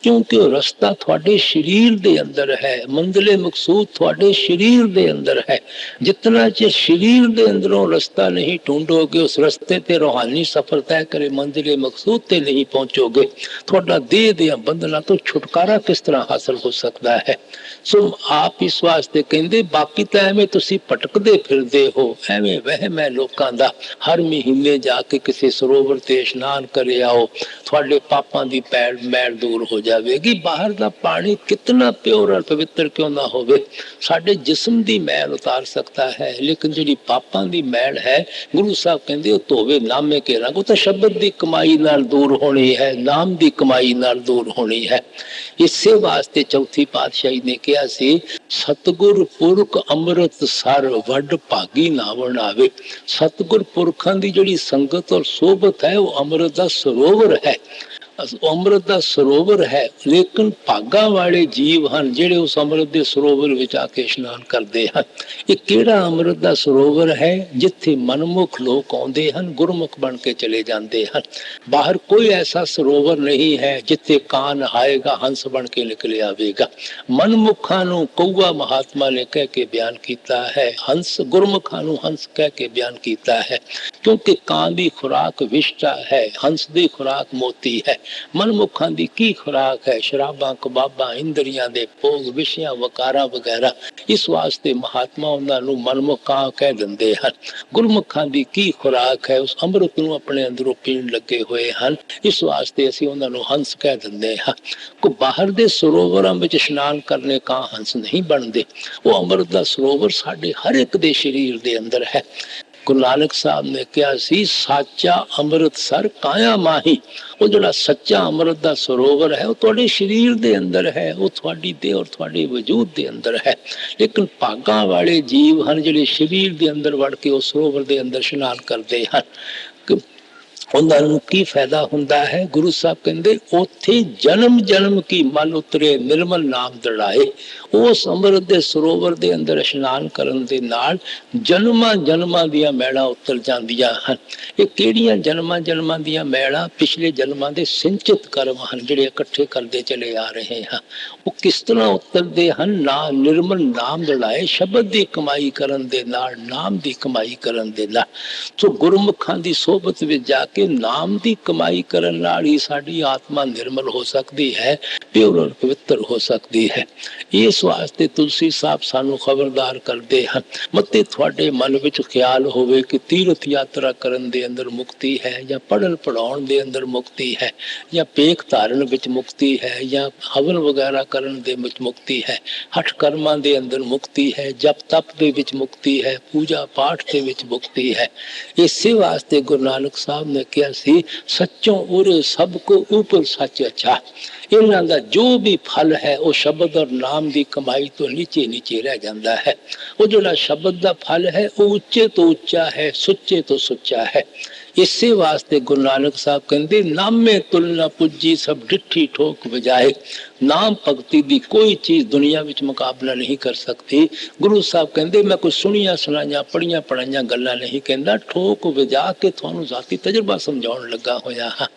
क्योंकि रस्ता थोड़े शरीर दे अंदर है, मंजिले मकसूद थोड़े शरीर दे अंदर है। जितना चिर शरीर दे अंदरों रास्ता नहीं ढूंढोगे, उस रास्ते ते रूहानी सफर तय करे मंजिले मकसूद ते नहीं पहुंचोगे। थोड़ा देह दे बंधना तो छुटकारा किस तरह हासिल हो सकता है। सो आप इस वास्ते कहते, बाकी तो एवं तुसी भटकदे फिरदे हो, एवं वहम है लोकां दा। हर महीने जाके किसी सरोवर ते इशनान करे आओ, थोड़े पापां दी मैल दूर हो जाएगी। बाहर का पानी कितना प्योर और पवित्र क्यों ना होवे, साडे जिस्म दी मैल उतार सकता है, लेकिन जिहड़ी पापां दी मैल है, गुरु साहब कहंदे ओ धोवे नामे के रंग, वो तो शब्द दी कमाई नाल दूर होनी है, नाम दी कमाई नाल दूर होनी है। इसे वास्ते चौथी पातशाही ने कहा सी, सतगुर पुरख अमृत सर वड भागी ना बनावे। सतगुर पुरखां दी जिहड़ी संगत और सोबत है, वो अमृत दा सरोवर है, अमृत दा सरोवर है। लेकिन भागा वाले जीव हैं जेड़े उस अमृत दे सरोवर विच आके इशनान करते हैं। ये केड़ा अमृत दा सरोवर है, जिथे मनमुख लोग आउंदे हैं, गुरमुख बन के चले जाते हैं। बाहर कोई ऐसा सरोवर नहीं है जिथे कान नहाएगा हंस बन के निकले आवेगा। मनमुखा नू कौआ महात्मा ने कह के बयान किया है, हंस गुरमुखा नू हंस कह के बयान किया है, क्योंकि कान की खुराक विष्टा है, हंस की खुराक मोती है। ਮਨਮੁਖਾਂ ਦੀ ਕੀ ਖੁਰਾਕ ਹੈ? ਸ਼ਰਾਬਾਂ, ਕਬਾਬਾਂ, ਇੰਦਰੀਆਂ ਦੇ ਭੋਗ, ਵਿਸ਼ਿਆਂ, ਵਕਾਰਾਂ ਵਗੈਰਾ। ਇਸ ਵਾਸਤੇ ਮਹਾਤਮਾ ਉਹਨਾਂ ਨੂੰ ਮਨਮੁਖਾਂ ਕਹਿ ਦਿੰਦੇ ਹਨ। ਗੁਰਮੁਖਾਂ ਦੀ ਕੀ ਖੁਰਾਕ ਹੈ? ਉਸ ਅੰਮ੍ਰਿਤ ਨੂੰ ਆਪਣੇ ਅੰਦਰੋਂ ਪੀਣ ਲੱਗੇ ਹੋਏ ਹਨ। ਇਸ ਵਾਸਤੇ ਅਸੀਂ ਉਹਨਾਂ ਨੂੰ ਹੰਸ ਕਹਿ ਦਿੰਦੇ ਹਾਂ। ਕੋ ਬਾਹਰ ਦੇ ਸਰੋਵਰਾਂ ਵਿੱਚ ਇਸ਼ਨਾਨ ਕਰਨੇ ਕਾਂ ਹੰਸ ਨਹੀਂ ਬਣਦੇ। ਉਹ ਅੰਮ੍ਰਿਤ ਦਾ ਸਰੋਵਰ ਸਾਡੇ ਹਰ ਇੱਕ ਦੇ ਸਰੀਰ ਦੇ ਅੰਦਰ ਹੈ। ਗੁਰੂ ਨਾਨਕ ਸਾਹਿਬ ਨੇ ਕਿਹਾ ਸੀ, ਸਾਚਾ ਅੰਮ੍ਰਿਤਸਰ ਕਾਇਆ ਮਾਹੀ। ਉਹ ਜਿਹੜਾ ਸੱਚਾ ਅੰਮ੍ਰਿਤ ਦਾ ਸਰੋਵਰ ਹੈ ਉਹ ਤੁਹਾਡੇ ਸਰੀਰ ਦੇ ਅੰਦਰ ਹੈ, ਉਹ ਤੁਹਾਡੀ ਦੇਹ ਔਰ ਤੁਹਾਡੇ ਵਜੂਦ ਦੇ ਅੰਦਰ ਹੈ। ਲੇਕਿਨ ਭਾਗਾਂ ਵਾਲੇ ਜੀਵ ਹਨ ਜਿਹੜੇ ਸਰੀਰ ਦੇ ਅੰਦਰ ਵੜ ਕੇ ਉਸ ਸਰੋਵਰ ਦੇ ਅੰਦਰ ਇਸ਼ਨਾਨ ਕਰਦੇ ਹਨ। ਉਹਨਾਂ ਨੂੰ ਕੀ ਫਾਇਦਾ ਹੁੰਦਾ ਹੈ? ਗੁਰੂ ਸਾਹਿਬ ਕਹਿੰਦੇ, ਉੱਥੇ ਜਨਮ ਜਨਮ ਕੀ ਮਲ ਉਤਰੇ, ਨਿਰਮਲ ਨਾਮ ਦੜਾਏ। ਉਸ ਅੰਮ੍ਰਿਤ ਦੇ ਸਰੋਵਰ ਦੇ ਅੰਦਰ ਇਸ਼ਨਾਨ ਕਰਨ ਦੇ ਨਾਲ ਜਨਮਾਂ ਜਨਮਾਂ ਦੀਆਂ ਮੈਲਾਂ ਉਤਰ ਜਾਂਦੀਆਂ ਹਨ। ਇਹ ਕਿਹੜੀਆਂ ਜਨਮਾਂ ਜਨਮਾਂ ਦੀਆਂ ਮੈਲਾਂ? ਪਿਛਲੇ ਜਨਮਾਂ ਦੇ ਸਿੰਚਿਤ ਕਰਮ ਹਨ ਜਿਹੜੇ ਇਕੱਠੇ ਕਰਦੇ ਚਲੇ ਆ ਰਹੇ ਹਾਂ। ਉਹ ਕਿਸ ਤਰ੍ਹਾਂ ਉਤਰਦੇ ਹਨ? ਨਾ ਨਿਰਮਲ ਨਾਮ ਦੜਾਏ, ਸ਼ਬਦ ਦੀ ਕਮਾਈ ਕਰਨ ਦੇ ਨਾਲ, ਨਾਮ ਦੀ ਕਮਾਈ ਕਰਨ ਦੇ ਨਾਲ। ਸੋ ਗੁਰਮੁਖਾਂ ਦੀ ਸੋਬਤ ਵਿੱਚ ਜਾ ਕੇ ਨਾਮ ਦੀ ਕਮਾਈ ਕਰਨ ਨਾਲ ਹੀ ਸਾਡੀ ਆਤਮਾ ਨਿਰਮਲ ਹੋ ਸਕਦੀ ਹੈ, ਪਿਓਰ ਔਰ ਪਵਿੱਤਰ ਹੋ ਸਕਦੀ ਹੈ। ਇਸ ਵਾਸਤੇ ਤੁਲਸੀ ਸਾਹਿਬ ਸਾਨੂੰ ਖਬਰਦਾਰ ਕਰਦੇ ਹਨ। ਮਤੇ ਤੁਹਾਡੇ ਮਨ ਵਿੱਚ ਖਿਆਲ ਹੋਵੇ ਕਿ ਤੀਰਥ ਯਾਤਰਾ ਕਰਨ ਦੇ ਅੰਦਰ ਮੁਕਤੀ ਹੈ, ਜਾਂ ਪੜ੍ਹਨ ਪੜਾਉਣ ਦੇ ਅੰਦਰ ਮੁਕਤੀ ਹੈ, ਜਾਂ ਪੇਖ ਧਾਰਨ ਵਿੱਚ ਮੁਕਤੀ ਹੈ, ਜਾਂ ਹਵਨ ਵਗੈਰਾ ਕਰਨ ਦੇ ਵਿੱਚ ਮੁਕਤੀ ਹੈ, ਹਠ ਕਰਮਾਂ ਦੇ ਅੰਦਰ ਮੁਕਤੀ ਹੈ, ਜਪ ਤਪ ਦੇ ਵਿੱਚ ਮੁਕਤੀ ਹੈ, ਪੂਜਾ ਪਾਠ ਦੇ ਵਿੱਚ ਮੁਕਤੀ ਹੈ। ਇਸੇ ਵਾਸਤੇ ਗੁਰੂ ਨਾਨਕ ਸਾਹਿਬ ਨੇ ਕਿਹਾ ਸੀ, ਸੱਚੋਂ ਉਰੇ ਸਭ ਕੋ ਉਪਰ ਸੱਚ ਅੱਛਾ। ਇਹਨਾਂ ਦਾ ਜੋ ਵੀ ਫਲ ਹੈ ਉਹ ਸ਼ਬਦ ਔਰ ਨਾਮ ਦੀ ਕਮਾਈ ਤੋਂ ਨੀਚੇ ਨੀਚੇ ਰਹਿ ਜਾਂਦਾ ਹੈ। ਉਹ ਜਿਹੜਾ ਸ਼ਬਦ ਦਾ ਫਲ ਹੈ ਉਹ ਉੱਚੇ ਤੋਂ ਉੱਚਾ ਹੈ, ਸੁੱਚੇ ਤੋਂ ਸੁੱਚਾ ਹੈ। ਇਸੇ ਵਾਸਤੇ ਗੁਰੂ ਨਾਨਕ ਸਾਹਿਬ ਕਹਿੰਦੇ, ਨਾਮੇ ਤੁਲਨਾ ਪੁੱਜੀ ਸਭ ਡਿੱਠੀ ਠੋਕ ਵਜਾਏ। ਨਾਮ ਭਗਤੀ ਦੀ ਕੋਈ ਚੀਜ਼ ਦੁਨੀਆ ਵਿੱਚ ਮੁਕਾਬਲਾ ਨਹੀਂ ਕਰ ਸਕਦੀ। ਗੁਰੂ ਸਾਹਿਬ ਕਹਿੰਦੇ, ਮੈਂ ਕੋਈ ਸੁਣੀਆਂ ਸੁਣਾਈਆਂ ਪੜੀਆਂ ਪੜਾਈਆਂ ਗੱਲਾਂ ਨਹੀਂ ਕਹਿੰਦਾ, ਠੋਕ ਵਜਾ ਕੇ ਤੁਹਾਨੂੰ ਜ਼ਾਤੀ ਤਜਰਬਾ ਸਮਝਾਉਣ ਲੱਗਾ ਹੋਇਆ ਹਾਂ।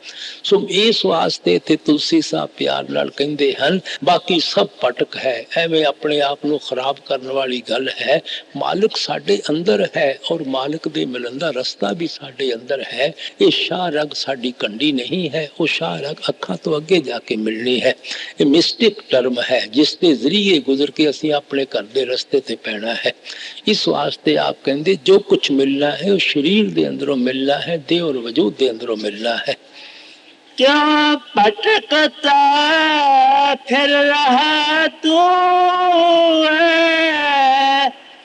ਸੋ ਇਸ ਵਾਸਤੇ ਇੱਥੇ ਤੁਲਸੀ ਸਾਹਿਬ ਪਿਆਰ ਨਾਲ ਕਹਿੰਦੇ ਹਨ, ਬਾਕੀ ਸਭ ਭਟਕ ਹੈ, ਐਵੇਂ ਆਪਣੇ ਆਪ ਨੂੰ ਖਰਾਬ ਕਰਨ ਵਾਲੀ ਗੱਲ ਹੈ। ਮਾਲਕ ਸਾਡੇ ਅੰਦਰ ਹੈ ਔਰ ਮਾਲਕ ਦੇ ਮਿਲਣ ਦਾ ਰਸਤਾ ਵੀ ਸਾਡੇ ਅੰਦਰ ਹੈ। ਇਹ ਸ਼ਾਹ ਰਗ ਸਾਡੀ ਕੰਡੀ ਨਹੀਂ ਹੈ, ਉਹ ਸ਼ਾਹ ਰਗ ਅੱਖਾਂ ਤੋਂ ਅੱਗੇ ਜਾ ਕੇ ਮਿਲਣੀ ਹੈ। ਇਹ ਮਿਸਟਿਕ ਟਰਮ ਹੈ ਜਿਸ ਦੇ ਜ਼ਰੀਏ ਗੁਜ਼ਰ ਕੇ ਅਸੀਂ ਆਪਣੇ ਘਰ ਦੇ ਰਸਤੇ ਤੇ ਪੈਣਾ ਹੈ। ਇਸ ਵਾਸਤੇ ਆਪ ਕਹਿੰਦੇ, ਜੋ ਕੁਝ ਮਿਲਣਾ ਹੈ ਉਹ ਸਰੀਰ ਦੇ ਅੰਦਰੋਂ ਮਿਲਣਾ ਹੈ, ਦੇਹ ਔਰ ਵਜੂਦ ਦੇ ਅੰਦਰੋਂ ਮਿਲਣਾ ਹੈ। क्यों भटकता फिर रहा तू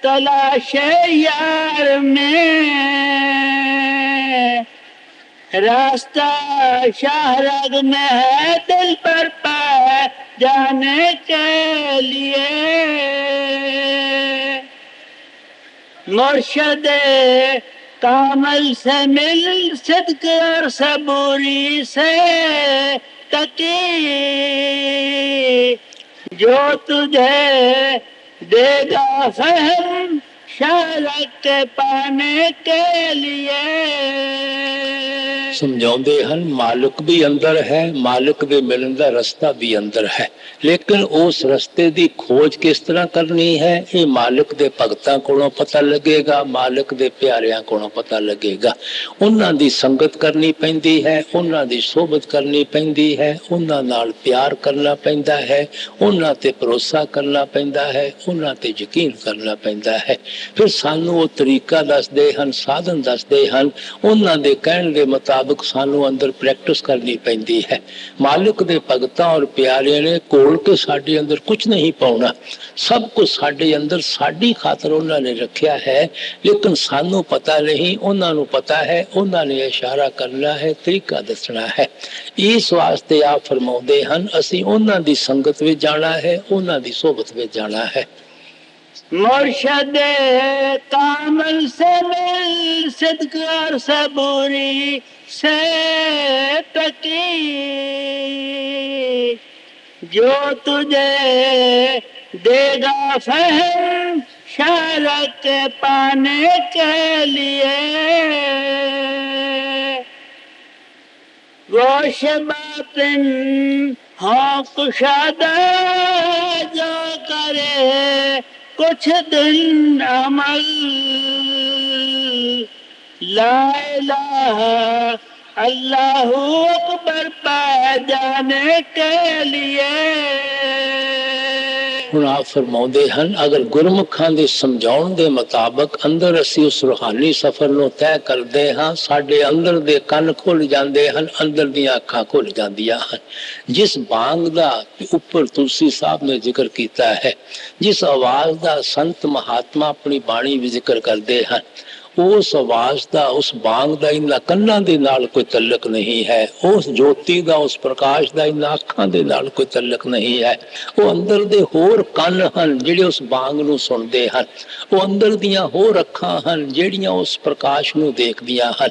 तलाशे यार में, रास्ता शाहरग में है दिल पर पाए जाने के लिए। मुर्शदे कामल से मिल सिद्क और सबूरी से तकी, जो तुझे देगा फहम शारक के पाने के लिए। ਸਮਝਾਉਂਦੇ ਹਨ, ਮਾਲਕ ਵੀ ਅੰਦਰ ਹੈ, ਮਾਲਕ ਦੇ ਮਿਲਣ ਦਾ ਰਸਤਾ ਵੀ ਅੰਦਰ ਹੈ, ਲੇਕਿਨ ਉਸ ਰਸਤੇ ਦੀ ਖੋਜ ਕਿਸ ਤਰ੍ਹਾਂ ਕਰਨੀ ਹੈ, ਇਹ ਮਾਲਕ ਦੇ ਭਗਤਾਂ ਕੋਲੋਂ ਪਤਾ ਲੱਗੇਗਾ, ਮਾਲਕ ਦੇ ਪਿਆਰਿਆਂ ਕੋਲੋਂ ਪਤਾ ਲੱਗੇਗਾ। ਉਹਨਾਂ ਦੀ ਸੰਗਤ ਕਰਨੀ ਪੈਂਦੀ ਹੈ, ਉਹਨਾਂ ਦੀ ਸੋਬਤ ਕਰਨੀ ਪੈਂਦੀ ਹੈ, ਉਹਨਾਂ ਨਾਲ ਪਿਆਰ ਕਰਨਾ ਪੈਂਦਾ ਹੈ, ਉਹਨਾਂ ਤੇ ਭਰੋਸਾ ਕਰਨਾ ਪੈਂਦਾ ਹੈ, ਉਹਨਾਂ ਤੇ ਯਕੀਨ ਕਰਨਾ ਪੈਂਦਾ ਹੈ। ਫਿਰ ਸਾਨੂੰ ਉਹ ਤਰੀਕਾ ਦੱਸਦੇ ਹਨ, ਸਾਧਨ ਦੱਸਦੇ ਹਨ, ਉਹਨਾਂ ਦੇ ਕਹਿਣ ਦੇ ਮੁਤਾਬਕ ਸਾਨੂੰ ਅੰਦਰ ਪ੍ਰੈਕਟਿਸ ਕਰਨੀ ਪੈਂਦੀ ਹੈ। ਮਾਲਕ ਦੇ ਭਗਤਾਂ ਔਰ ਪਿਆਰਿਆਂ ਨੇ ਕੋਲ ਕੇ ਸਾਡੇ ਅੰਦਰ ਕੁਝ ਨਹੀਂ ਪਾਉਣਾ, ਸਭ ਕੁਝ ਸਾਡੇ ਅੰਦਰ ਸਾਡੀ ਖਾਤਰ ਉਹਨਾਂ ਨੇ ਰੱਖਿਆ ਹੈ, ਲੇਕਿਨ ਸਾਨੂੰ ਪਤਾ ਨਹੀਂ, ਉਹਨਾਂ ਨੂੰ ਪਤਾ ਹੈ। ਉਹਨਾਂ ਨੇ ਇਸ਼ਾਰਾ ਕਰਨਾ ਹੈ, ਤਰੀਕਾ ਦੱਸਣਾ ਹੈ। ਇਸ ਵਾਸਤੇ ਆਪ ਫਰਮਾਉਂਦੇ ਹਨ, ਅਸੀਂ ਉਹਨਾਂ ਦੀ ਸੰਗਤ ਵਿੱਚ ਜਾਣਾ ਹੈ, ਉਹਨਾਂ ਦੀ ਸੋਬਤ ਵਿੱਚ ਜਾਣਾ ਹੈ। मुर्शदे कामल से मिल सिद्क और सबूरी से तकी, जो तुझे देगा फहम शारक के पाने के लिए। गोश बातिन हो कुशादा जो करे कुछ दिन अमल, ला इलाहा अल्लाहू अकबर पा जाने के लिए। ਹੁਣ ਆਪ ਫਰਮਾਉਂਦੇ ਹਨ, ਅਗਰ ਗੁਰਮੁਖਾਂ ਦੇ ਸਮਝਾਉਣ ਦੇ ਮੁਤਾਬਕ ਅੰਦਰ ਅਸੀਂ ਉਸ ਰੂਹਾਨੀ ਸਫ਼ਰ ਨੂੰ ਤੈਅ ਕਰਦੇ ਹਾਂ, ਸਾਡੇ ਅੰਦਰ ਦੇ ਕੰਨ ਖੁੱਲ ਜਾਂਦੇ ਹਨ, ਅੰਦਰ ਦੀਆਂ ਅੱਖਾਂ ਖੁੱਲ ਜਾਂਦੀਆਂ ਹਨ। ਜਿਸ ਬਾਂਗ ਦਾ ਉੱਪਰ ਤੁਲਸੀ ਸਾਹਿਬ ਨੇ ਜ਼ਿਕਰ ਕੀਤਾ ਹੈ, ਜਿਸ ਆਵਾਜ਼ ਦਾ ਸੰਤ ਮਹਾਤਮਾ ਆਪਣੀ ਬਾਣੀ ਵਿੱਚ ਜ਼ਿਕਰ ਕਰਦੇ ਹਨ, ਉਸ ਆਵਾਜ਼ ਦਾ, ਉਸ ਬਾਂਗ ਦਾ ਇਨ੍ਹਾਂ ਕੰਨਾਂ ਦੇ ਨਾਲ ਕੋਈ ਤਲਕ ਨਹੀਂ ਹੈ। ਉਸ ਜੋਤੀ ਦਾ, ਉਸ ਪ੍ਰਕਾਸ਼ ਦਾ ਇਨ੍ਹਾਂ ਅੱਖਾਂ ਦੇ ਨਾਲ ਕੋਈ ਤਲਕ ਨਹੀਂ ਹੈ। ਉਹ ਅੰਦਰ ਦੇ ਹੋਰ ਕੰਨ ਹਨ ਜਿਹੜੇ ਉਸ ਬਾਂਗ ਨੂੰ ਸੁਣਦੇ ਹਨ। ਉਹ ਅੰਦਰ ਦੀਆਂ ਹੋਰ ਅੱਖਾਂ ਹਨ ਜਿਹੜੀਆਂ ਉਸ ਪ੍ਰਕਾਸ਼ ਨੂੰ ਦੇਖਦੀਆਂ ਹਨ।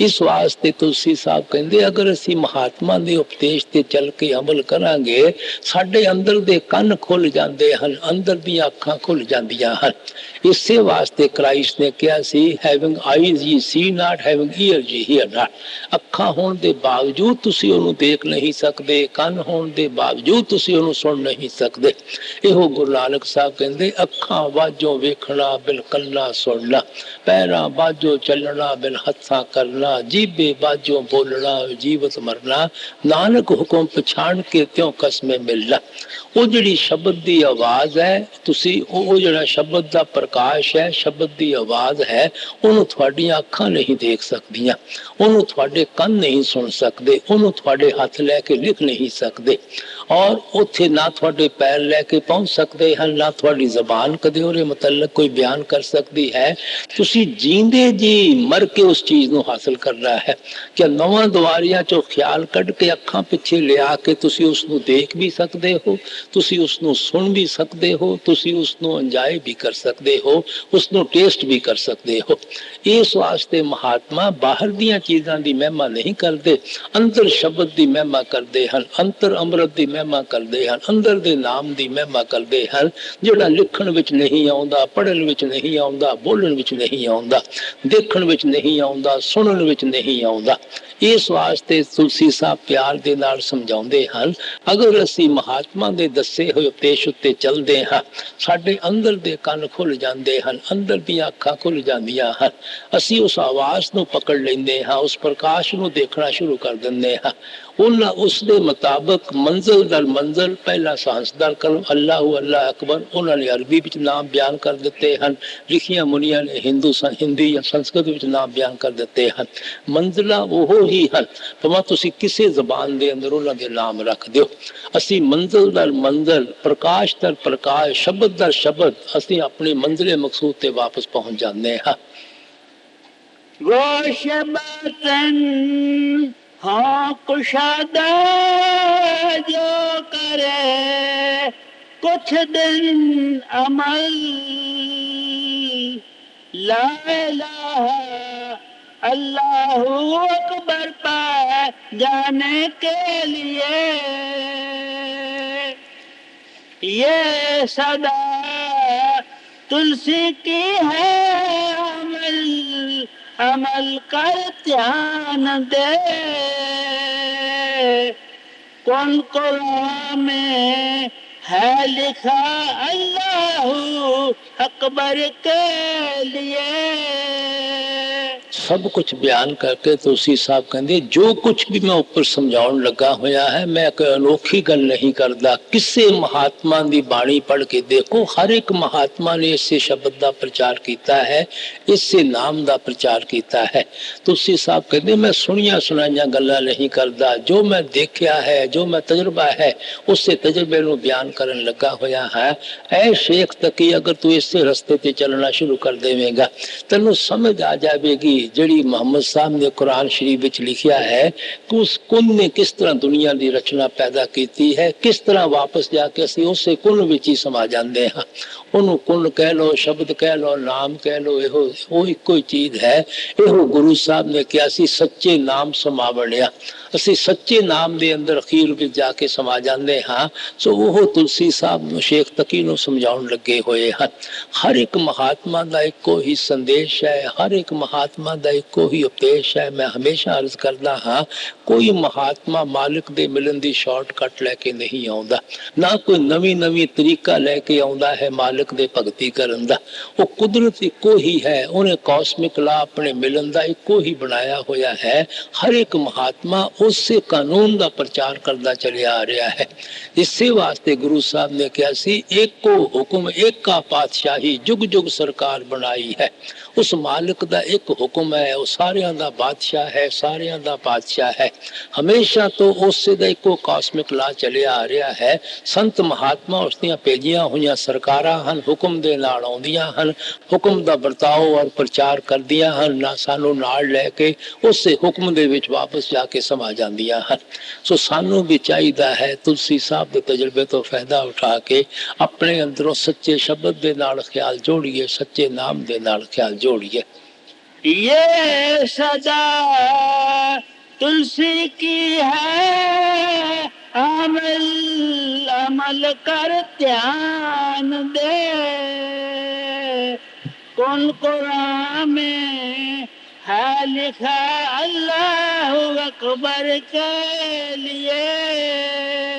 ਇਸ ਵਾਸਤੇ ਤੁਲਸੀ ਸਾਹਿਬ ਕਹਿੰਦੇ, ਅਗਰ ਅਸੀਂ ਮਹਾਤਮਾ ਦੇ ਉਪਦੇਸ਼ ਤੇ ਚੱਲ ਕੇ ਅਮਲ ਕਰਾਂਗੇ, ਸਾਡੇ ਅੰਦਰ ਦੇ ਕੰਨ ਖੁੱਲ ਜਾਂਦੇ ਹਨ, ਅੰਦਰ ਦੀਆਂ ਅੱਖਾਂ ਖੁੱਲ ਜਾਂਦੀਆਂ ਹਨ। ਇਸੇ ਵਾਸਤੇ ਕ੍ਰਾਈਸਟ ਨੇ ਕਿਹਾ ਸੀ, ਹੈਵਿੰਗ ਆਈਜ਼ ਯੇ ਸੀ ਨਾਟ, ਹੈਵਿੰਗ ਈਅਰਸ ਯੇ ਹੀਅਰ ਨਾਟ। ਅੱਖਾਂ ਹੋਣ ਦੇ ਬਾਵਜੂਦ ਤੁਸੀਂ ਉਹਨੂੰ ਦੇਖ ਨਹੀਂ ਸਕਦੇ, ਕੰਨ ਹੋਣ ਦੇ ਬਾਵਜੂਦ ਤੁਸੀਂ ਉਹਨੂੰ ਸੁਣ ਨਹੀਂ ਸਕਦੇ। ਇਹੋ ਗੁਰੂ ਨਾਨਕ ਸਾਹਿਬ ਕਹਿੰਦੇ, ਅੱਖਾਂ ਵਾਜੋਂ ਵੇਖਣਾ ਬਿਨ ਕੰਨਾਂ ਸੁਣਨਾ, ਪੈਰਾਂ ਬਾਝੋਂ ਚੱਲਣਾ ਬਿਨ ਹੱਥਾਂ ਕਰਨਾ, ਜੀਭੇ ਬਾਝੋਂ ਬੋਲਣਾ ਜੀਵਤ ਮਰਨਾ, ਨਾਨਕ ਹੁਕਮ ਪਛਾਣ ਕੇ ਤਿਉ ਕਸਮੇ ਮਿਲਣਾ। ਉਹ ਜਿਹੜੀ ਸ਼ਬਦ ਦੀ ਆਵਾਜ਼ ਹੈ, ਤੁਸੀਂ ਉਹ ਜਿਹੜਾ ਸ਼ਬਦ ਦਾ ਪ੍ਰਕਾਸ਼ ਹੈ, ਸ਼ਬਦ ਦੀ ਆਵਾਜ਼ ਹੈ, ਉਹਨੂੰ ਤੁਹਾਡੀਆਂ ਅੱਖਾਂ ਨਹੀਂ ਦੇਖ ਸਕਦੀਆਂ, ਉਹਨੂੰ ਤੁਹਾਡੇ ਕੰਨ ਨਹੀਂ ਸੁਣ ਸਕਦੇ, ਉਹਨੂੰ ਤੁਹਾਡੇ ਹੱਥ ਲੈ ਕੇ ਲਿਖ ਨਹੀਂ ਸਕਦੇ, ਔਰ ਉੱਥੇ ਨਾ ਤੁਹਾਡੇ ਪੈਰ ਲੈ ਕੇ ਪਹੁੰਚ ਸਕਦੇ ਹਨ, ਨਾ ਤੁਹਾਡੀ ਜ਼ਬਾਨ ਕਦੇ ਉਹਦੇ ਮੁਤਲਕ ਕੋਈ ਬਿਆਨ ਕਰ ਸਕਦੀ ਹੈ। ਤੁਸੀਂ ਜੀਂਦੇ ਜੀ ਮਰ ਕੇ ਉਸ ਚੀਜ਼ ਨੂੰ ਹਾਸਲ ਕਰਨਾ ਹੈ ਕਿ ਨਵਾਂ ਦੁਆਰਿਆਂ ਚੋਂ ਖਿਆਲ ਕੱਢ ਕੇ ਅੱਖਾਂ ਪਿੱਛੇ ਲਿਆ ਕੇ ਤੁਸੀਂ ਉਸ ਨੂੰ ਦੇਖ ਵੀ ਸਕਦੇ ਹੋ, ਤੁਸੀਂ ਉਸ ਨੂੰ ਸੁਣ ਵੀ ਸਕਦੇ ਹੋ, ਤੁਸੀਂ ਉਸ ਨੂੰ ਇੰਜੋਏ ਵੀ ਕਰ ਸਕਦੇ ਹੋ, ਉਸ ਨੂੰ ਟੇਸਟ ਵੀ ਕਰ ਸਕਦੇ ਹੋ। ਇਸ ਵਾਸਤੇ ਮਹਾਤਮਾ ਬਾਹਰ ਦੀਆਂ ਚੀਜ਼ਾਂ ਦੀ ਮਹਿਮਾ ਨਹੀਂ ਕਰਦੇ, ਅੰਦਰ ਸ਼ਬਦ ਦੀ ਮਹਿਮਾ ਕਰਦੇ ਹਨ, ਅੰਤਰ ਅੰਮ੍ਰਿਤ ਦੀ ਮਹਿਮਾ ਕਰਦੇ ਹਨ, ਅੰਦਰ ਦੇ ਨਾਮ ਦੀ ਮਹਿਮਾ ਕਰਦੇ ਹਨ, ਜਿਹੜਾ ਲਿਖਣ ਵਿੱਚ ਨਹੀਂ ਆਉਂਦਾ, ਪੜ੍ਹਨ ਵਿੱਚ ਨਹੀਂ ਆਉਂਦਾ, ਬੋਲਣ ਵਿੱਚ ਨਹੀਂ ਆਉਂਦਾ, ਦੇਖਣ ਵਿੱਚ ਨਹੀਂ ਆਉਂਦਾ, ਸੁਣਨ ਵਿੱਚ ਨਹੀਂ ਆਉਂਦਾ। ਇਸ ਵਾਸਤੇ ਤੁਲਸੀ ਸਾਹਿਬ ਪਿਆਰ ਦੇ ਨਾਲ ਸਮਝਾਉਂਦੇ ਹਨ, ਅਗਰ ਅਸੀਂ ਮਹਾਤਮਾ ਦੇ ਦੱਸੇ ਹੋਏ ਉਪਦੇਸ਼ ਉੱਤੇ ਚੱਲਦੇ ਹਾਂ, ਸਾਡੇ ਅੰਦਰ ਦੇ ਕੰਨ ਖੁੱਲ ਜਾਂਦੇ ਹਨ, ਅੰਦਰ ਦੀਆਂ ਅੱਖਾਂ ਖੁੱਲ ਜਾਂਦੀਆਂ ਹਨ, ਅਸੀਂ ਉਸ ਆਵਾਜ਼ ਨੂੰ ਪਕੜ ਲੈਂਦੇ ਹਾਂ, ਉਸ ਪ੍ਰਕਾਸ਼ ਨੂੰ ਦੇਖਣਾ ਸ਼ੁਰੂ ਕਰ ਦਿੰਦੇ ਹਾਂ। ਉਹਨਾਂ ਉਸ ਦੇ ਮੁਤਾਬਕ ਮੰਜ਼ਿਲ ਦਰ ਮੰਜ਼ਿਲ, ਪਹਿਲਾ ਸਾਂਸਦਾਰ ਕਲਮ ਅੱਲਾਹੂ ਅੱਲਾਹ ਅਕਬਰ, ਉਹਨਾਂ ਨੇ ਅਰਬੀ ਵਿੱਚ ਨਾਮ ਬਿਆਨ ਕਰ ਦਿੱਤੇ ਹਨ, ਲਿਖੀਆਂ ਮੁਨੀਆਂ ਨੇ ਹਿੰਦੀ ਜਾਂ ਸੰਸਕ੍ਰਿਤ ਵਿੱਚ ਨਾਮ ਬਿਆਨ ਕਰ ਦਿੱਤੇ ਹਨ। ਮੰਜ਼ਿਲਾਂ ਉਹ ਹੀ ਹਨ, ਭਾਵੇਂ ਤੁਸੀਂ ਕਿਸੇ ਜ਼ਬਾਨ ਦੇ ਅੰਦਰ ਉਹਨਾਂ ਦੇ ਨਾਮ ਰੱਖ ਦਿਓ। ਅਸੀਂ ਮੰਜ਼ਿਲ ਦਰ ਮੰਜ਼ਿਲ, ਪ੍ਰਕਾਸ਼ ਦਰ ਪ੍ਰਕਾਸ਼, ਸ਼ਬਦ ਦਰ ਸ਼ਬਦ, ਅਸੀਂ ਆਪਣੀ ਮੰਜ਼ਿਲੇ ਮਕਸੂਦ ਤੇ ਵਾਪਸ ਪਹੁੰਚ ਜਾਂਦੇ ਹਾਂ। गोश बतन हाँ कुशादा जो करे कुछ दिन अमल, ला इलाहा अल्लाहू अकबर पा जाने के लिए। ये सदा तुलसी की है अमल, अमल कर ध्यान दे। कौन कुरान में है लिखा अल्लाहू अकबर के लिए। सब कुछ बयान करके तुलसी साहब कहते, जो कुछ भी मैं ऊपर समझाउण लगा होया है, मैं कोई अनोखी गल नहीं करता। किसी महात्मा की बाणी पढ़ के देखो, हर एक महात्मा ने इसे शब्द का प्रचार किया है, इसे नाम का प्रचार किया है। तुलसी साहब कहते, मैं सुनिया सुनाइया गल्लां नहीं करता, जो मैं देखा है, जो मैं तजुर्बा है, उस तजुर्बे को बयान करन लगा होया है। ऐ शेख तकी, अगर तू इस रस्ते पे चलना शुरू कर देवेगा, तेनू समझ आ जाएगी ਜਿਹੜੀ ਮੁਹੰਮਦ ਸਾਹਿਬ ਨੇ ਕੁਰਾਨ ਸ਼ਰੀਫ ਵਿੱਚ ਲਿਖਿਆ ਹੈ ਕਿ ਉਸ ਕੁਨ ਨੇ ਕਿਸ ਤਰ੍ਹਾਂ ਦੁਨੀਆ ਦੀ ਰਚਨਾ ਪੈਦਾ ਕੀਤੀ ਹੈ, ਕਿਸ ਤਰ੍ਹਾਂ ਵਾਪਸ ਜਾ ਕੇ ਅਸੀਂ ਉਸੇ ਕੁਨ ਵਿੱਚ ਹੀ ਸਮਾ ਜਾਂਦੇ ਹਾਂ। ਉਹਨੂੰ ਕੁਨ ਕਹਿ ਲਓ, ਸ਼ਬਦ ਕਹਿ ਲਓ, ਨਾਮ ਕਹਿ ਲਓ, ਉਹ ਇੱਕੋ ਹੀ ਚੀਜ਼ ਹੈ। ਇਹੋ ਗੁਰੂ ਸਾਹਿਬ ਨੇ ਕਿਹਾ ਸੀ, ਸੱਚੇ ਨਾਮ ਸਮਾ ਬਣਿਆ। ਅਸੀਂ ਸੱਚੇ ਨਾਮ ਦੇ ਅੰਦਰ ਅਖੀਰ ਵਿੱਚ ਜਾ ਕੇ ਸਮਾ ਜਾਂਦੇ ਹਾਂ। ਸੋ ਉਹ ਤੁਲਸੀ ਸਾਹਿਬ ਨੂੰ ਸ਼ੇਖ ਤਕੀ ਨੂੰ ਸਮਝਾਉਣ ਲੱਗੇ ਹੋਏ ਹਨ। ਹਰ ਇੱਕ ਮਹਾਤਮਾ ਦਾ ਇੱਕੋ ਹੀ ਸੰਦੇਸ਼ ਹੈ, ਹਰ ਇੱਕ ਮਹਾਤਮਾ ਦਾ ਇੱਕੋ ਹੀ ਉਪਦੇਸ਼ ਹੈ। ਮੈਂ ਹਮੇਸ਼ਾ ਅਰਜ਼ ਕਰਦਾ ਹਾਂ, ਕੋਈ ਮਹਾਤਮਾ ਮਾਲਿਕ ਦੇ ਮਿਲਣ ਦੀ ਸ਼ਾਰਟਕਟ ਲੈ ਕੇ ਨਹੀਂ ਆਉਂਦਾ, ਨਾ ਕੋਈ ਨਵੀਂ ਤਰੀਕਾ ਲੈ ਕੇ ਆਉਂਦਾ ਹੈ ਮਾਲਿਕ ਦੇ ਭਗਤੀ ਕਰਨ ਦਾ। ਉਹ ਕੁਦਰਤ ਇੱਕੋ ਹੀ ਹੈ, ਉਹਨੇ ਕਾਸਮਿਕ ਲਾ ਆਪਣੇ ਮਿਲਣ ਦਾ ਇੱਕੋ ਹੀ ਬਣਾਇਆ ਹੋਇਆ ਹੈ। ਹਰ ਇੱਕ ਮਹਾਤਮਾ ਉਸੇ ਕਾਨੂੰਨ ਦਾ ਪ੍ਰਚਾਰ ਕਰਦਾ ਚਲਿਆ ਆ ਰਿਹਾ ਹੈ। ਇਸੇ ਵਾਸਤੇ ਗੁਰੂ ਸਾਹਿਬ ਨੇ ਕਿਹਾ ਸੀ, ਏਕੋ ਹੁਕਮ ਏਕਾ ਪਾਤਸ਼ਾਹੀ, ਜੁਗ ਜੁਗ ਸਰਕਾਰ ਬਣਾਈ ਹੈ। ਉਸ ਮਾਲਿਕ ਦਾ ਇੱਕ ਹੁਕਮ ਹੈ, ਉਹ ਸਾਰਿਆਂ ਦਾ ਬਾਦਸ਼ਾਹ ਹੈ, ਸਾਰਿਆਂ ਦਾ ਬਾਦਸ਼ਾਹ ਹੈ। ਹਮੇਸ਼ਾ ਤੋਂ ਉਸੇ ਦਾ ਇੱਕੋ ਕਾਸਮਿਕ ਲਾ ਚਲਿਆ ਆ ਰਿਹਾ ਹੈ। ਸੰਤ ਮਹਾਤਮਾ ਉਸ ਦੀਆਂ ਭੇਜੀਆਂ ਹੋਈਆਂ ਸਰਕਾਰਾਂ ਹਨ, ਹੁਕਮ ਦੇ ਨਾਲ ਆਉਂਦੀਆਂ ਹਨ, ਹੁਕਮ ਦਾ ਵਰਤਾਓ ਔਰ ਪ੍ਰਚਾਰ ਕਰਦੀਆਂ ਹਨ, ਨਾ ਸਾਨੂੰ ਨਾਲ ਲੈ ਕੇ ਉਸੇ ਹੁਕਮ ਦੇ ਵਿੱਚ ਵਾਪਸ ਜਾ ਕੇ ਸਮਾ ਜਾਂਦੀਆਂ ਹਨ। ਸੋ ਸਾਨੂੰ ਵੀ ਚਾਹੀਦਾ ਹੈ ਤੁਲਸੀ ਸਾਹਿਬ ਦੇ ਤਜਰਬੇ ਤੋਂ ਫਾਇਦਾ ਉਠਾ ਕੇ ਆਪਣੇ ਅੰਦਰੋਂ ਸੱਚੇ ਸ਼ਬਦ ਦੇ ਨਾਲ ਖਿਆਲ ਜੋੜੀਏ, ਸੱਚੇ ਨਾਮ ਦੇ ਨਾਲ ਖਿਆਲ ਜੋੜੀਏ। ये सदा तुलसी की है, अमल अमल कर ध्यान दे, कौन कुरान में है लिखा अल्लाह अकबर के लिए।